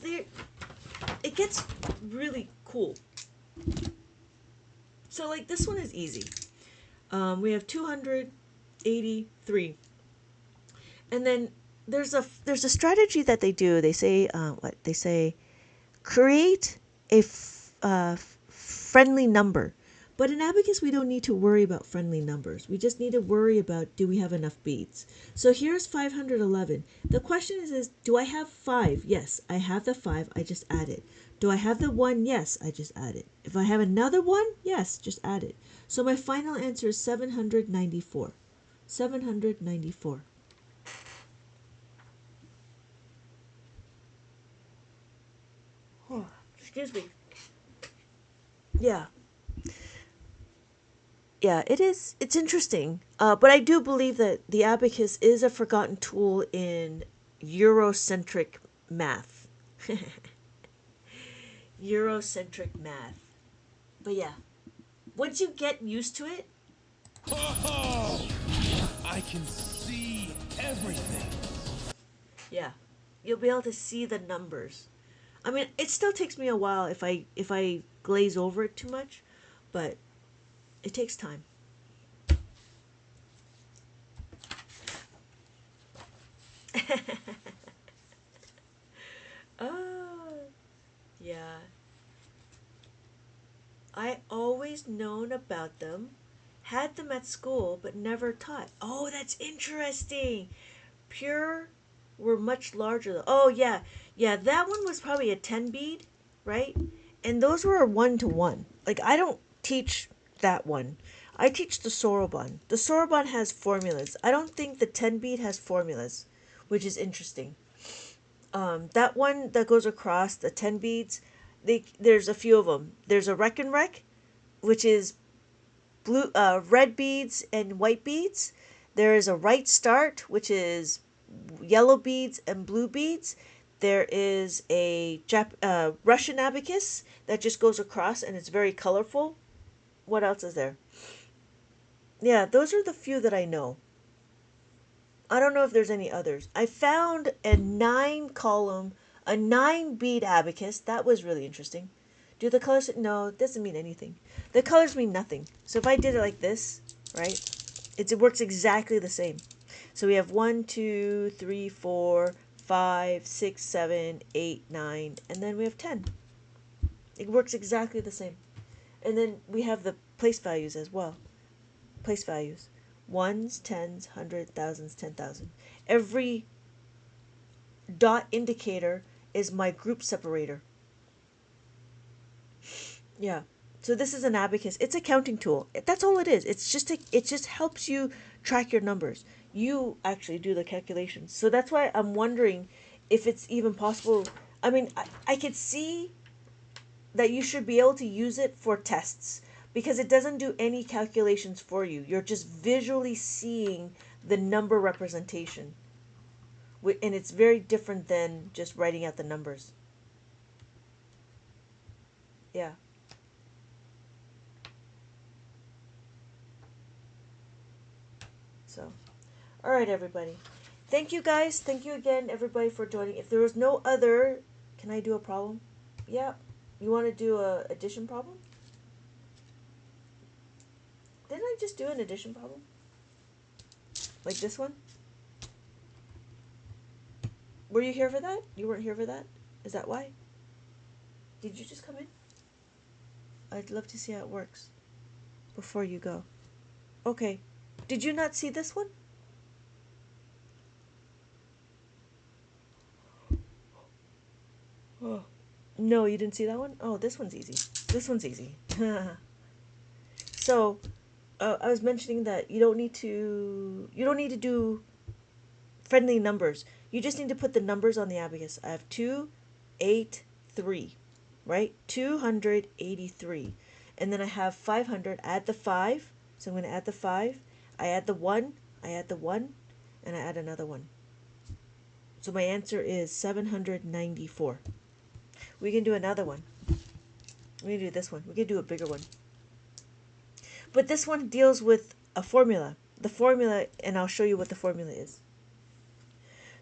Speaker 1: it gets really cool. So, like, this one is easy. We have 283. And then there's a strategy that they do. They say, what? They say, create a friendly number. But in Abacus, we don't need to worry about friendly numbers. We just need to worry about, do we have enough beads? So here's 511. The question is do I have 5? Yes, I have the 5. I just add it. Do I have the 1? Yes, I just add it. If I have another 1, yes, just add it. So my final answer is 794. 794. Oh, excuse me. Yeah. Yeah, it is. It's interesting. But I do believe that the abacus is a forgotten tool in Eurocentric math. Eurocentric math. But yeah, once you get used to it,
Speaker 2: Oh, I can see everything.
Speaker 1: yeah, you'll be able to see the numbers. I mean, it still takes me a while if I glaze over it too much, but it takes time. Oh, yeah. I always known about them, had them at school, but never taught. Oh, that's interesting. Pure were much larger though. Oh yeah, yeah. That one was probably a 10 bead, right? And those were 1-to-1. Like I don't teach that one. I teach the Soroban. The Soroban has formulas. I don't think the 10 bead has formulas, which is interesting. That one that goes across the 10 beads, there's a few of them. There's a Reckon Rec, which is red beads and white beads. There is a right start, which is yellow beads and blue beads. There is a Russian abacus that just goes across and it's very colorful. What else is there? Yeah, those are the few that I know. I don't know if there's any others. I found a 9 column, a 9 bead abacus. That was really interesting. Do the colors? No, it doesn't mean anything. The colors mean nothing. So if I did it like this, right, it works exactly the same. So we have 1, 2, 3, 4, 5, 6, 7, 8, 9, and then we have 10. It works exactly the same. And then we have the place values as well. Place values. Ones, tens, hundred, thousands, 10,000. Every dot indicator is my group separator. Yeah. So this is an abacus. It's a counting tool. That's all it is. It just helps you track your numbers. You actually do the calculations. So that's why I'm wondering if it's even possible. I mean, I could see that you should be able to use it for tests because it doesn't do any calculations for you. You're just visually seeing the number representation. And it's very different than just writing out the numbers. Yeah. So, all right, everybody. Thank you, guys. Thank you again, everybody, for joining. If there was no other, can I do a problem? Yeah. You want to do a addition problem? Didn't I just do an addition problem? Like this one? Were you here for that? You weren't here for that? Is that why? Did you just come in? I'd love to see how it works before you go. Okay. Did you not see this one? Oh. No, you didn't see that one? Oh, this one's easy. This one's easy. So, I was mentioning that you don't need to do friendly numbers. You just need to put the numbers on the abacus. I have 283, right? 283. And then I have 500. Add the 5. So I'm going to add the 5. I add the 1. I add the 1. And I add another 1. So my answer is 794. We can do another one. We can do this one. We can do a bigger one. But this one deals with a formula. The formula, and I'll show you what the formula is.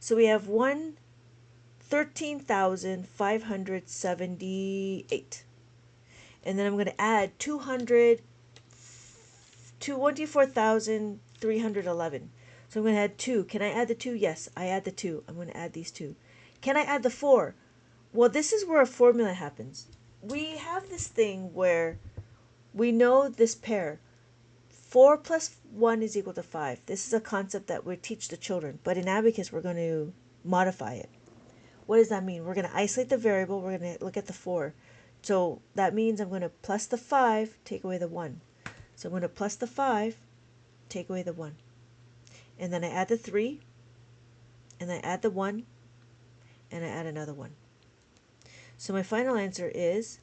Speaker 1: So we have 13,578. And then I'm going to add 24,311. So I'm going to add 2. Can I add the 2? Yes, I add the 2. I'm going to add these 2. Can I add the 4? Well, this is where a formula happens. We have this thing where we know this pair. 4 plus 1 is equal to 5. This is a concept that we teach the children. But in Abacus, we're going to modify it. What does that mean? We're going to isolate the variable. We're going to look at the 4. So that means I'm going to plus the 5, take away the 1. So I'm going to plus the 5, take away the 1. And then I add the 3, and I add the 1, and I add another 1. So my final answer is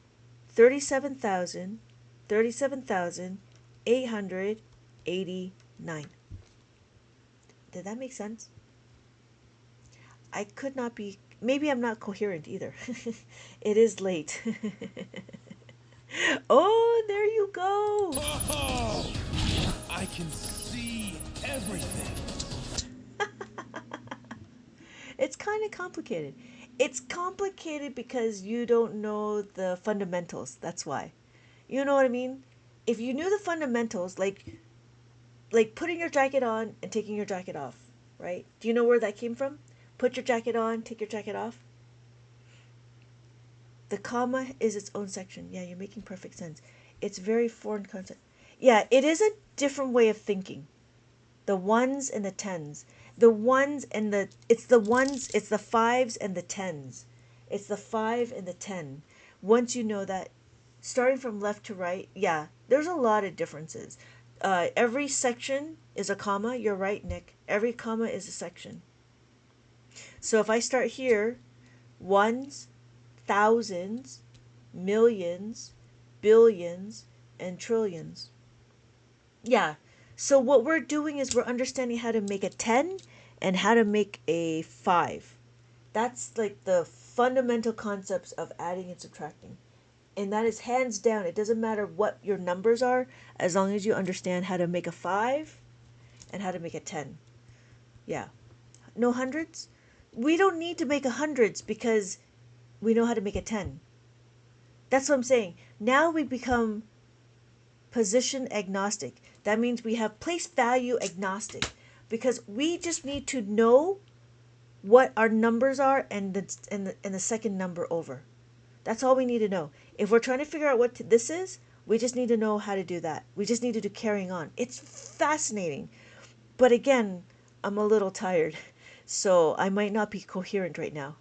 Speaker 1: 37,889. Did that make sense? I could not be, maybe I'm not coherent either. It is late. Oh, there you go.
Speaker 2: Oh, I can see everything.
Speaker 1: It's kind of complicated. It's complicated because you don't know the fundamentals. That's why. You know what I mean? If you knew the fundamentals, like putting your jacket on and taking your jacket off, right? Do you know where that came from? Put your jacket on, take your jacket off. The comma is its own section. Yeah, you're making perfect sense. It's very foreign concept. Yeah, it is a different way of thinking. The ones and the tens. The ones and the, it's the ones, it's the fives and the tens. It's the 5 and the 10. Once you know that, starting from left to right, yeah, there's a lot of differences. Every section is a comma. You're right, Nick. Every comma is a section. So if I start here, ones, thousands, millions, billions, and trillions. Yeah. So what we're doing is we're understanding how to make a 10 and how to make a 5. That's like the fundamental concepts of adding and subtracting. And that is hands down. It doesn't matter what your numbers are as long as you understand how to make a 5 and how to make a 10. Yeah. No hundreds? We don't need to make a hundreds because we know how to make a 10. That's what I'm saying. Now we become position agnostic. That means we have place value agnostic because we just need to know what our numbers are and the second number over. That's all we need to know. If we're trying to figure out what this is, we just need to know how to do that. We just need to do carrying on. It's fascinating. But again, I'm a little tired, so I might not be coherent right now.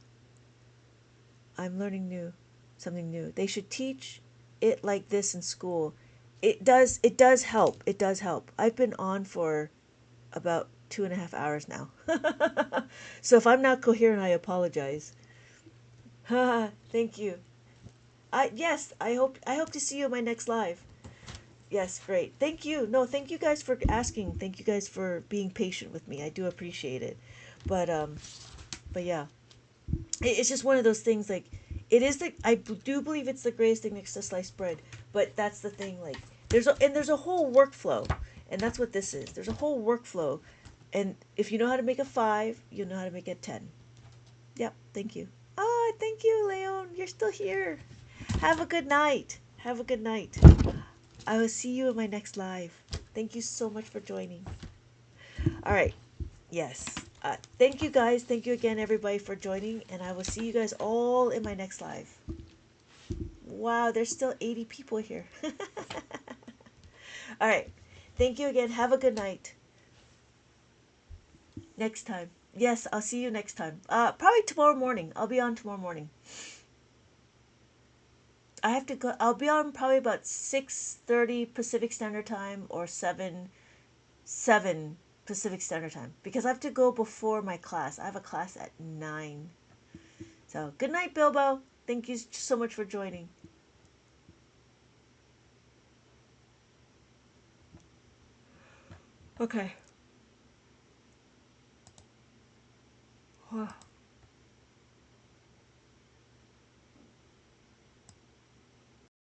Speaker 1: I'm learning something new. They should teach it like this in school. It does help. It does help. I've been on for about 2.5 hours now. So if I'm not coherent, I apologize. Thank you. Yes, I hope to see you in my next live. Yes, great. Thank you. No, thank you guys for asking. Thank you guys for being patient with me. I do appreciate it. But yeah, it's just one of those things. Like, it is the I do believe it's the greatest thing next to sliced bread. But that's the thing. Like, there's a whole workflow, and that's what this is. There's a whole workflow, and if you know how to make a 5, you know how to make a 10. Yep. Thank you. Ah, thank you, Leon. You're still here. Have a good night. Have a good night. I will see you in my next live. Thank you so much for joining. All right. Yes. Thank you guys. Thank you again, everybody, for joining. And I will see you guys all in my next live. Wow, there's still 80 people here. All right. Thank you again. Have a good night. Next time. Yes, I'll see you next time. Probably tomorrow morning. I'll be on tomorrow morning. I have to go. I'll be on probably about 6:30 Pacific Standard Time or 7 Pacific Standard Time because I have to go before my class. I have a class at 9. So good night, Bilbo. Thank you so much for joining. Okay.